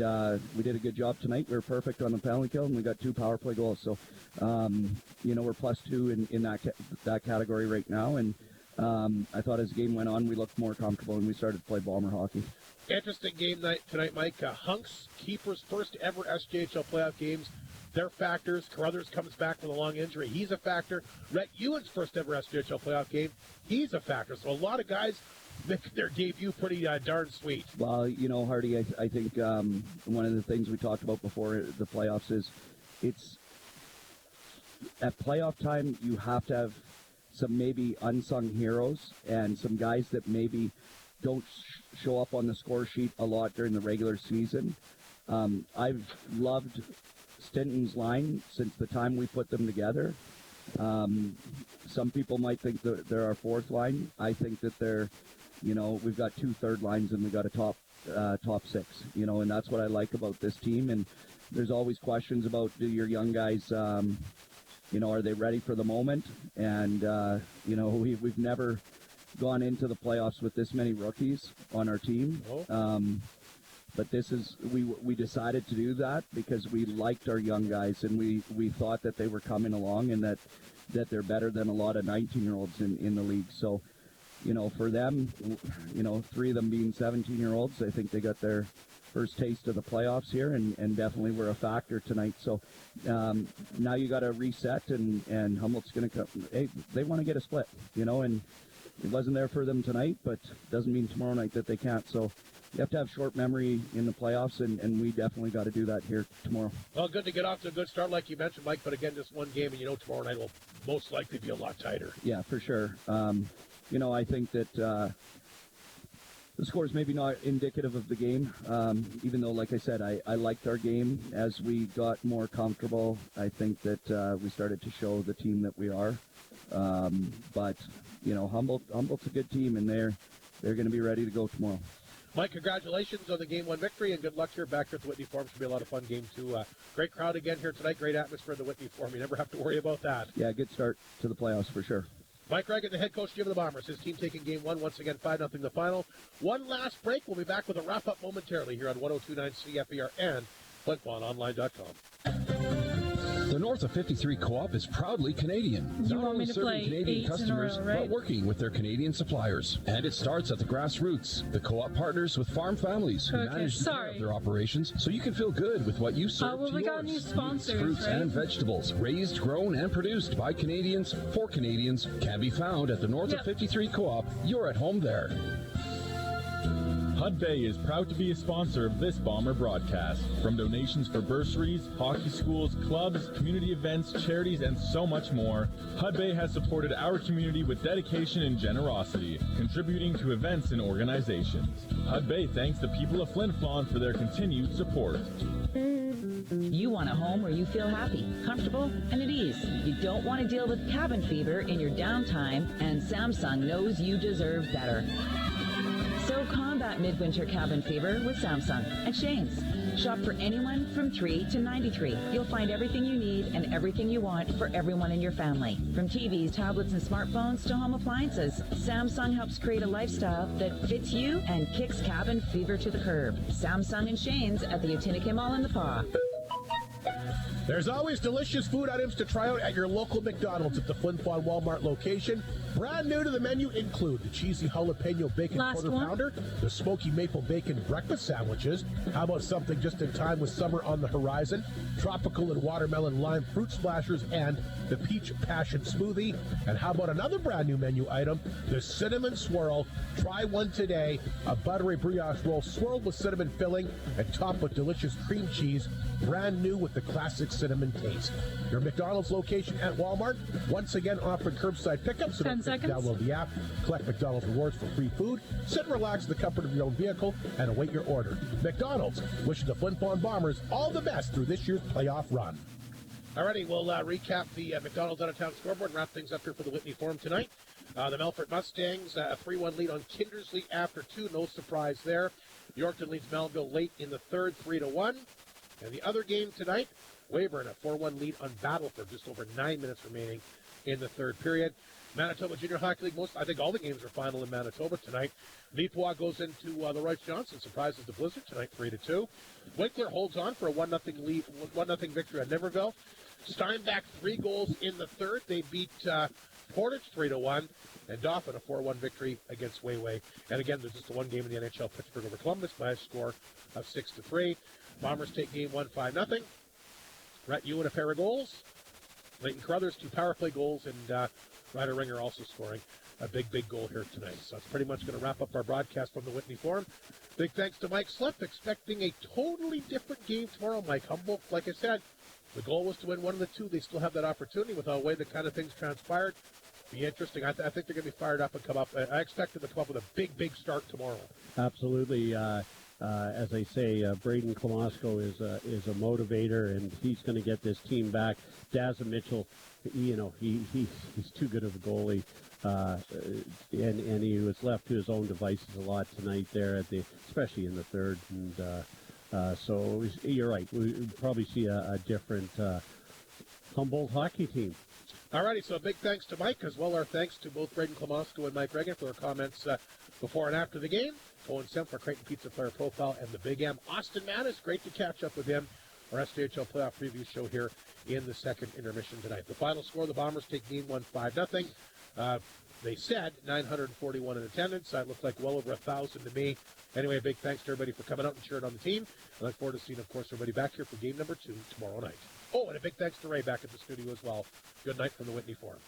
[SPEAKER 19] we did a good job tonight. We were perfect on the penalty kill, and we got 2 power play goals. So, we're +2 in that category right now. And I thought as the game went on, we looked more comfortable, and we started to play Bomber hockey.
[SPEAKER 1] Interesting game night tonight, Mike. Hunks, Keepers' first ever SJHL playoff games. They're factors. Carruthers comes back with a long injury. He's a factor. Rhett Ewan's first ever SJHL playoff game. He's a factor. So a lot of guys make their debut pretty darn sweet.
[SPEAKER 19] Well, Hardy, I think one of the things we talked about before the playoffs is it's at playoff time you have to have some maybe unsung heroes and some guys that maybe don't show up on the score sheet a lot during the regular season. I've loved Stinton's line since the time we put them together. Some people might think that they're our fourth line. I think that they're, we've got 2 third lines and we've got a top 6, and that's what I like about this team. And there's always questions about, do your young guys, are they ready for the moment? And, we've never gone into the playoffs with this many rookies on our team. But we decided to do that because we liked our young guys and we thought that they were coming along and that they're better than a lot of 19-year-olds in the league. So, for them, 3 of them being 17-year-olds, I think they got their first taste of the playoffs here and definitely were a factor tonight. So now you got to reset and Humboldt's going to come. Hey, they want to get a split, and it wasn't there for them tonight, but doesn't mean tomorrow night that they can't. So you have to have short memory in the playoffs, and we definitely got to do that here tomorrow.
[SPEAKER 1] Well, good to get off to a good start like you mentioned, Mike, but again, just one game, and tomorrow night will most likely be a lot tighter.
[SPEAKER 19] Yeah, for sure. I think that the score is maybe not indicative of the game, even though, like I said, I liked our game. As we got more comfortable, I think that we started to show the team that we are. But Humboldt's a good team, and they're going to be ready to go tomorrow.
[SPEAKER 1] Mike, congratulations on the Game 1 victory, and good luck here back here at the Whitney Forum. Should be a lot of fun game, too. Great crowd again here tonight. Great atmosphere at the Whitney Forum. You never have to worry about that.
[SPEAKER 19] Yeah, good start to the playoffs for sure.
[SPEAKER 1] Mike Reagan, the head coach of the Bombers. His team taking Game 1 once again, 5-0 the final. One last break. We'll be back with a wrap-up momentarily here on 102.9 CFER and FlinFlonOnline.com.
[SPEAKER 11] The North of 53 Co-op is proudly Canadian.
[SPEAKER 9] You
[SPEAKER 11] Not
[SPEAKER 9] want
[SPEAKER 11] only
[SPEAKER 9] me to
[SPEAKER 11] serving
[SPEAKER 9] play
[SPEAKER 11] Canadian
[SPEAKER 9] 8
[SPEAKER 11] customers,
[SPEAKER 9] in a row, right?
[SPEAKER 11] but working with their Canadian suppliers. And it starts at the grassroots. The Co-op partners with farm families who manage the care of their operations, so you can feel good with what you serve to
[SPEAKER 9] we
[SPEAKER 11] yours.
[SPEAKER 9] got new sponsors,
[SPEAKER 11] Fruits
[SPEAKER 9] right?
[SPEAKER 11] and vegetables, raised, grown, and produced by Canadians for Canadians, can be found at the North of 53 Co-op. You're at home there.
[SPEAKER 10] Hud Bay is proud to be a sponsor of this Bomber broadcast. From donations for bursaries, hockey schools, clubs, community events, charities, and so much more, Hud Bay has supported our community with dedication and generosity, contributing to events and organizations. Hud Bay thanks the people of Flin Flon for their continued support.
[SPEAKER 15] You want a home where you feel happy, comfortable, and at ease. You don't want to deal with cabin fever in your downtime, and Samsung knows you deserve better. So combat midwinter cabin fever with Samsung at Shane's. Shop for anyone from 3 to 93. You'll find everything you need and everything you want for everyone in your family. From TVs, tablets, and smartphones to home appliances, Samsung helps create a lifestyle that fits you and kicks cabin fever to the curb. Samsung and Shane's at the Utinike Mall in the Paw.
[SPEAKER 14] There's always delicious food items to try out at your local McDonald's at the Flin Flon Walmart location. Brand new to the menu include the cheesy jalapeno bacon quarter pounder, the smoky maple bacon breakfast sandwiches. How about something just in time with summer on the horizon? Tropical and watermelon lime fruit splashers and the peach passion smoothie. And how about another brand new menu item, the cinnamon swirl. Try one today, a buttery brioche roll swirled with cinnamon filling and topped with delicious cream cheese. Brand new with the classic cinnamon taste. Your McDonald's location at Walmart, once again offering curbside pickup, so don't forget to download the app, collect McDonald's rewards for free food, sit and relax in the comfort of your own vehicle, and await your order. McDonald's, wishing the Flin Flon Bombers all the best through this year's playoff run.
[SPEAKER 1] Alrighty, we'll recap the McDonald's out-of-town scoreboard and wrap things up here for the Whitney Forum tonight. The Melfort Mustangs, a 3-1 lead on Kindersley after 2, no surprise there. Yorkton leads Melville late in the third, 3-1. And the other game tonight, Weyburn, a 4-1 lead on Battleford, just over 9 minutes remaining in the third period. Manitoba Junior Hockey League, I think all the games are final in Manitoba tonight. Neepawa goes into the Royce Johnson, surprises the Blizzard tonight, 3-2. Winkler holds on for a 1-0 lead, 1-0 victory at Niverville. Steinbach 3 goals in the third. They beat Portage 3-1, and Dauphin a 4-1 victory against Wayway. And again, there's just the one game in the NHL, Pittsburgh over Columbus by a score of 6-3. Bombers take game 1, 5-0. Rhett Ewan a pair of goals. Leighton Carruthers 2 power play goals, and Ryder Ringer also scoring a big goal here tonight. So that's pretty much going to wrap up our broadcast from the Whitney Forum. Big thanks to Mike Slip, expecting a totally different game tomorrow. Mike Humboldt, like I said, the goal was to win one of the two. They still have that opportunity with the way the kind of things transpired. Be interesting. I think they're going to be fired up and come up. I expect them to come up with a big start tomorrow.
[SPEAKER 6] Absolutely. As I say, Braden Klamosko is a motivator, and he's going to get this team back. Dazza Mitchell, he's too good of a goalie, and he was left to his own devices a lot tonight there, especially in the third. And so you're right. We'll probably see a different Humboldt hockey team.
[SPEAKER 1] Alrighty, so a big thanks to Mike, as well our thanks to both Braden Klamosko and Mike Reagan for their comments before and after the game. Cohen Semp for Creighton Pizza Player Profile and the Big M. Austin Mattis, great to catch up with him. Our SJHL Playoff Preview show here in the second intermission tonight. The final score, the Bombers take game 1, 5-0. They said 941 in attendance. It looked like well over 1,000 to me. Anyway, a big thanks to everybody for coming out and cheering on the team. I look forward to seeing, of course, everybody back here for game number 2 tomorrow night. Oh, and a big thanks to Ray back at the studio as well. Good night from the Whitney Forum.